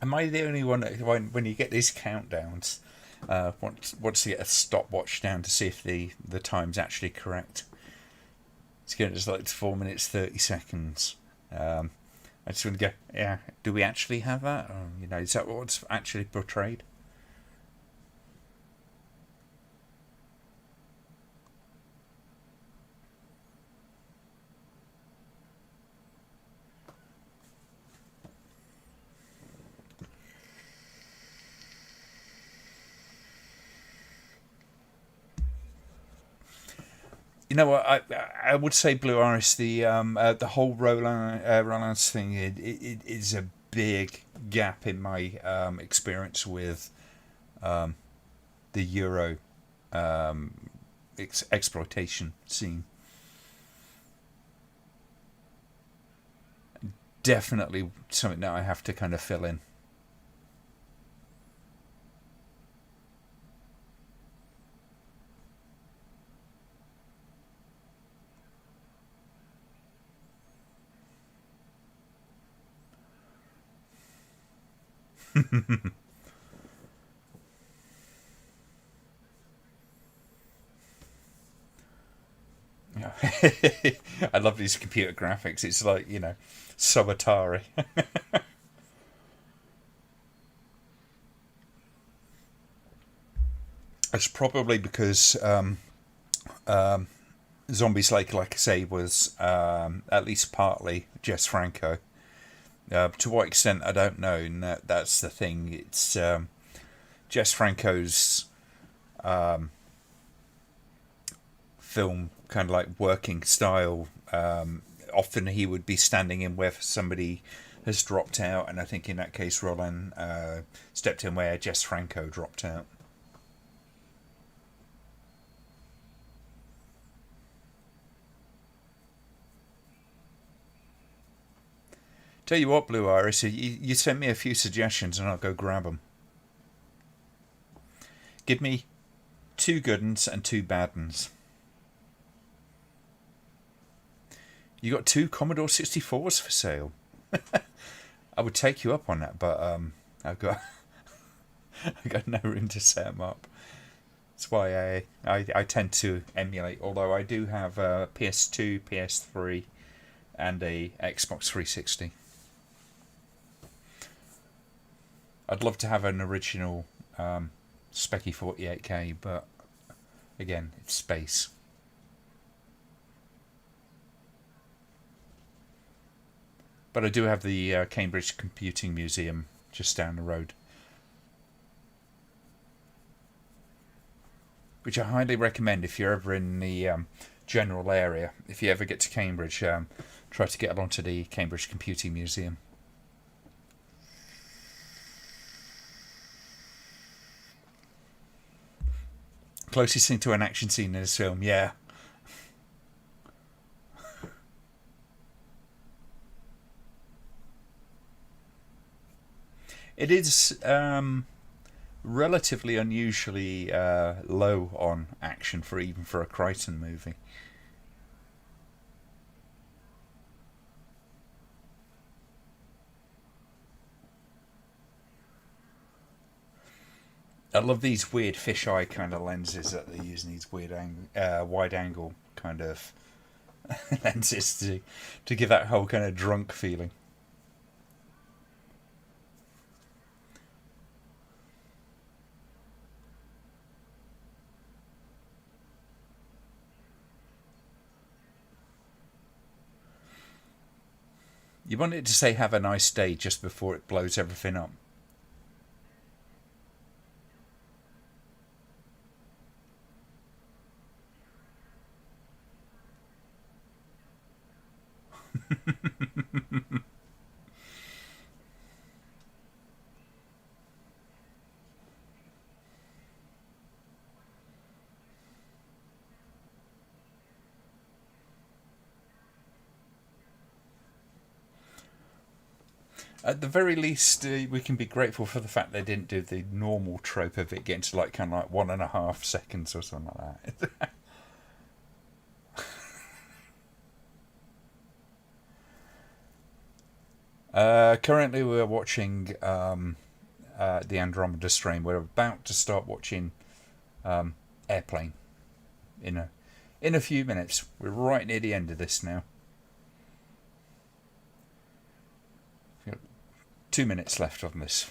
[SPEAKER 1] Am I the only one that, when you get these countdowns, wants to get a stopwatch down to see if the time's actually correct? It's going to just like 4 minutes 30 seconds. I just want to go, yeah. Do we actually have that? Or, is that what's actually portrayed? You know what? I would say Blue Iris. The whole Roland's thing. It is a big gap in my experience with the Euro exploitation scene. Definitely something that I have to kind of fill in. Yeah. I love these computer graphics. It's like sub Atari. It's probably because Zombies like I say, was at least partly Jess Franco. To what extent, I don't know. And that's the thing. It's Jess Franco's film kind of like working style. Often he would be standing in where somebody has dropped out, and I think in that case Roland stepped in where Jess Franco dropped out. Tell you what, Blue Iris, you send me a few suggestions and I'll go grab them. Give me two good uns and two bad uns. You got two Commodore 64s for sale. I would take you up on that, but I've got no room to set them up. That's why I tend to emulate. Although I do have a PS2, PS3, and a Xbox 360. I'd love to have an original Specky 48K, but again, it's space. But I do have the Cambridge Computing Museum just down the road, which I highly recommend if you're ever in the general area. If you ever get to Cambridge, try to get along to the Cambridge Computing Museum. Closest thing to an action scene in this film, yeah. It is relatively unusually low on action for even for a Crichton movie. I love these weird fisheye kind of lenses that they use in these weird wide angle kind of lenses to give that whole kind of drunk feeling. You want it to say "Have a nice day" just before it blows everything up. At the very least, we can be grateful for the fact they didn't do the normal trope of it getting to like kind of like 1.5 seconds or something like that. Currently, we're watching the Andromeda stream. We're about to start watching Airplane in a few minutes. We're right near the end of this now. We've got 2 minutes left on this.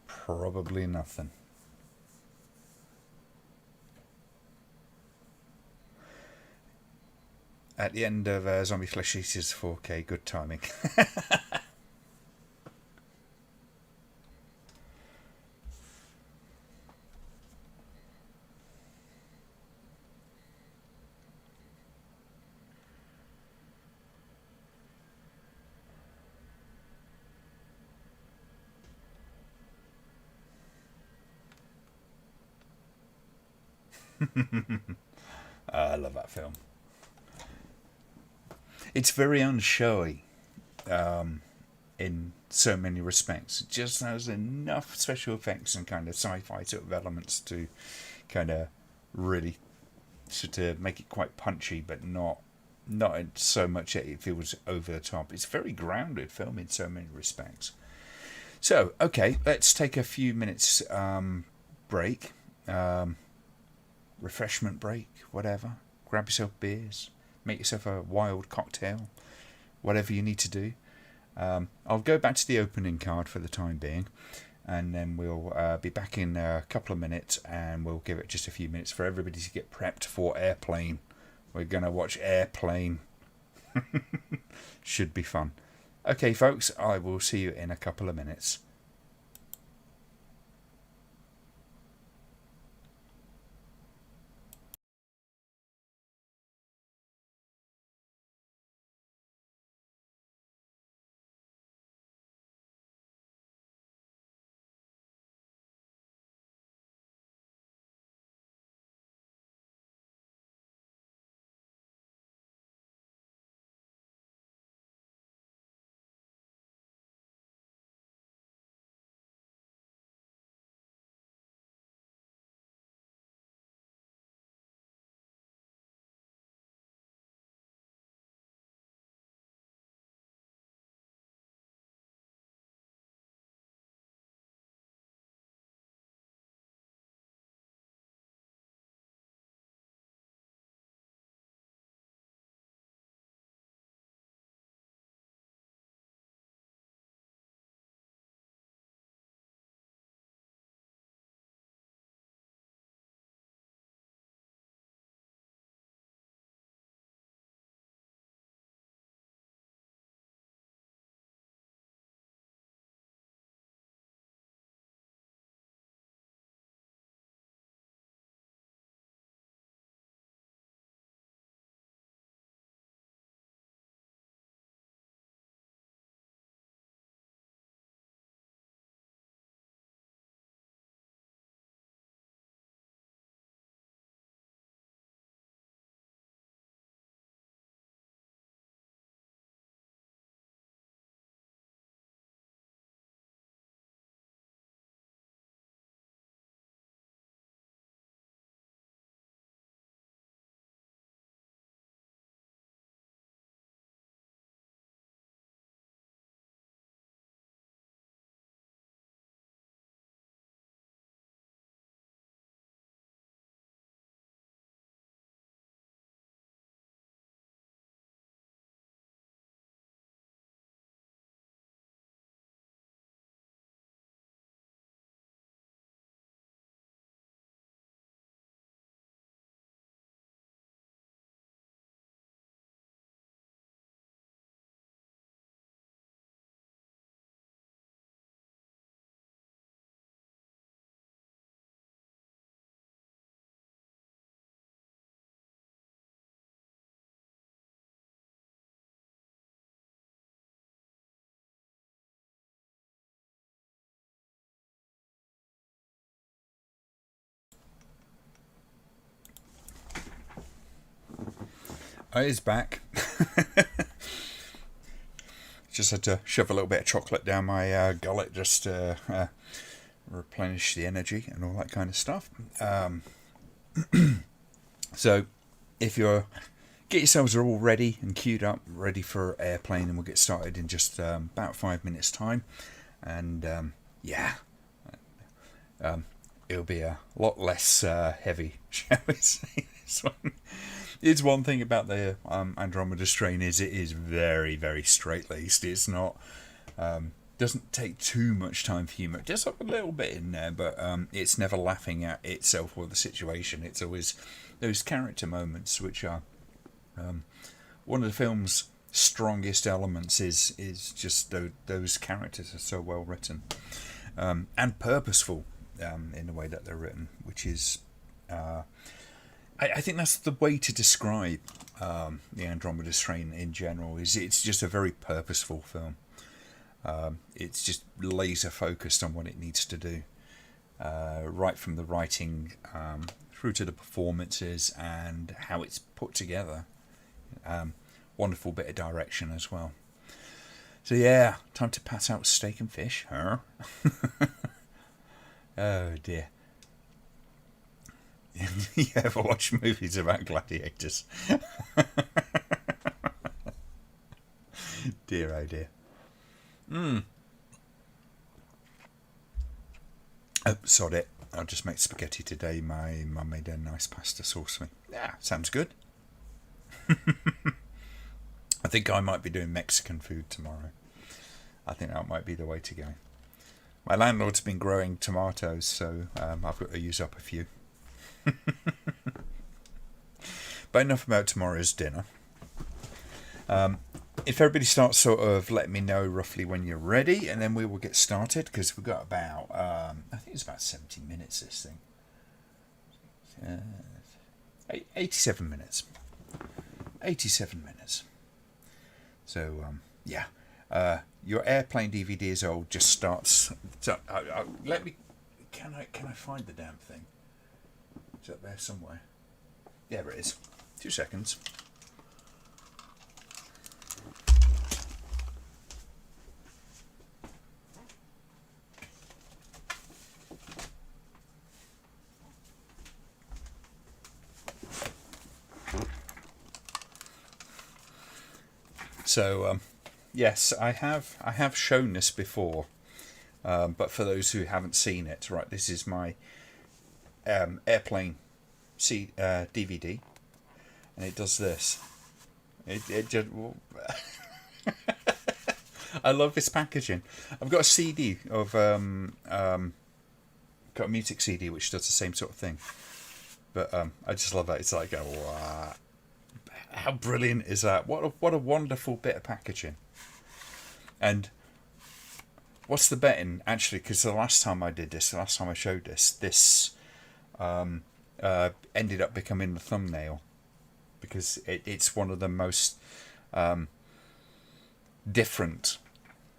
[SPEAKER 1] Probably nothing. At the end of Zombie Flesh Eaters 4K, good timing. I love that film. It's very unshowy in so many respects. It just has enough special effects and kind of sci-fi sort of elements to kind of really sort of make it quite punchy, but not so much that it feels over the top. It's a very grounded film in so many respects. So, okay, let's take a few minutes break, refreshment break, whatever. Grab yourself beers, make yourself a wild cocktail, whatever you need to do. I'll go back to the opening card for the time being, and then we'll be back in a couple of minutes, and we'll give it just a few minutes for everybody to get prepped for Airplane. We're going to watch Airplane. Should be fun. Okay, folks, I will see you in a couple of minutes. It's back. Just had to shove a little bit of chocolate down my gullet just to replenish the energy and all that kind of stuff. So, if you're get yourselves all ready and queued up, ready for airplane, and we'll get started in just about 5 minutes' time. And it'll be a lot less heavy, shall we say? This one. It's one thing about the Andromeda strain is it is very, very straight-laced. It's not doesn't take too much time for humour. It does have a little bit in there, but it's never laughing at itself or the situation. It's always those character moments which are one of the film's strongest elements is just those characters are so well written and purposeful in the way that they're written, which is I think that's the way to describe the Andromeda Strain in general. Is it's just a very purposeful film. It's just laser focused on what it needs to do, right from the writing through to the performances and how it's put together. Wonderful bit of direction as well. So yeah, time to pass out steak and fish, huh? Oh dear. You ever watch movies about gladiators? Dear oh dear. Oh, sod it. I'll just make spaghetti today. My mum made a nice pasta sauce for me. Yeah, sounds good. I think I might be doing Mexican food tomorrow. I think that might be the way to go. My landlord's been growing tomatoes, so I've got to use up a few. But enough about tomorrow's dinner. If everybody starts sort of letting me know roughly when you're ready, and then we will get started, because we've got about I think it's about 70 minutes this thing. 87 minutes. 87 minutes. So yeah, your airplane DVD is old. Just starts. So, let me. Can I find the damn thing? It's up there somewhere. Yeah, there it is. 2 seconds. So yes, I have shown this before, but for those who haven't seen it, right, this is my airplane DVD, and it does this. It just. I love this packaging. I've got a CD of got a music CD which does the same sort of thing, but I just love that. It's like, wow. How brilliant is that? What a wonderful bit of packaging. And what's the betting, actually, because the last time I showed this ended up becoming the thumbnail, because it's one of the most different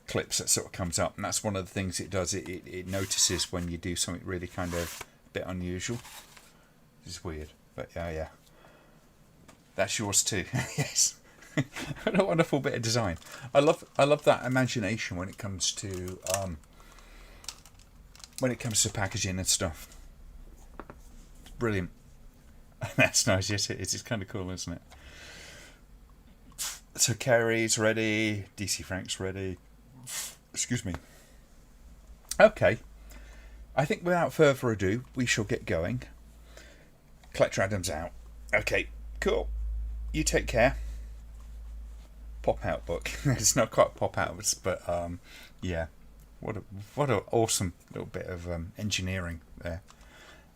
[SPEAKER 1] clips that sort of comes up, and that's one of the things it does. It notices when you do something really kind of a bit unusual. It's weird, but yeah. That's yours too. Yes. What a wonderful bit of design. I love that imagination when it comes to packaging and stuff. It's brilliant. That's nice. Yes, it is. It's kind of cool, isn't it? So Kerry's ready. DC Frank's ready. Excuse me. Okay. I think without further ado, we shall get going. Collector Adams out. Okay. Cool. You take care. Pop out book. It's not quite pop outs, but yeah. What a awesome little bit of engineering there.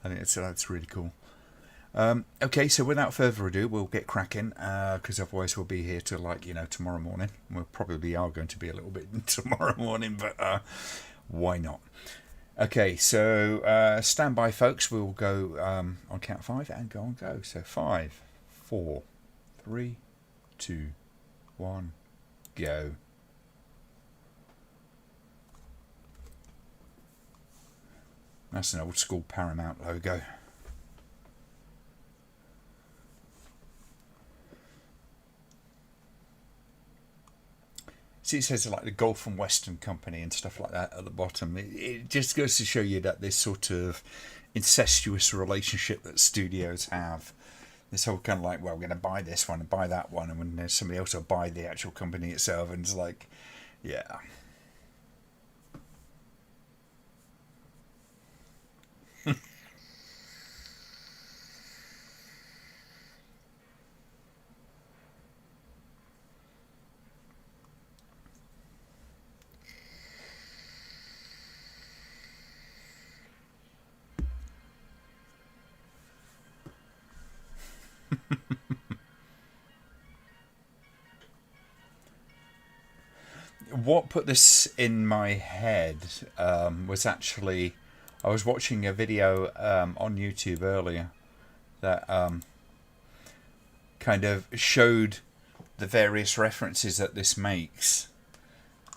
[SPEAKER 1] I think that's really cool. Okay, so without further ado, we'll get cracking, because otherwise we'll be here till tomorrow morning. We probably are going to be a little bit tomorrow morning, but why not? Okay, so stand by, folks. We'll go on count of 5 and go. So 5, 4, 3, 2, 1, go. That's an old school Paramount logo. see it says like the Gulf and Western Company and stuff like that at the bottom. It just goes to show you that this sort of incestuous relationship that studios have. This whole kind of like, well, we're going to buy this one and buy that one, and when there's somebody else will buy the actual company itself, and it's like, yeah. What put this in my head was actually, I was watching a video on YouTube earlier that kind of showed the various references that this makes.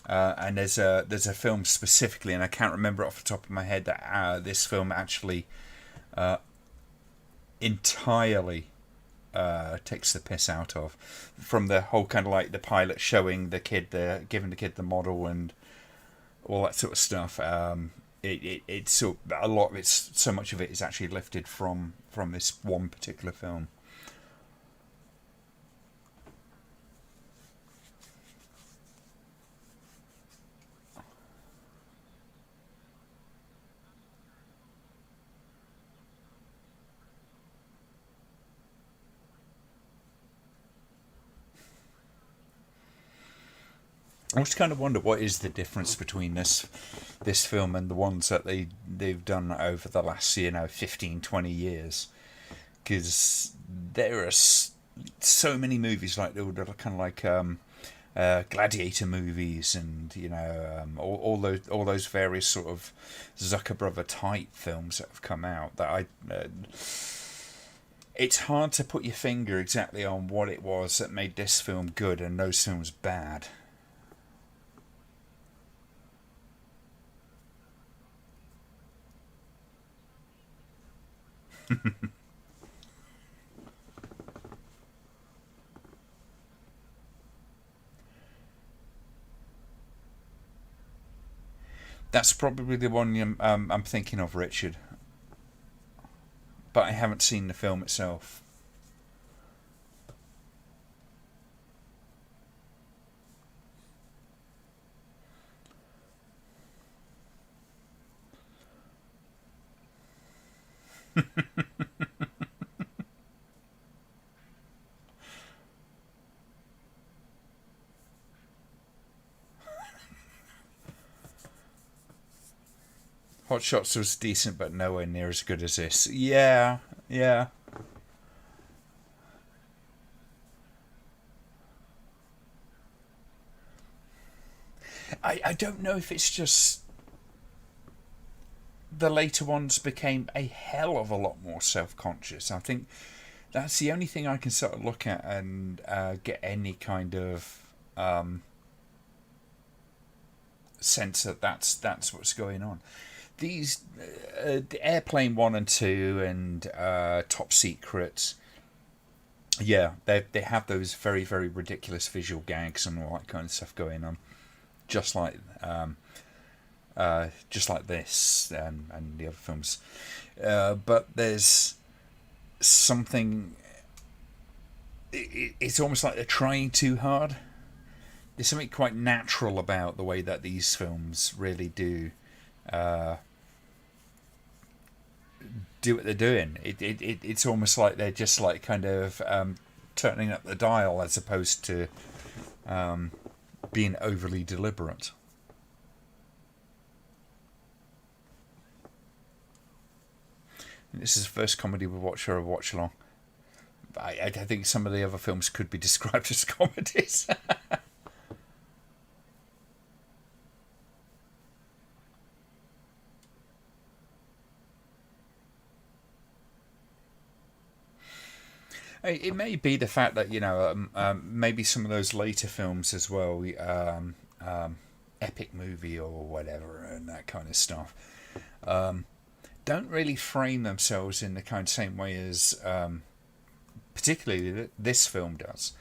[SPEAKER 1] And there's a film specifically, and I can't remember off the top of my head, that this film actually entirely takes the piss out of, from the whole kind of like the pilot showing the kid, giving the kid the model and all that sort of stuff. It's so, a lot of it's, so much of it is actually lifted from this one particular film. I just kind of wonder what is the difference between this film and the ones that they've done over the last 15, 20 years, because there are so many movies like that are kind of like gladiator movies, and all those various sort of Zucker Brother type films that have come out that it's hard to put your finger exactly on what it was that made this film good and those films bad. That's probably the one I'm thinking of, Richard. But I haven't seen the film itself. Hot Shots was decent, but nowhere near as good as this. Yeah, yeah. I don't know if it's just the later ones became a hell of a lot more self-conscious. I think that's the only thing I can sort of look at and get any kind of sense that that's what's going on. These the Airplane 1 and 2 and Top Secret, yeah, they have those very, very ridiculous visual gags and all that kind of stuff going on, just like this and the other films. But there's something. It's almost like they're trying too hard. There's something quite natural about the way that these films really do what they're doing. It's almost like they're just like kind of turning up the dial as opposed to being overly deliberate. This is the first comedy we watch or a watch along. I think some of the other films could be described as comedies. It may be the fact that maybe some of those later films as well, epic movie or whatever and that kind of stuff, don't really frame themselves in the kind of same way as particularly this film does.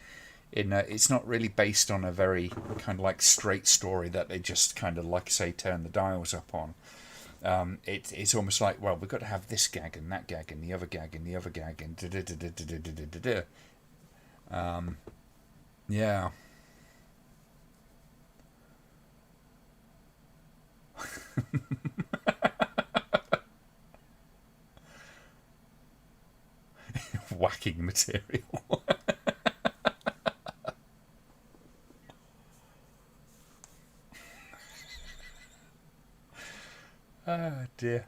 [SPEAKER 1] It's not really based on a very kind of like straight story that they just kind of like say turn the dials up on. It's almost like, well, we've got to have this gag and that gag and the other gag and the other gag and da da da da da da da da da. Yeah. Whacking material. Oh dear.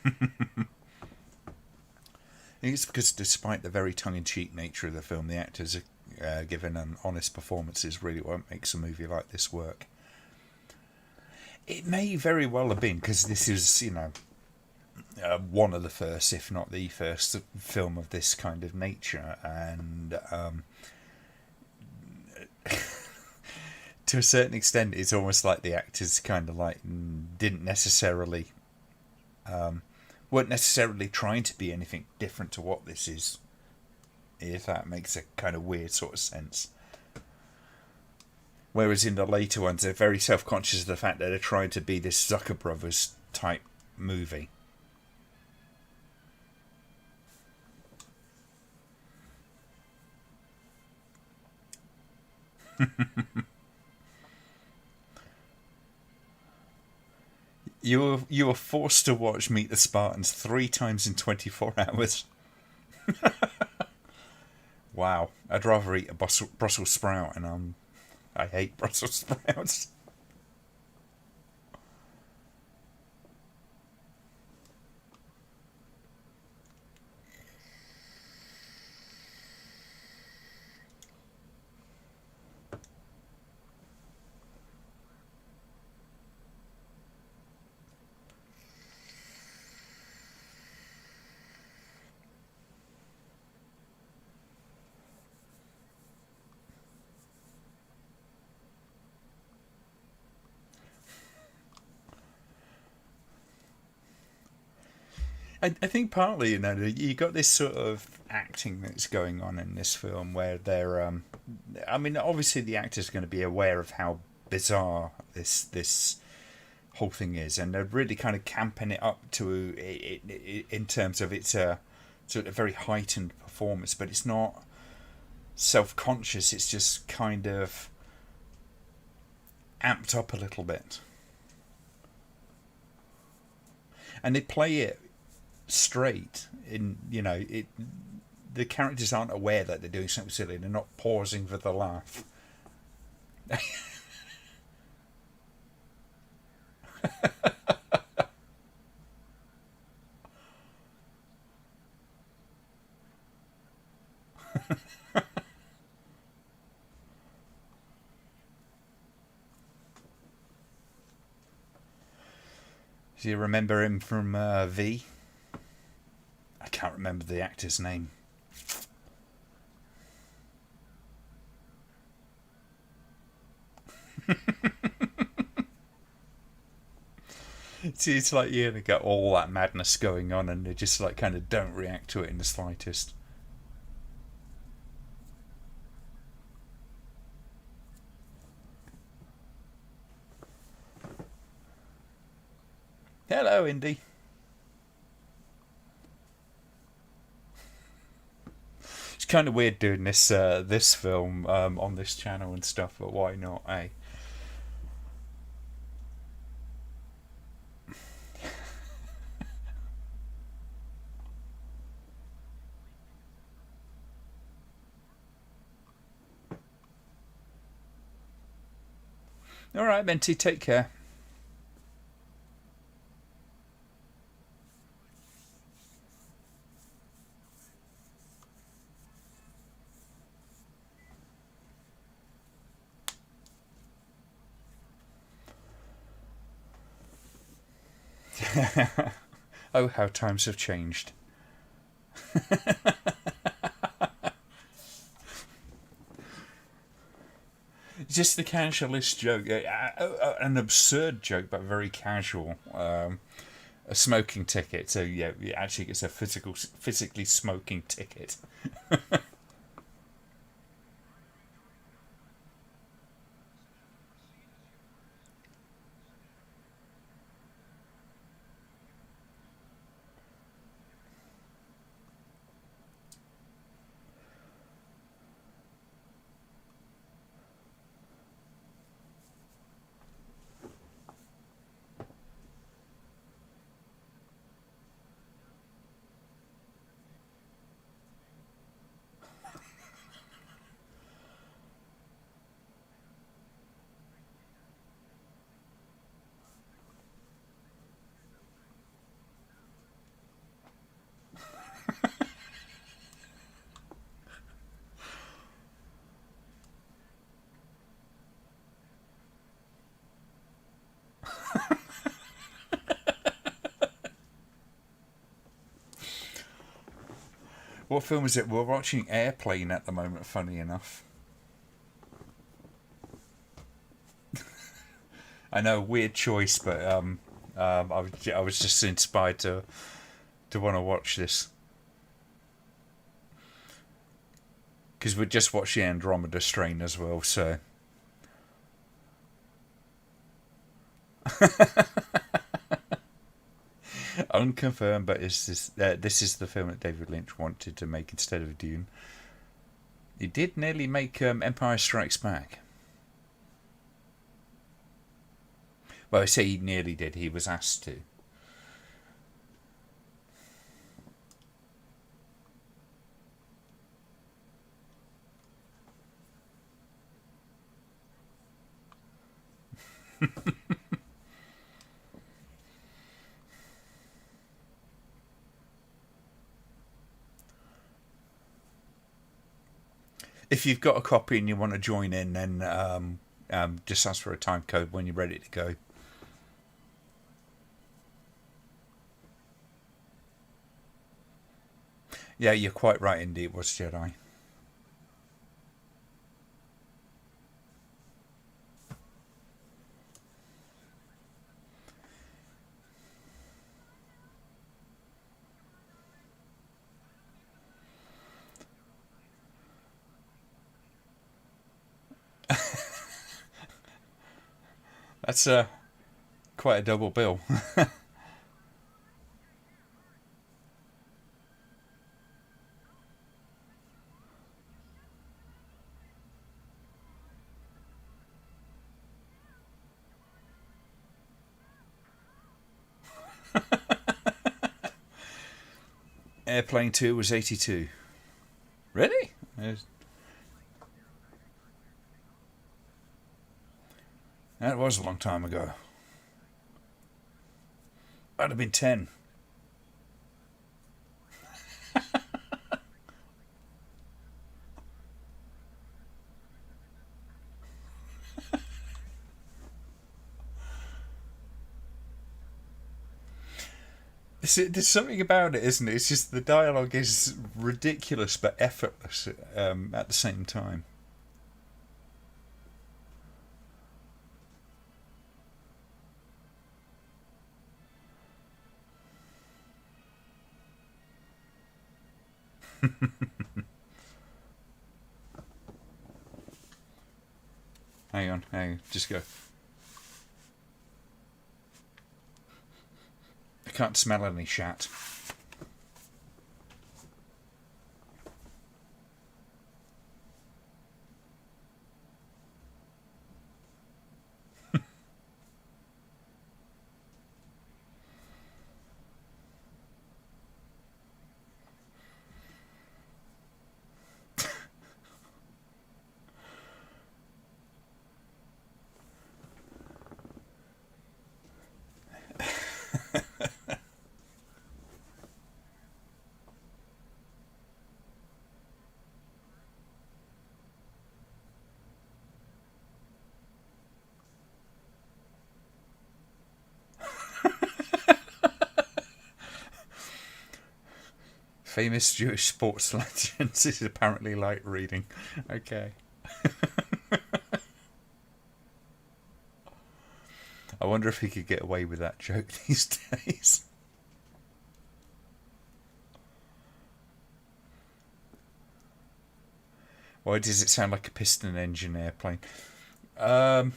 [SPEAKER 1] I think it's because, despite the very tongue-in-cheek nature of the film, the actors are given an honest performance is really what makes a movie like this work. It may very well have been because this is, one of the first, if not the first, film of this kind of nature, and to a certain extent, it's almost like the actors kind of like didn't necessarily weren't necessarily trying to be anything different to what this is, if that makes a kind of weird sort of sense. Whereas in the later ones, they're very self-conscious of the fact that they're trying to be this Zucker Brothers type movie. You were forced to watch Meet the Spartans 3 times in 24 hours. Wow, I'd rather eat a Brussels sprout, and I hate Brussels sprouts. I think partly, you got this sort of acting that's going on in this film where they're, I mean, obviously the actor's going to be aware of how bizarre this whole thing is, and they're really kind of camping it up to it in terms of it's a sort of very heightened performance, but it's not self-conscious. It's just kind of amped up a little bit, and they play it straight in the characters aren't aware that they're doing something silly. They're not pausing for the laugh. Do you remember him from V? I can't remember the actor's name. It's like you get all that madness going on, and they just like kind of don't react to it in the slightest. Hello, Indy. It's kind of weird doing this film on this channel and stuff, but why not, eh? All right, Menti, take care. Oh, how times have changed. just the casualist joke, an absurd joke, but very casual. A smoking ticket, so yeah, it actually gets a physically smoking ticket. What film is it? We're watching Airplane at the moment. Funny enough, I know, weird choice, but I was just inspired to want to watch this because we just watched the Andromeda strain as well. So unconfirmed, but this is the film that David Lynch wanted to make instead of Dune. He did nearly make Empire Strikes Back. Well, I say he nearly did. He was asked to. If you've got a copy and you want to join in, then just ask for a time code when you're ready to go. Yeah, you're quite right, indeed. It was Jedi. That's quite a double bill. Airplane 2 was 82. Really? That was a long time ago. I'd have been 10. There's something about it, isn't it? It's just the dialogue is ridiculous but effortless at the same time. Hang on, just go. I can't smell any shat. Famous Jewish sports legends is apparently light reading. Okay. I wonder if he could get away with that joke these days. Why does it sound like a piston engine airplane? Um,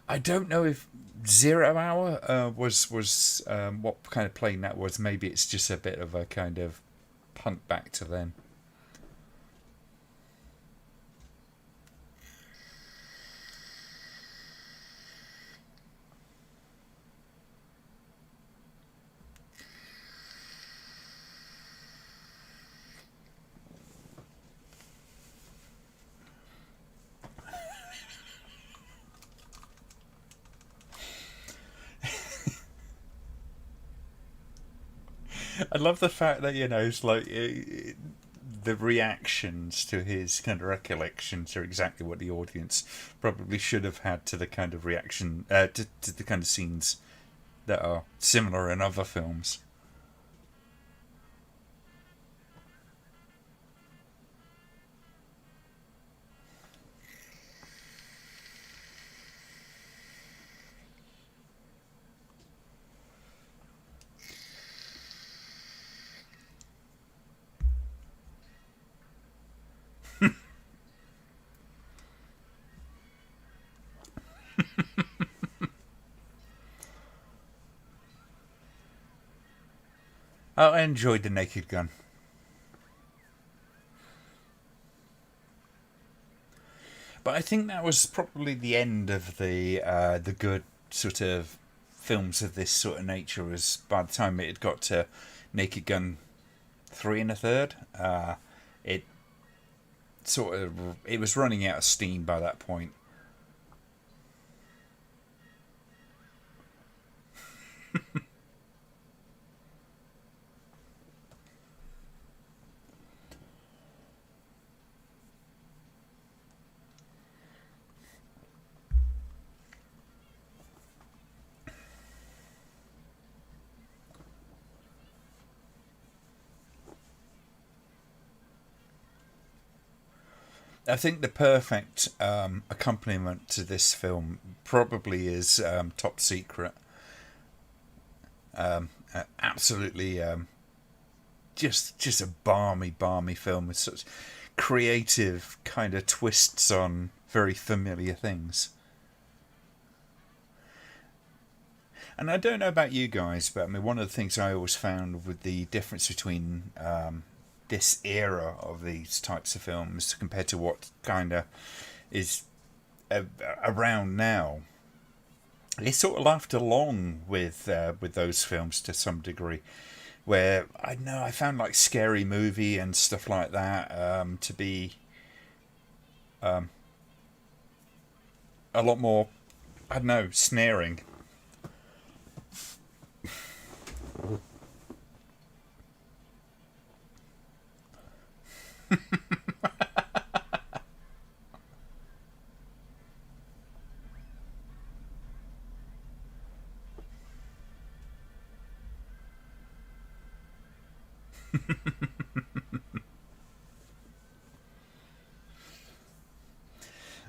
[SPEAKER 1] I don't know if Zero Hour was what kind of plane that was. Maybe it's just a bit of a kind of punt back to then. I love the fact that it's like the reactions to his kind of recollections are exactly what the audience probably should have had to the kind of reaction to the kind of scenes that are similar in other films. Oh, I enjoyed the Naked Gun, but I think that was probably the end of the good sort of films of this sort of nature. Was by the time it had got to Naked Gun 3 1/3, it it was running out of steam by that point. I think the perfect accompaniment to this film probably is Top Secret. Absolutely, just a balmy film with such creative kind of twists on very familiar things. And I don't know about you guys, but I mean, one of the things I always found with the difference between this era of these types of films compared to what kind of is around now, it sort of laughed along with those films to some degree. Where I know I found like Scary Movie and stuff like that to be a lot more, I don't know, snaring.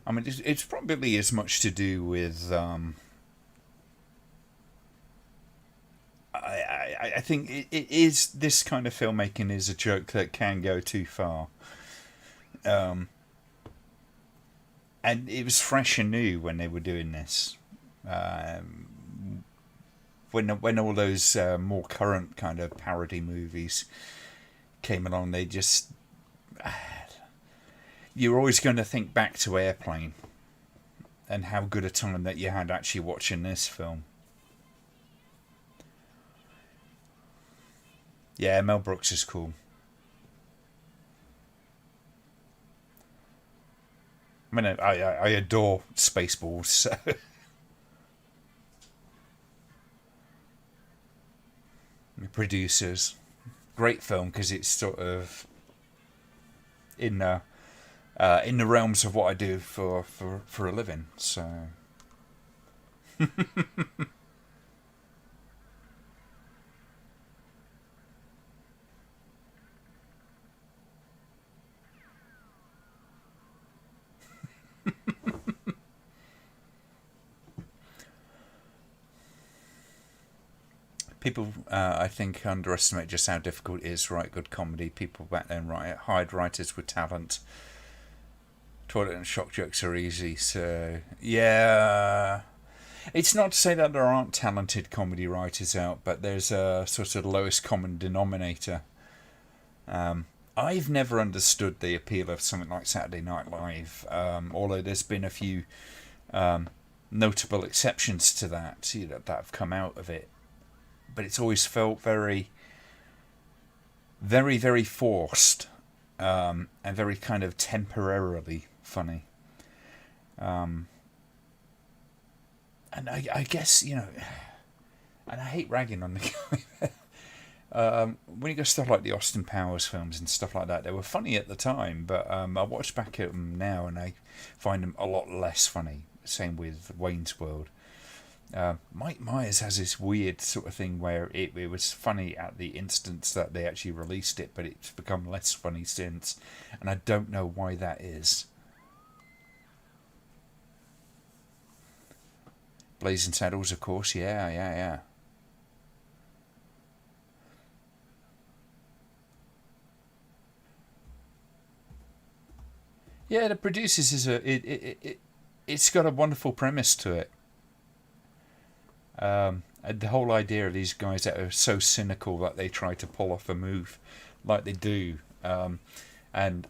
[SPEAKER 1] I mean, it's probably as much to do with. I think it is this kind of filmmaking is a joke that can go too far. Um, and it was fresh and new when they were doing this. When all those more current kind of parody movies came along, they just you're always going to think back to Airplane and how good a time that you had actually watching this film. Yeah, Mel Brooks is cool. I mean, I adore Spaceballs. So. Producers, great film because it's sort of in in the realms of what I do for a living. So People, I think, underestimate just how difficult it is to write good comedy. People back then hired writers with talent. Toilet and shock jokes are easy, so yeah. It's not to say that there aren't talented comedy writers out, but there's a sort of lowest common denominator. I've never understood the appeal of something like Saturday Night Live, although there's been a few notable exceptions to that, that have come out of it. But it's always felt very, very, very forced, and very kind of temporarily funny. And I guess, and I hate ragging on the guy. When you go stuff like the Austin Powers films and stuff like that, they were funny at the time, but I watch back at them now and I find them a lot less funny. Same with Wayne's World. Mike Myers has this weird sort of thing where it was funny at the instance that they actually released it, but it's become less funny since, and I don't know why that is. Blazing Saddles, of course, yeah. Yeah, the Producers is it's got a wonderful premise to it. And the whole idea of these guys that are so cynical that they try to pull off a move like they do, and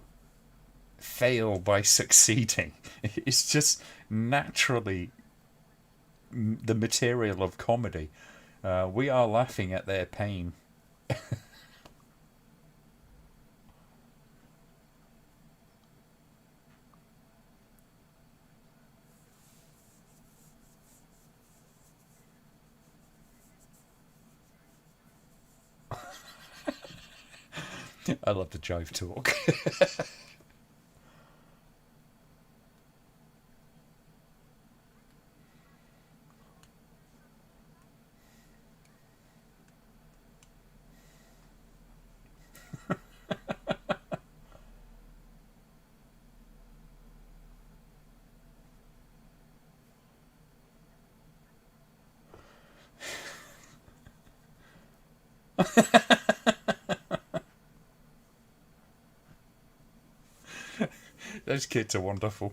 [SPEAKER 1] fail by succeeding. It's just naturally the material of comedy. We are laughing at their pain. I love the jive talk. Those kids are wonderful.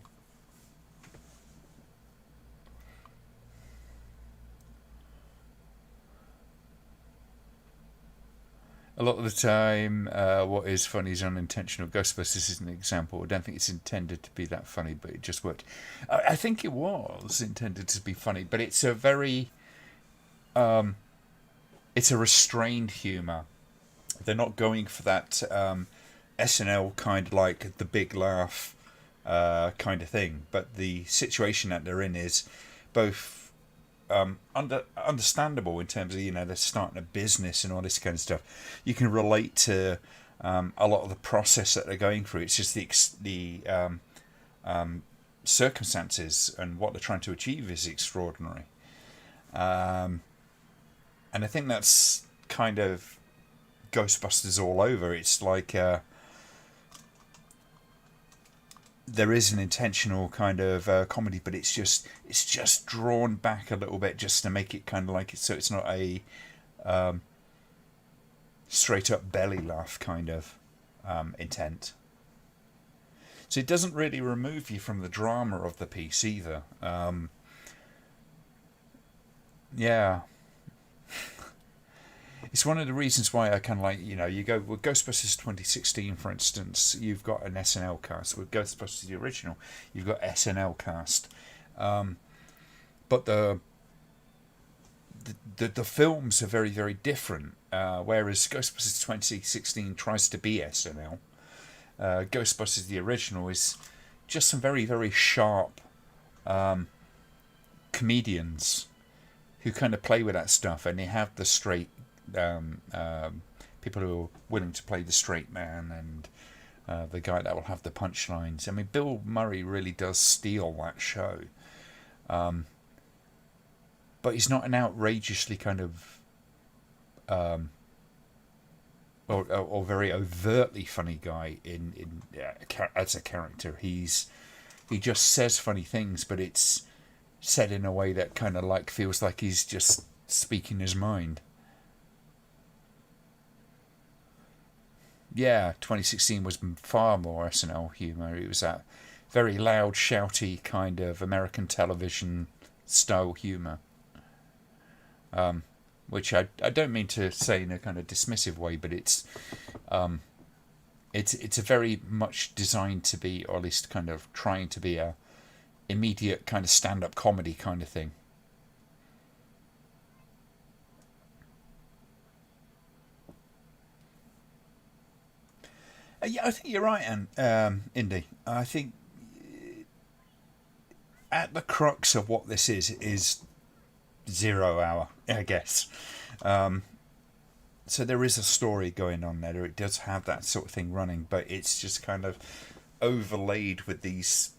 [SPEAKER 1] A lot of the time, what is funny is unintentional. Ghostbusters is an example. I don't think it's intended to be that funny, but it just worked. I think it was intended to be funny, but it's a very, it's a restrained humour. They're not going for that SNL kind of like the big laugh kind of thing, but the situation that they're in is both understandable in terms of they're starting a business and all this kind of stuff. You can relate to a lot of the process that they're going through. It's just the circumstances and what they're trying to achieve is extraordinary. And I think that's kind of Ghostbusters all over. It's like there is an intentional kind of comedy, but it's just drawn back a little bit just to make it kind of like it, so it's not a straight up belly laugh kind of intent. So it doesn't really remove you from the drama of the piece either. Yeah. It's one of the reasons why I kind of like, you go with Ghostbusters 2016, for instance, you've got an SNL cast. With Ghostbusters the original, you've got SNL cast. But the films are very, very different. Whereas Ghostbusters 2016 tries to be SNL, Ghostbusters the original is just some very, very sharp comedians who kind of play with that stuff, and they have the straight people who are willing to play the straight man and the guy that will have the punchlines. I mean, Bill Murray really does steal that show, but he's not an outrageously kind of or very overtly funny guy in as a character. He just says funny things, but it's said in a way that kind of like feels like he's just speaking his mind. Yeah, 2016 was far more SNL humour. It was that very loud, shouty kind of American television style humour, which I don't mean to say in a kind of dismissive way, but it's a very much designed to be, or at least kind of trying to be, a immediate kind of stand-up comedy kind of thing. Yeah, I think you're right, Indy. I think at the crux of what this is 0 hour, I guess. So there is a story going on there. It does have that sort of thing running, but it's just kind of overlaid with this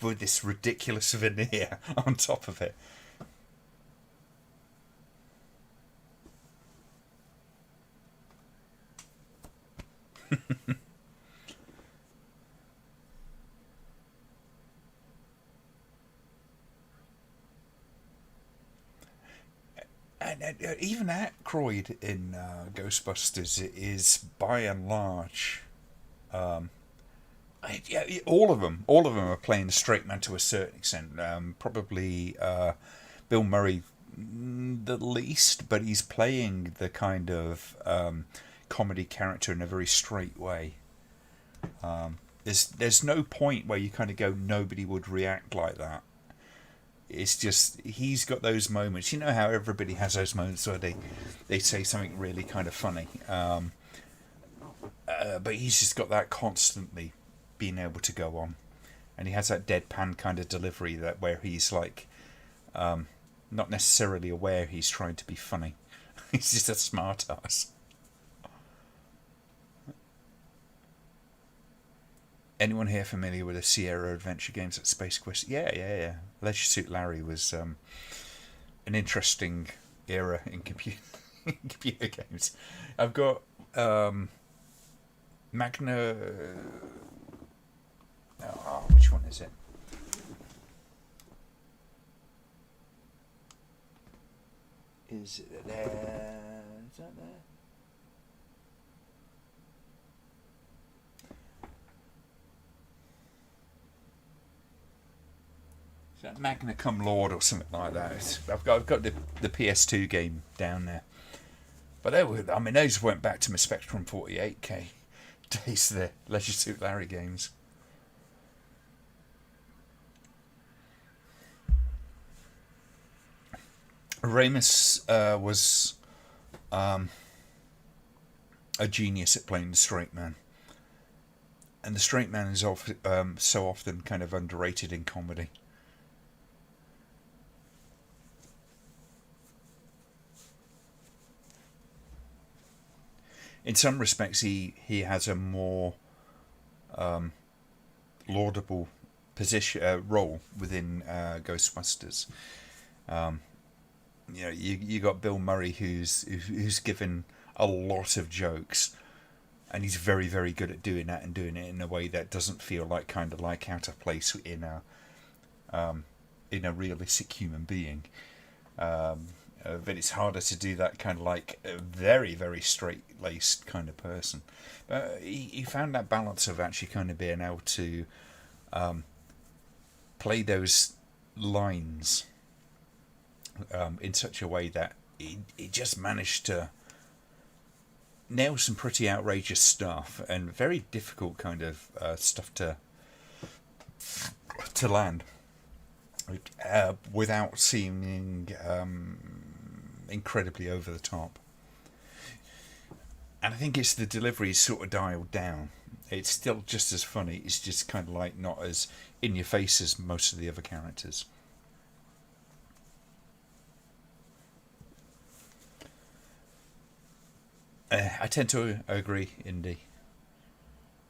[SPEAKER 1] ridiculous veneer on top of it. And even Aykroyd in Ghostbusters is by and large, yeah, all of them are playing the straight man to a certain extent. Probably Bill Murray the least, but he's playing the kind of comedy character in a very straight way. There's no point where you kind of go, nobody would react like that. It's just he's got those moments. You know how everybody has those moments where they say something really kind of funny, but he's just got that constantly being able to go on, and he has that deadpan kind of delivery that where he's like, not necessarily aware he's trying to be funny. He's just a smart ass. Anyone here familiar with the Sierra Adventure games at Space Quest? Yeah. Leisure Suit Larry was an interesting era in computer games. I've got Magna. Oh, which one is it? Is it there? Is that there? Is that Magna Cum Laude or something like that? I've got the PS2 game down there. But those went back to my Spectrum 48K days, the Leisure Suit Larry games. Ramis was a genius at playing the straight man. And the straight man is so often kind of underrated in comedy. In some respects, he has a more laudable position role within Ghostbusters. You got Bill Murray who's given a lot of jokes, and he's very very good at doing that and doing it in a way that doesn't feel like kind of like out of place in a realistic human being. But it's harder to do that kind of like a very, very straight-laced kind of person. But he found that balance of actually kind of being able to play those lines in such a way that he just managed to nail some pretty outrageous stuff and very difficult kind of stuff to land without seeming incredibly over the top. And I think it's the delivery is sort of dialed down. It's still just as funny. It's just kind of like not as in your face as most of the other characters. I tend to agree, Indy.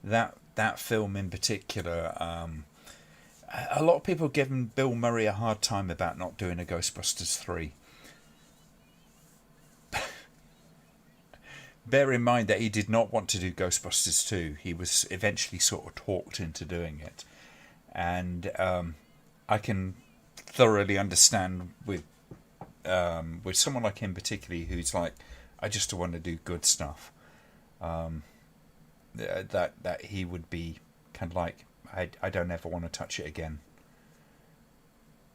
[SPEAKER 1] That film in particular, a lot of people giving Bill Murray a hard time about not doing a Ghostbusters 3. Bear in mind that he did not want to do Ghostbusters 2. He was eventually sort of talked into doing it. And I can thoroughly understand with someone like him particularly who's like, I just want to do good stuff. that he would be kind of like, I don't ever want to touch it again.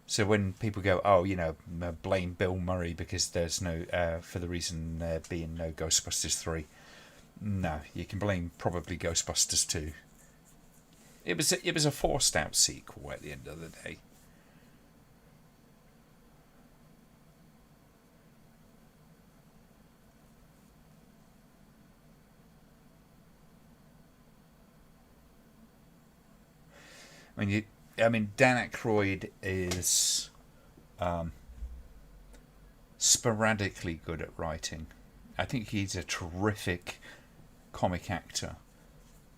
[SPEAKER 1] So when people go, oh, blame Bill Murray because there's no, for the reason there being no Ghostbusters 3, no, you can blame probably Ghostbusters 2. It was a forced out sequel at the end of the day. Dan Aykroyd is sporadically good at writing. I think he's a terrific comic actor,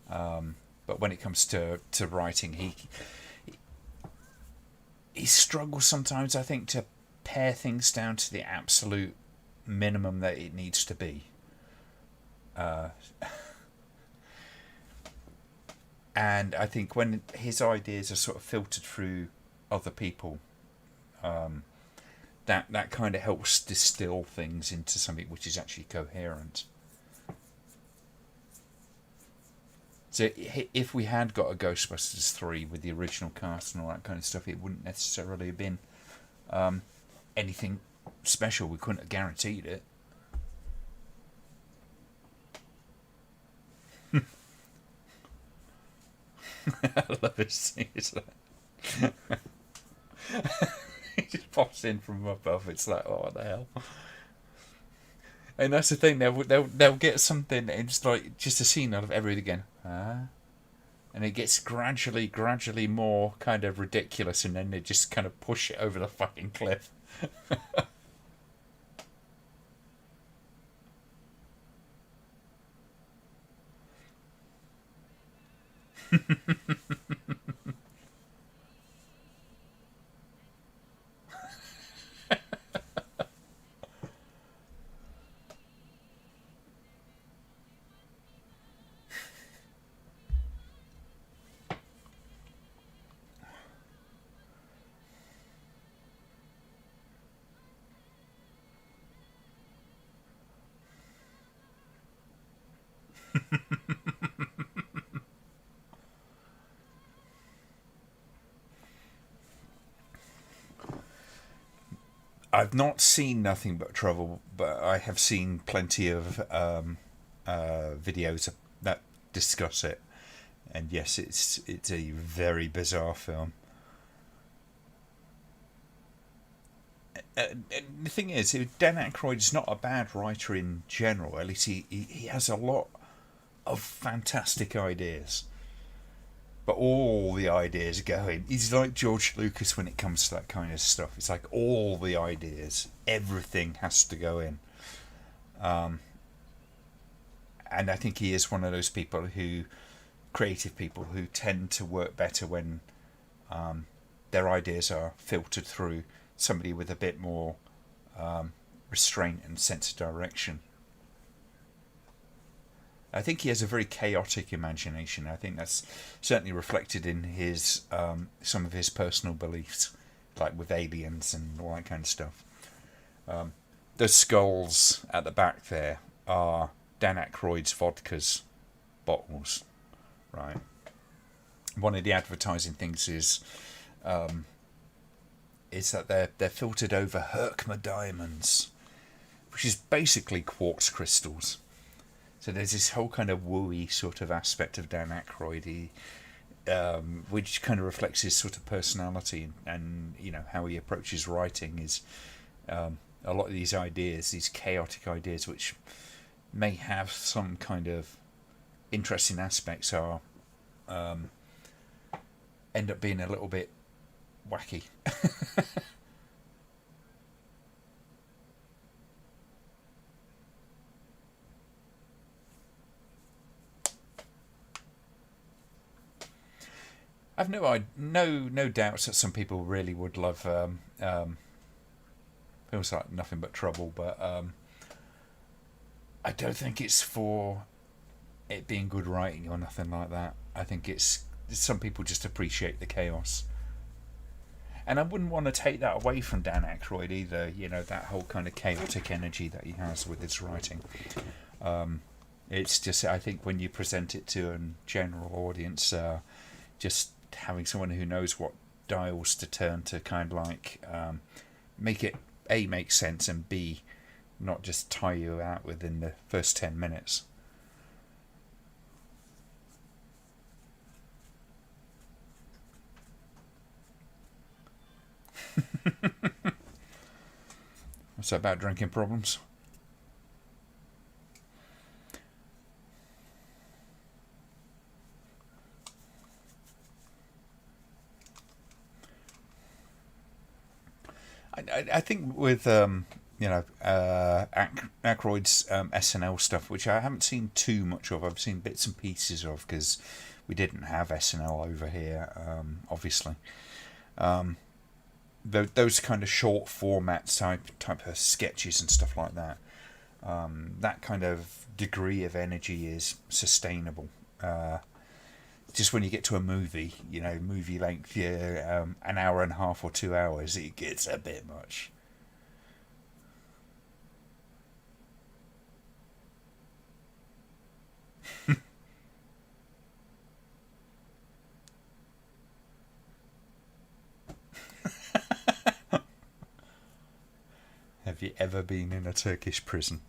[SPEAKER 1] but when it comes to writing, he struggles sometimes, I think, to pare things down to the absolute minimum that it needs to be. And I think when his ideas are sort of filtered through other people, that kind of helps distill things into something which is actually coherent. So if we had got a Ghostbusters 3 with the original cast and all that kind of stuff, it wouldn't necessarily have been anything special. We couldn't have guaranteed it. I love it. He just pops in from above. It's like, oh, what the hell? And that's the thing. They'll get something, and it's like just a scene out of everything again. And it gets gradually more kind of ridiculous, and then they just kind of push it over the fucking cliff. I've not seen Nothing But Trouble, but I have seen plenty of videos that discuss it. And yes, it's a very bizarre film. And the thing is, Dan Aykroyd is not a bad writer in general. At least he has a lot of fantastic ideas. But all the ideas go in. He's like George Lucas when it comes to that kind of stuff. It's like all the ideas, everything has to go in. And I think he is one of those creative people who tend to work better when their ideas are filtered through somebody with a bit more restraint and sense of direction. I think he has a very chaotic imagination. I think that's certainly reflected in his some of his personal beliefs, like with aliens and all that kind of stuff. The skulls at the back there are Dan Aykroyd's vodka's bottles, right? One of the advertising things is that they're filtered over Herkimer diamonds, which is basically quartz crystals. So there's this whole kind of wooey sort of aspect of Dan Aykroyd, which kind of reflects his sort of personality and how he approaches writing. Is a lot of these ideas, these chaotic ideas, which may have some kind of interesting aspects, are end up being a little bit wacky. I've no doubts that some people really would love feels like Nothing But Trouble, but I don't think it's for it being good writing or nothing like that. I think it's some people just appreciate the chaos, and I wouldn't want to take that away from Dan Aykroyd either. That whole kind of chaotic energy that he has with his writing. It's just, I think, when you present it to a general audience, just having someone who knows what dials to turn to kind of like make it A, make sense, and B, not just tie you out within the first 10 minutes. What's that about drinking problems? I think with Aykroyd's SNL stuff, which I haven't seen too much of. I've seen bits and pieces of because we didn't have SNL over here, obviously. Those kind of short format type of sketches and stuff like that. That kind of degree of energy is sustainable. Just when you get to a movie, movie length, an hour and a half or 2 hours, it gets a bit much. Have you ever been in a Turkish prison?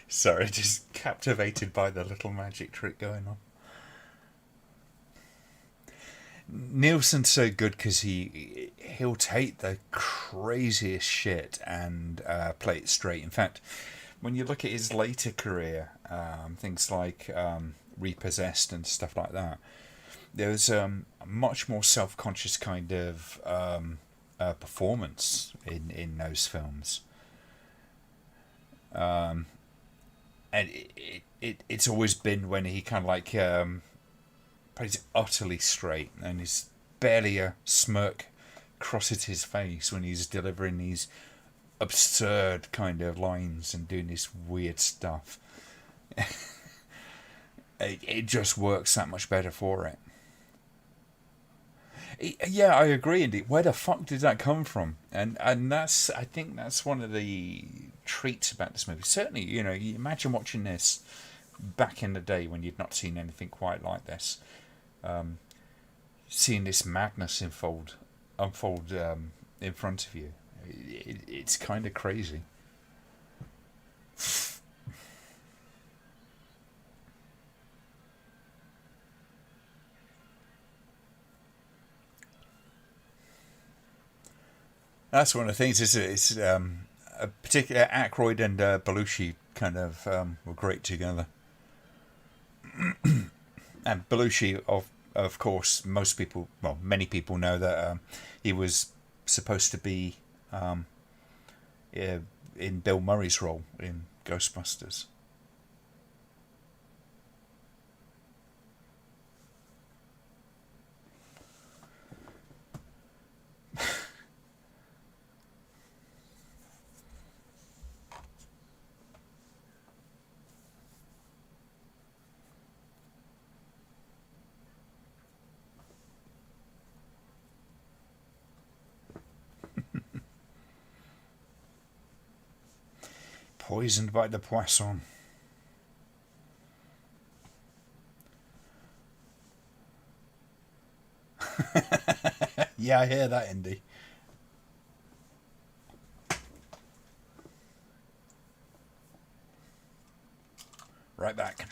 [SPEAKER 1] Sorry, just captivated by the little magic trick going on. Nielsen's so good because he'll take the craziest shit and play it straight. In fact, when you look at his later career, things like Repossessed and stuff like that, there was a much more self-conscious kind of performance in those films. And it's always been when he kind of like plays it utterly straight and is barely a smirk crosses his face when he's delivering these absurd kind of lines and doing this weird stuff. It just works that much better for it. Yeah, I agree. Indeed, where the fuck did that come from? And that's, I think that's one of the treats about this movie. Certainly, you imagine watching this back in the day when you'd not seen anything quite like this, seeing this madness unfold in front of you. It's kind of crazy. That's one of the things. It's a particular Aykroyd and Belushi kind of were great together. And Belushi, of course, most people, well, many people know that he was supposed to be in Bill Murray's role in Ghostbusters. Poisoned by the poisson. Yeah, I hear that, Indy. Right back.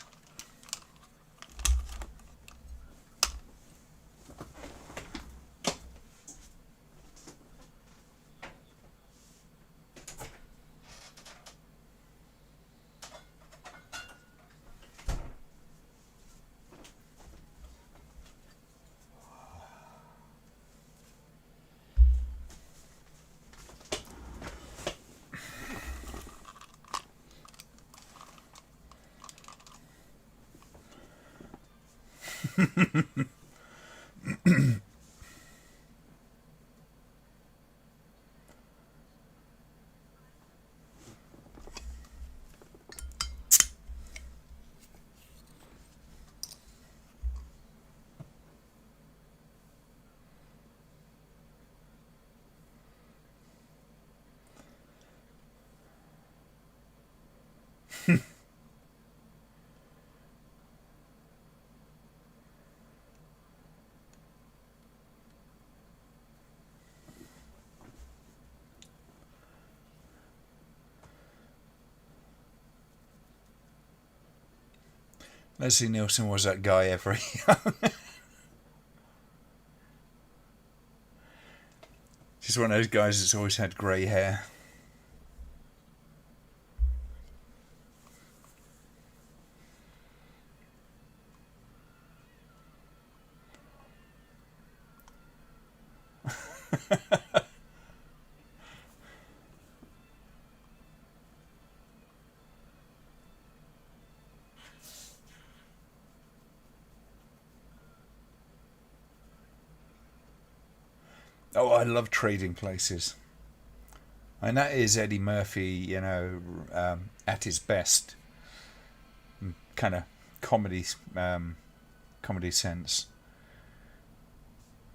[SPEAKER 1] Leslie Nielsen was that guy every. Just one of those guys that's always had grey hair. Oh, I love Trading Places. And that is Eddie Murphy, at his best. Kind of comedy, comedy sense.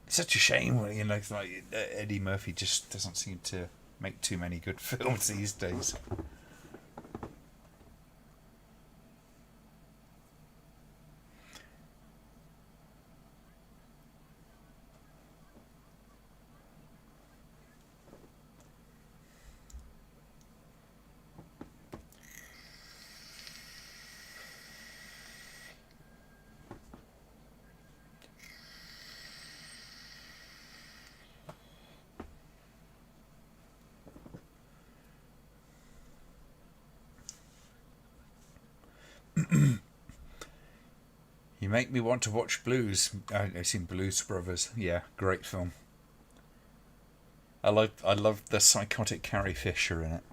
[SPEAKER 1] It's such a shame when, like Eddie Murphy just doesn't seem to make too many good films these days. You make me want to watch Blues. I've seen Blues Brothers. Yeah, great film. I love the psychotic Carrie Fisher in it.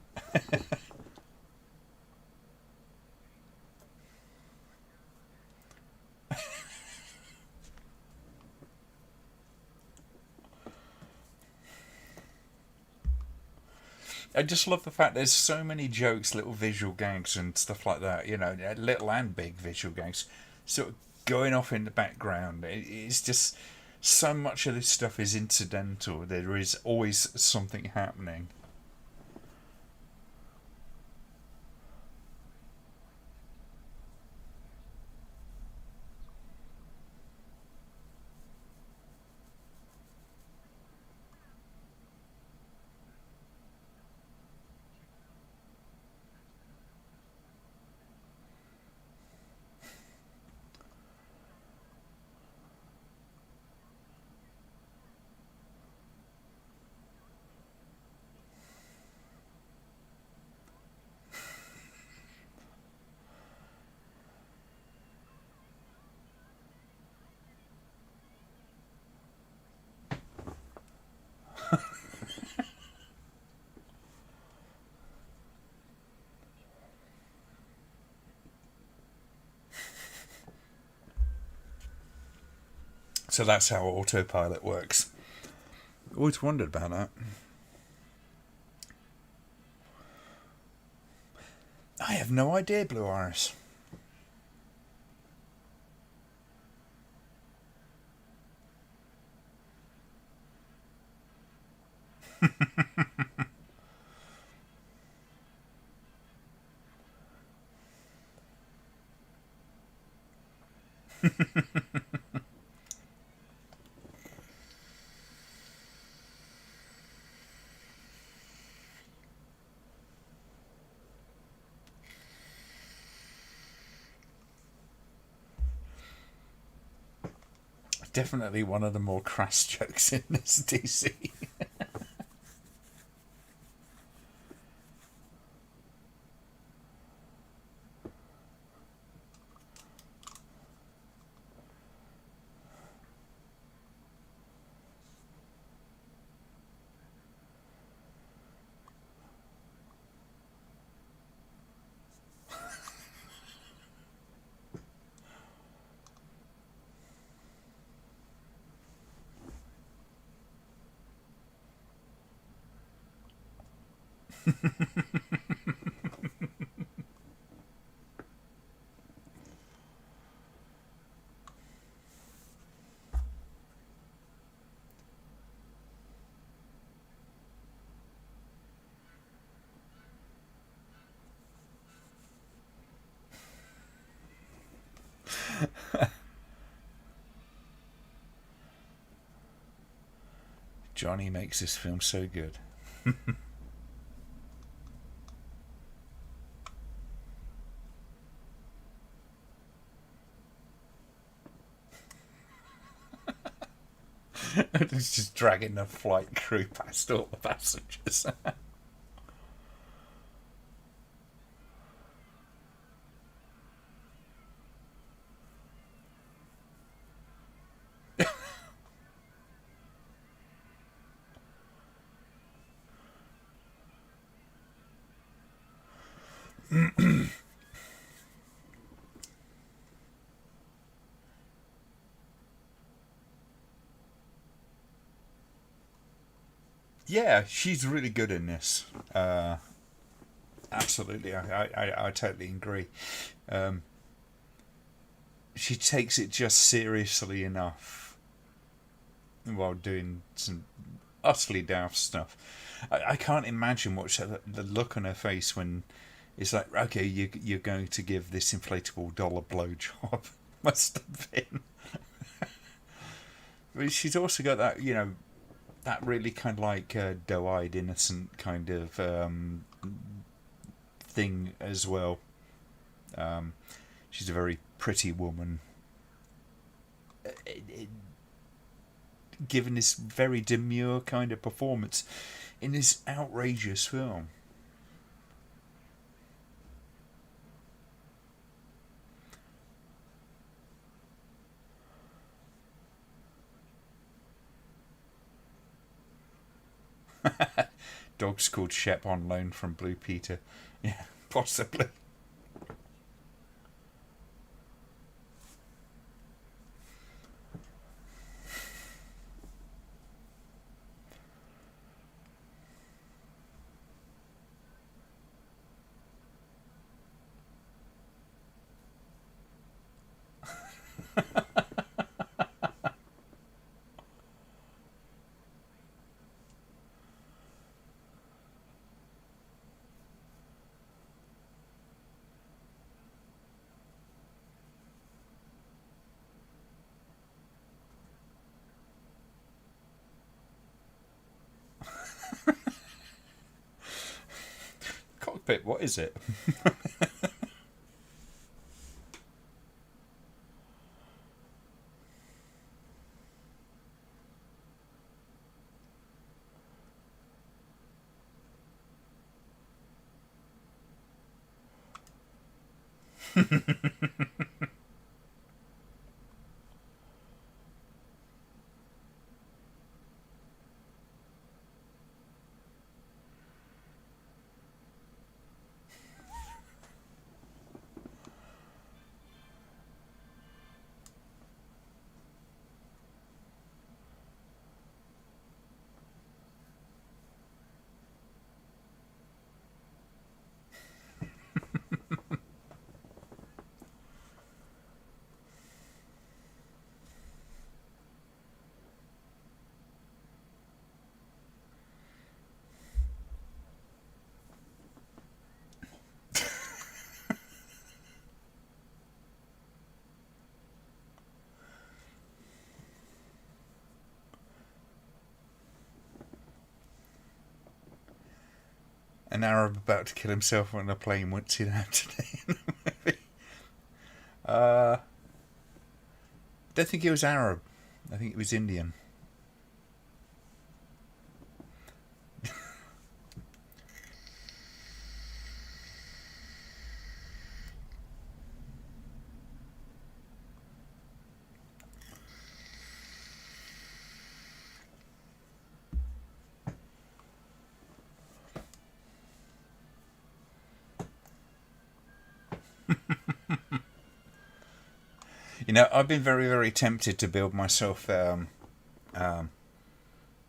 [SPEAKER 1] I just love the fact there's so many jokes, little visual gags and stuff like that. Little and big visual gags, sort of going off in the background. It's just so much of this stuff is incidental. There is always something happening. So that's how autopilot works. Always wondered about that. I have no idea, Blue Iris. definitely one of the more crass jokes in this DC. Johnny makes this film so good. It's just dragging the flight crew past all the passengers. Yeah, she's really good in this. Absolutely, I totally agree. Um, she takes it just seriously enough while doing some utterly daft stuff. I can't imagine what the look on her face when it's like, okay, you're going to give this inflatable dollar blowjob. Must have been. But she's also got that, that really kind of like doe-eyed, innocent kind of thing as well. She's a very pretty woman. Given this very demure kind of performance in this outrageous film. Dog's called Shep on loan from Blue Peter. Yeah, possibly. Cockpit, what is it? An Arab about to kill himself on a plane won't see that today in the movie. Don't think he was Arab. I think it was Indian. I've been very, very tempted to build myself an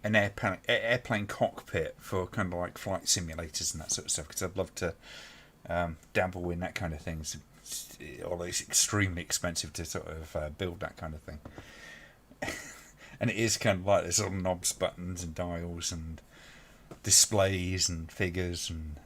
[SPEAKER 1] airplane cockpit for kind of like flight simulators and that sort of stuff, because I'd love to dabble in that kind of things. Although it's extremely expensive to sort of build that kind of thing. And it is kind of like there's all knobs, buttons and dials and displays and figures and...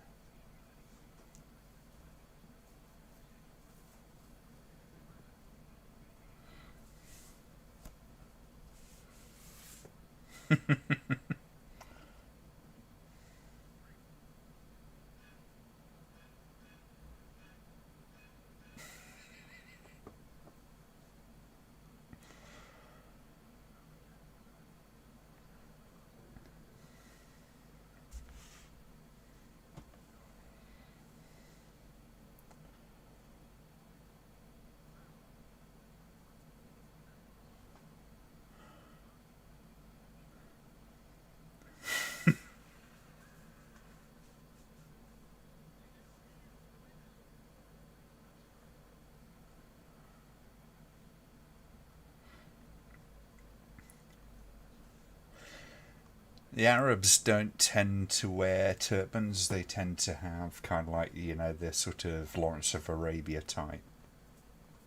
[SPEAKER 1] The Arabs don't tend to wear turbans. They tend to have kind of like, the sort of Lawrence of Arabia type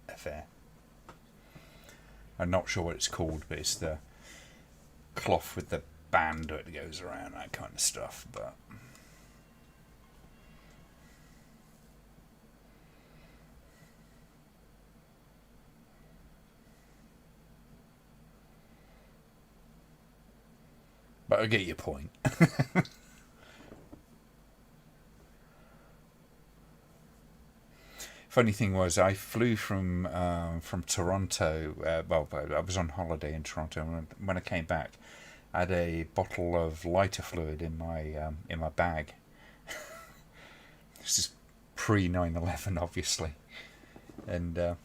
[SPEAKER 1] affair. I'm not sure what it's called, but it's the cloth with the band that goes around, that kind of stuff. But I get your point. Funny thing was, I flew from Toronto. I was on holiday in Toronto, and when I came back, I had a bottle of lighter fluid in my bag. This is pre 9/11, obviously, and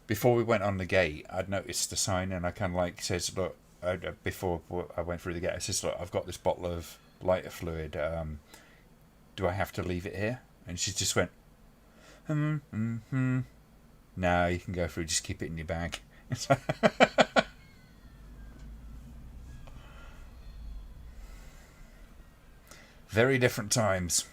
[SPEAKER 1] before we went on the gate, I'd noticed the sign, and I kind of like says, "Look." Before I went through the gate, I said, "Look, I've got this bottle of lighter fluid. Do I have to leave it here?" And she just went, No, you can go through. Just keep it in your bag. Very different times.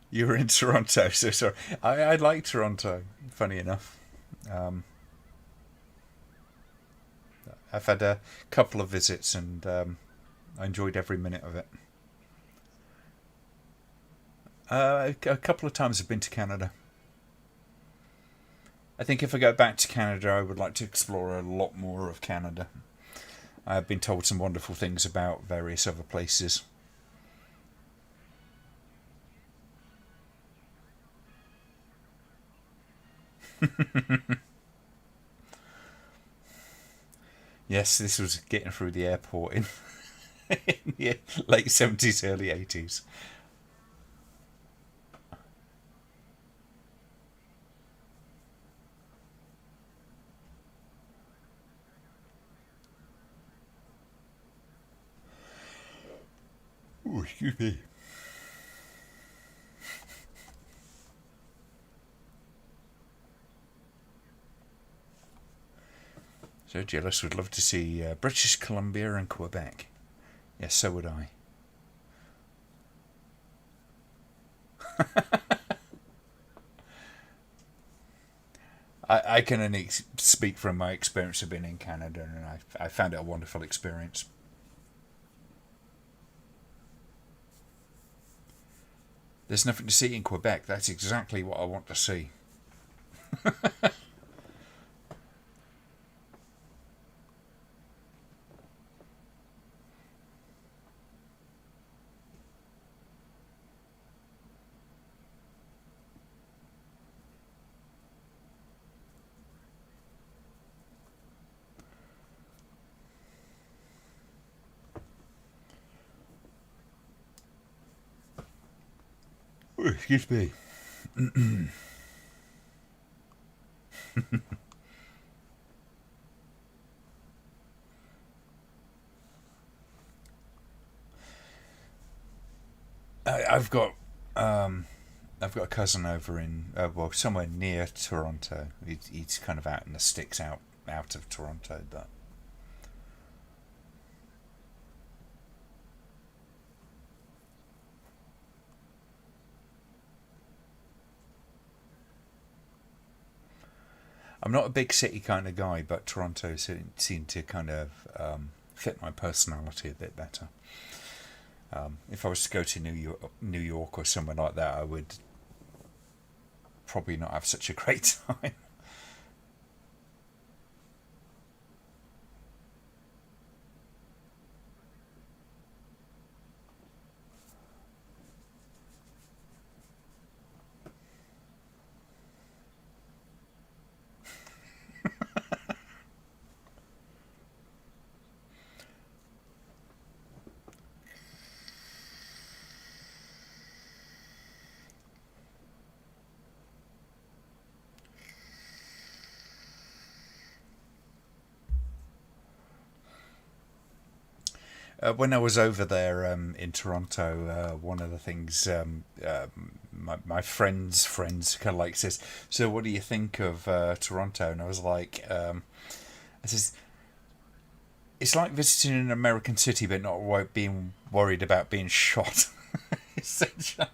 [SPEAKER 1] You were in Toronto, so sorry. I like Toronto, funny enough. Um, I've had a couple of visits, and I enjoyed every minute of it. A couple of times I've been to Canada. I think if I go back to Canada, I would like to explore a lot more of Canada. I have been told some wonderful things about various other places. Yes, this was getting through the airport in, in the late 70s, early 80s. Oh, excuse me. So jealous. Would love to see British Columbia and Quebec. Yes, so would I. I can only speak from my experience of being in Canada, and I found it a wonderful experience. There's nothing to see in Quebec. That's exactly what I want to see. Ooh, excuse me. I've got I've got a cousin over in well somewhere near Toronto. He's kind of out in the sticks, out of Toronto, but I'm not a big city kind of guy. But Toronto seemed to kind of fit my personality a bit better. If I was to go to New York or somewhere like that, I would probably not have such a great time. When I was over there in Toronto, one of the things my friends kind of like says, "So what do you think of Toronto?" And I was like, I says, "It's like visiting an American city, but not being worried about being shot." Essentially,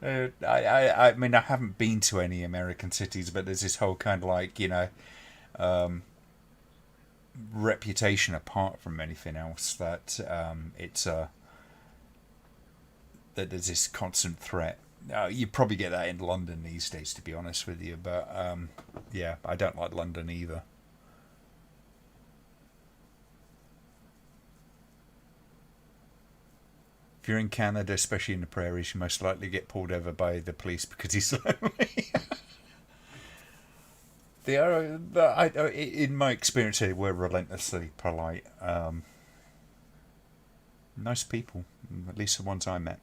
[SPEAKER 1] I mean, I haven't been to any American cities, but there's this whole kind of like reputation apart from anything else that it's that there's this constant threat. You probably get that in London these days, to be honest with you. But yeah, I don't like London either. If you're in Canada, especially in the prairies, you most likely get pulled over by the police because he's lonely. They are, in my experience, they were relentlessly polite. Nice people, at least the ones I met.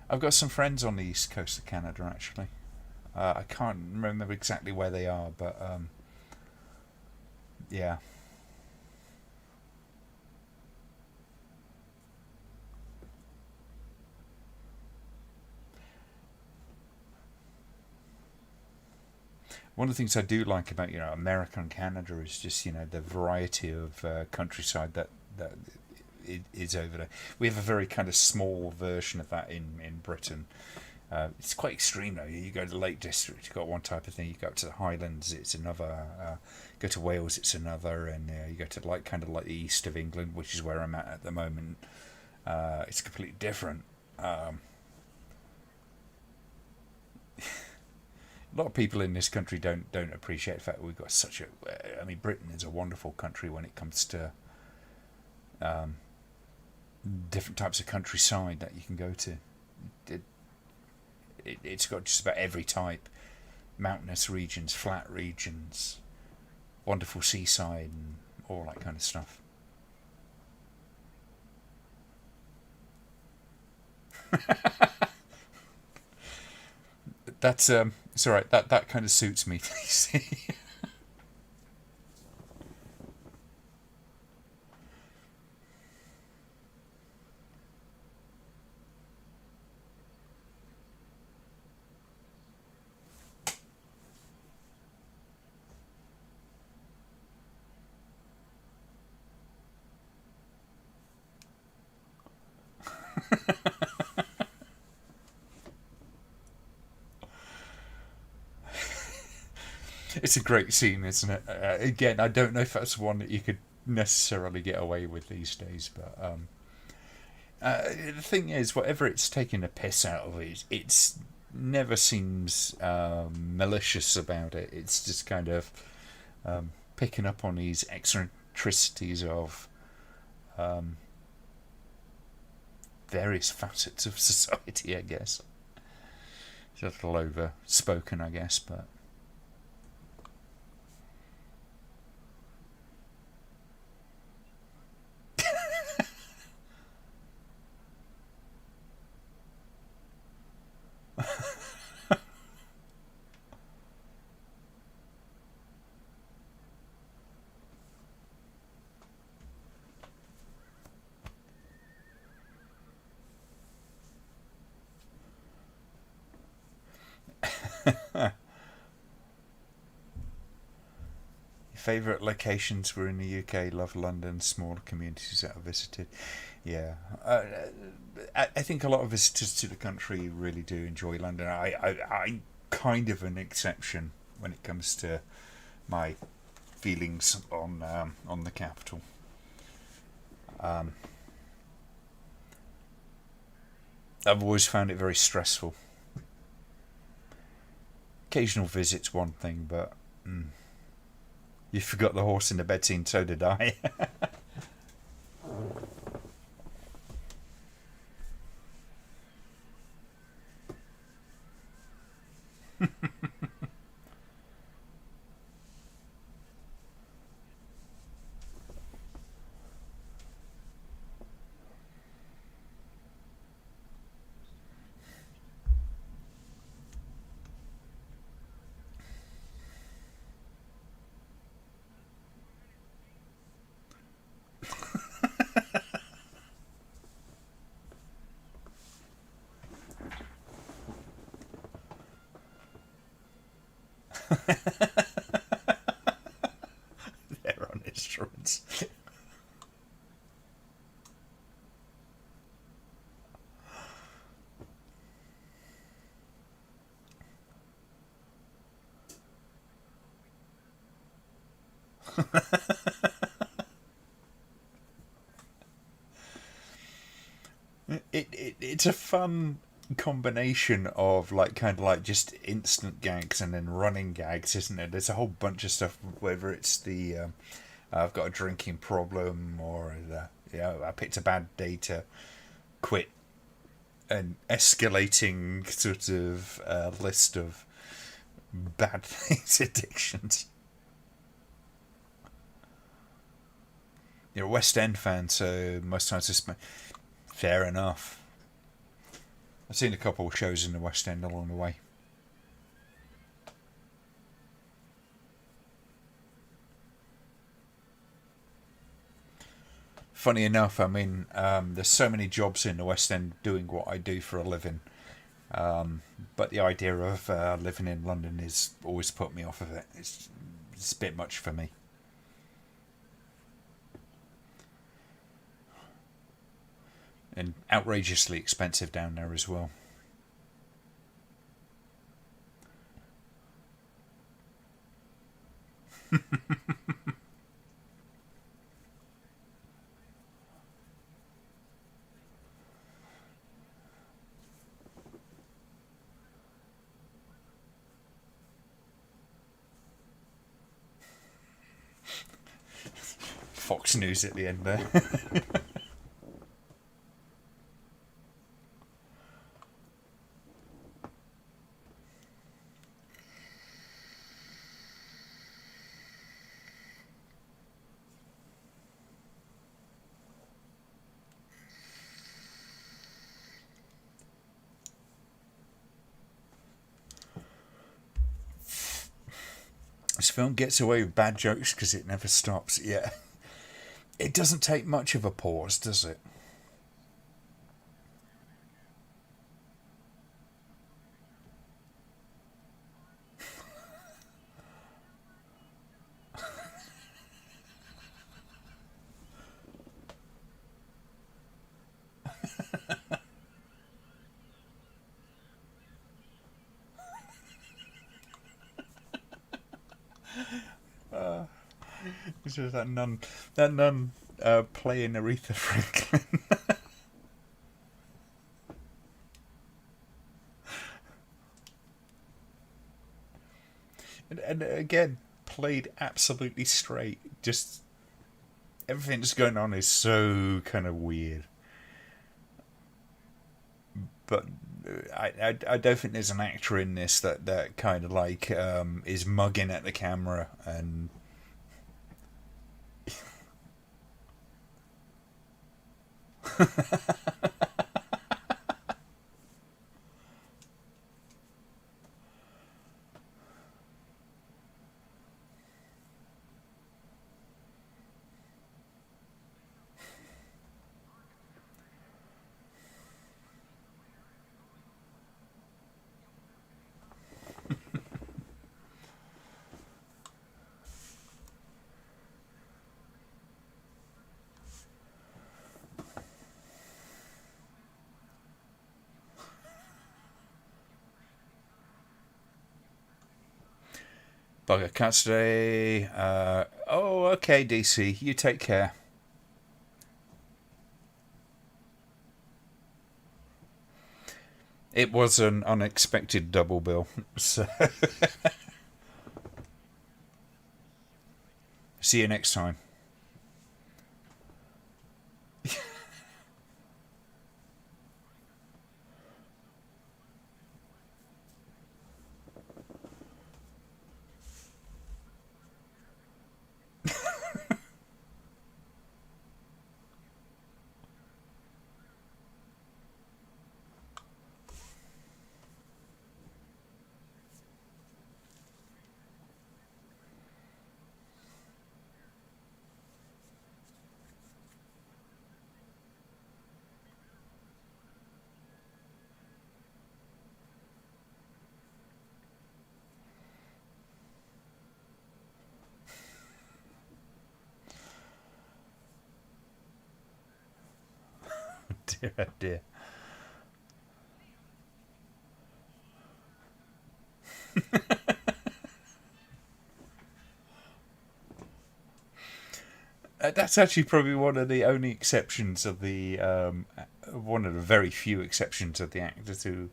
[SPEAKER 1] I've got some friends on the east coast of Canada, actually. I can't remember exactly where they are, but yeah. One of the things I do like about America and Canada is just the variety of countryside that is over there. We have a very kind of small version of that in Britain. It's quite extreme though. You go to the Lake District, you've got one type of thing. You go up to the Highlands, it's another. Go to Wales, it's another, and you go to like kind of like the east of England, which is where I'm at the moment. It's completely different. A lot of people in this country don't appreciate the fact that we've got such a. I mean, Britain is a wonderful country when it comes to different types of countryside that you can go to. It, it's got just about every type: mountainous regions, flat regions, wonderful seaside, and all that kind of stuff. That's It's all right. That kind of suits me. You see. It's a great scene, isn't it? Again, I don't know if that's one that you could necessarily get away with these days, but the thing is, whatever it's taking a piss out of, it's never seems malicious about it. It's just kind of picking up on these eccentricities of various facets of society, I guess. It's a little over spoken, I guess, but. Favourite locations were in the UK. Love London, smaller communities that I visited. Yeah, I think a lot of visitors to the country really do enjoy London. I'm kind of an exception when it comes to my feelings on the capital. Um, I've always found it very stressful. Occasional visits, one thing, but you forgot the horse in the bed scene. So did I. They're on instruments. It's a fun combination of like kind of like just instant gags and then running gags, isn't it? There's a whole bunch of stuff, whether it's the I've got a drinking problem or the I picked a bad day to quit, an escalating sort of list of bad things, addictions. You're a West End fan, so most times it's fair enough. I've seen a couple of shows in the West End along the way. Funny enough, I mean, there's so many jobs in the West End doing what I do for a living. But the idea of living in London is always put me off of it. It's a bit much for me. And outrageously expensive down there as well. Fox News at the end there. This film gets away with bad jokes because it never stops. Yeah. It doesn't take much of a pause, does it? It's just that nun playing Aretha Franklin. And again, played absolutely straight. Just everything that's going on is so kind of weird. But I don't think there's an actor in this that kind of like is mugging at the camera and bugger. Can't stay. Oh, okay, DC. You take care. It was an unexpected double bill. So, see you next time. Dear, oh dear. That's actually probably one of the only exceptions of the one of the very few exceptions of the actors who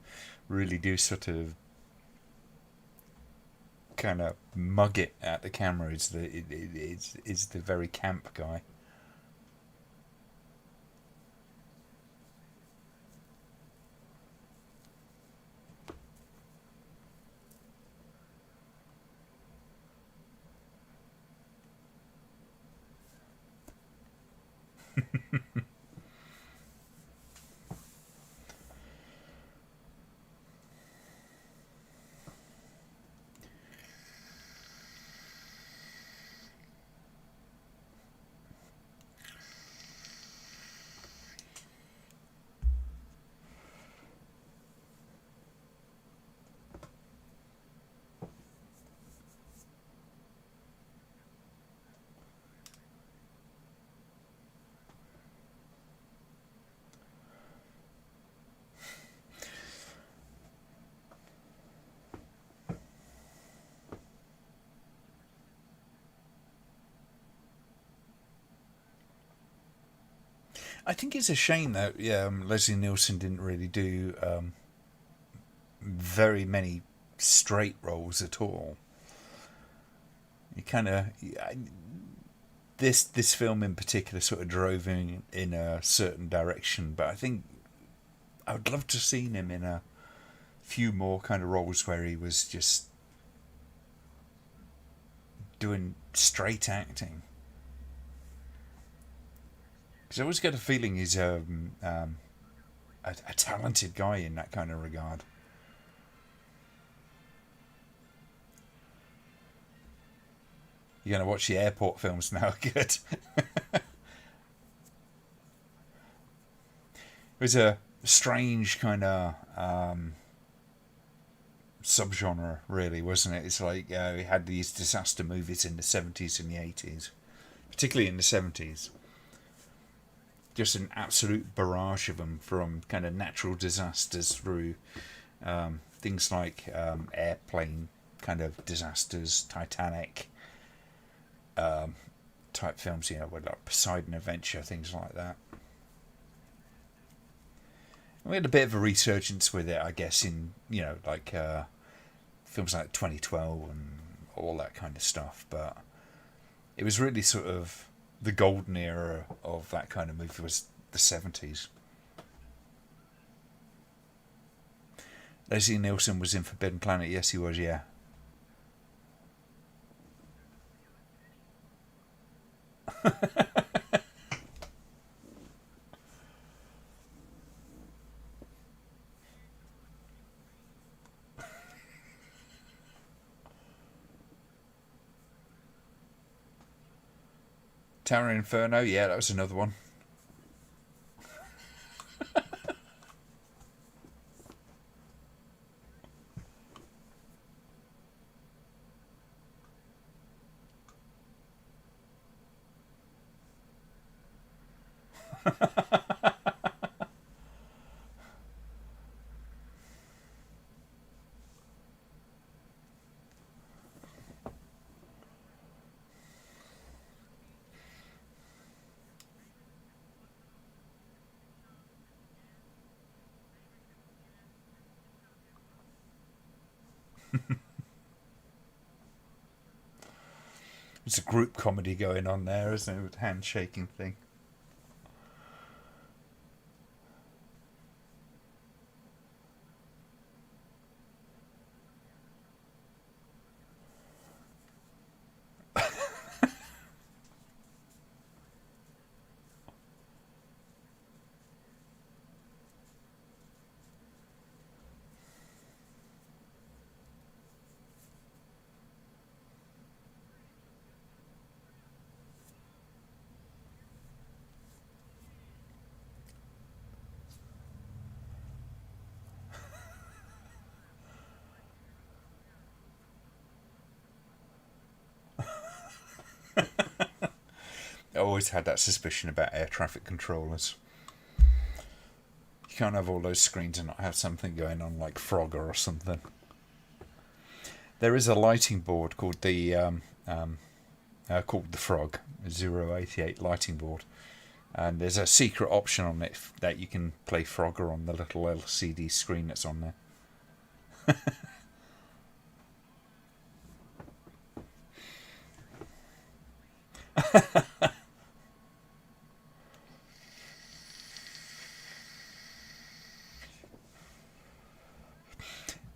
[SPEAKER 1] really do sort of kind of mug it at the camera. Is the very camp guy. I think it's a shame that Leslie Nielsen didn't really do very many straight roles at all. You kind of this film in particular sort of drove him in a certain direction, but I think I would love to have seen him in a few more kind of roles where he was just doing straight acting. Because I always get a feeling he's a talented guy in that kind of regard. You're going to watch the airport films now. Good. It was a strange kind of subgenre, really, wasn't it? It's like we had these disaster movies in the 70s and the 80s, particularly in the 70s. Just an absolute barrage of them, from kind of natural disasters through things like airplane kind of disasters, Titanic type films, with like Poseidon Adventure, things like that. And we had a bit of a resurgence with it, I guess, in like films like 2012 and all that kind of stuff. But it was really sort of the golden era of that kind of movie was the 70s. Leslie Nielsen was in Forbidden Planet. Yes, he was, yeah. Tower Inferno, yeah, that was another one. There's a group comedy going on there, isn't it, with handshaking thing. I always had that suspicion about air traffic controllers. You can't have all those screens and not have something going on like Frogger or something. There is a lighting board called called the Frog 088 lighting board, and there's a secret option on it that you can play Frogger on the little LCD screen that's on there.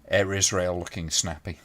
[SPEAKER 1] Air Israel looking snappy.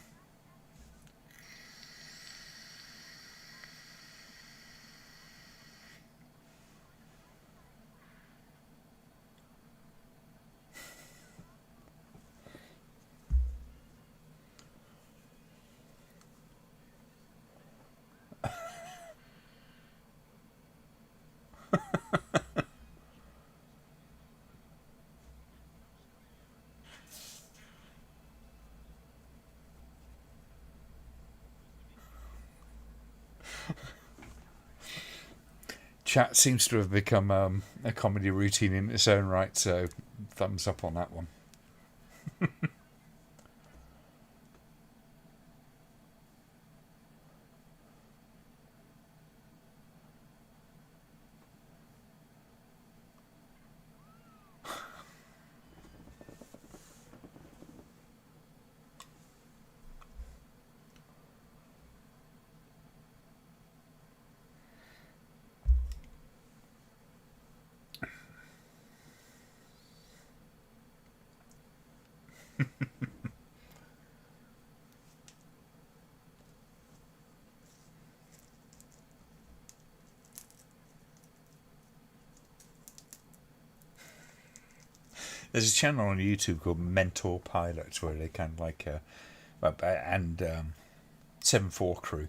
[SPEAKER 1] Chat seems to have become a comedy routine in its own right, so thumbs up on that one. There's a channel on YouTube called Mentor Pilots where they kind of like and 7-4 crew.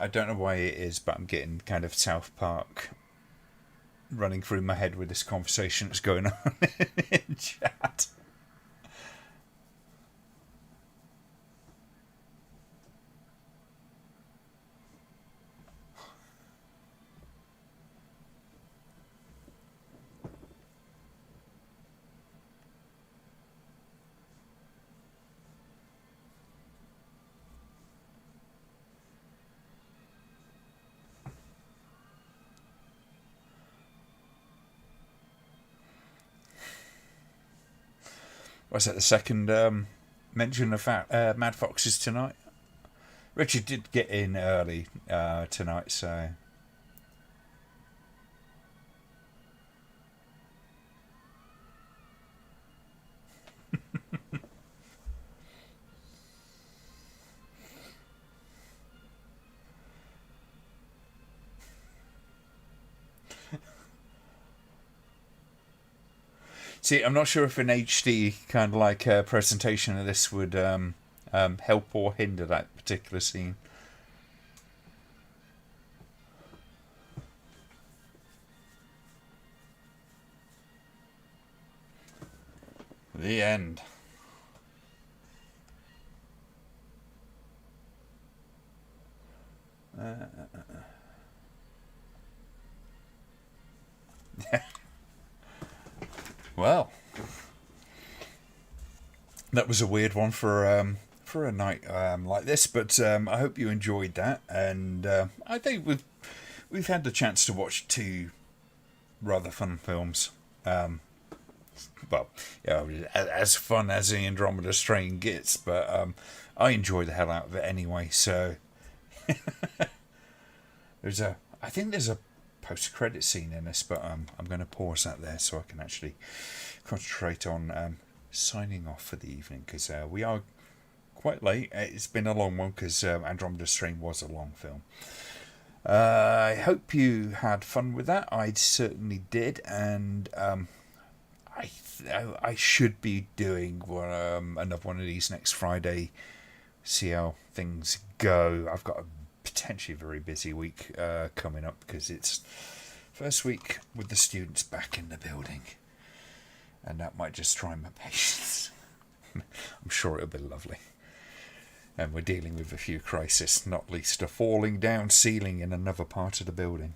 [SPEAKER 1] I don't know why it is, but I'm getting kind of South Park running through my head with this conversation that's going on in chat. Was that the second mention of Mad Foxes tonight? Richard did get in early tonight, so. See, I'm not sure if an HD kind of like presentation of this would help or hinder that particular scene. The end. Well, that was a weird one for a night like this, but I hope you enjoyed that, and I think we've had the chance to watch two rather fun films. Well, as fun as the Andromeda strain gets, but I enjoy the hell out of it anyway. So I think there's a post-credit scene in this, but I'm going to pause that there so I can actually concentrate on signing off for the evening, because we are quite late. It's been a long one because Andromeda Strain was a long film. I hope you had fun with that. I certainly did, and I should be doing another one of these next Friday. See how things go. I've got a potentially very busy week coming up because it's first week with the students back in the building, and that might just try my patience. I'm sure it'll be lovely. And we're dealing with a few crises, not least a falling down ceiling in another part of the building.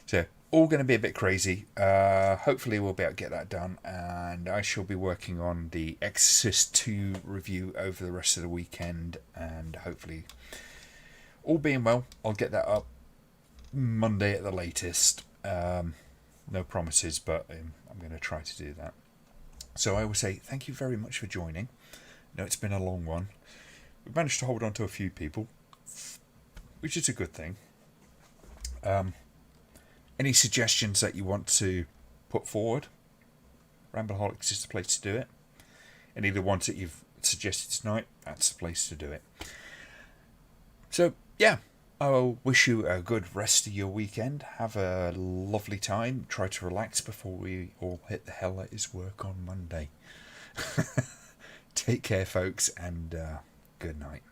[SPEAKER 1] So, all going to be a bit crazy. Hopefully we'll be able to get that done, and I shall be working on the Exorcist 2 review over the rest of the weekend, and hopefully, all being well, I'll get that up Monday at the latest. No promises, but I'm going to try to do that. So I will say thank you very much for joining. I know it's been a long one. We've managed to hold on to a few people, which is a good thing. Any suggestions that you want to put forward? Rambleholics is the place to do it. Any of the ones that you've suggested tonight, that's the place to do it. So, yeah, I'll wish you a good rest of your weekend. Have a lovely time. Try to relax before we all hit the hell that is work on Monday. Take care, folks, and good night.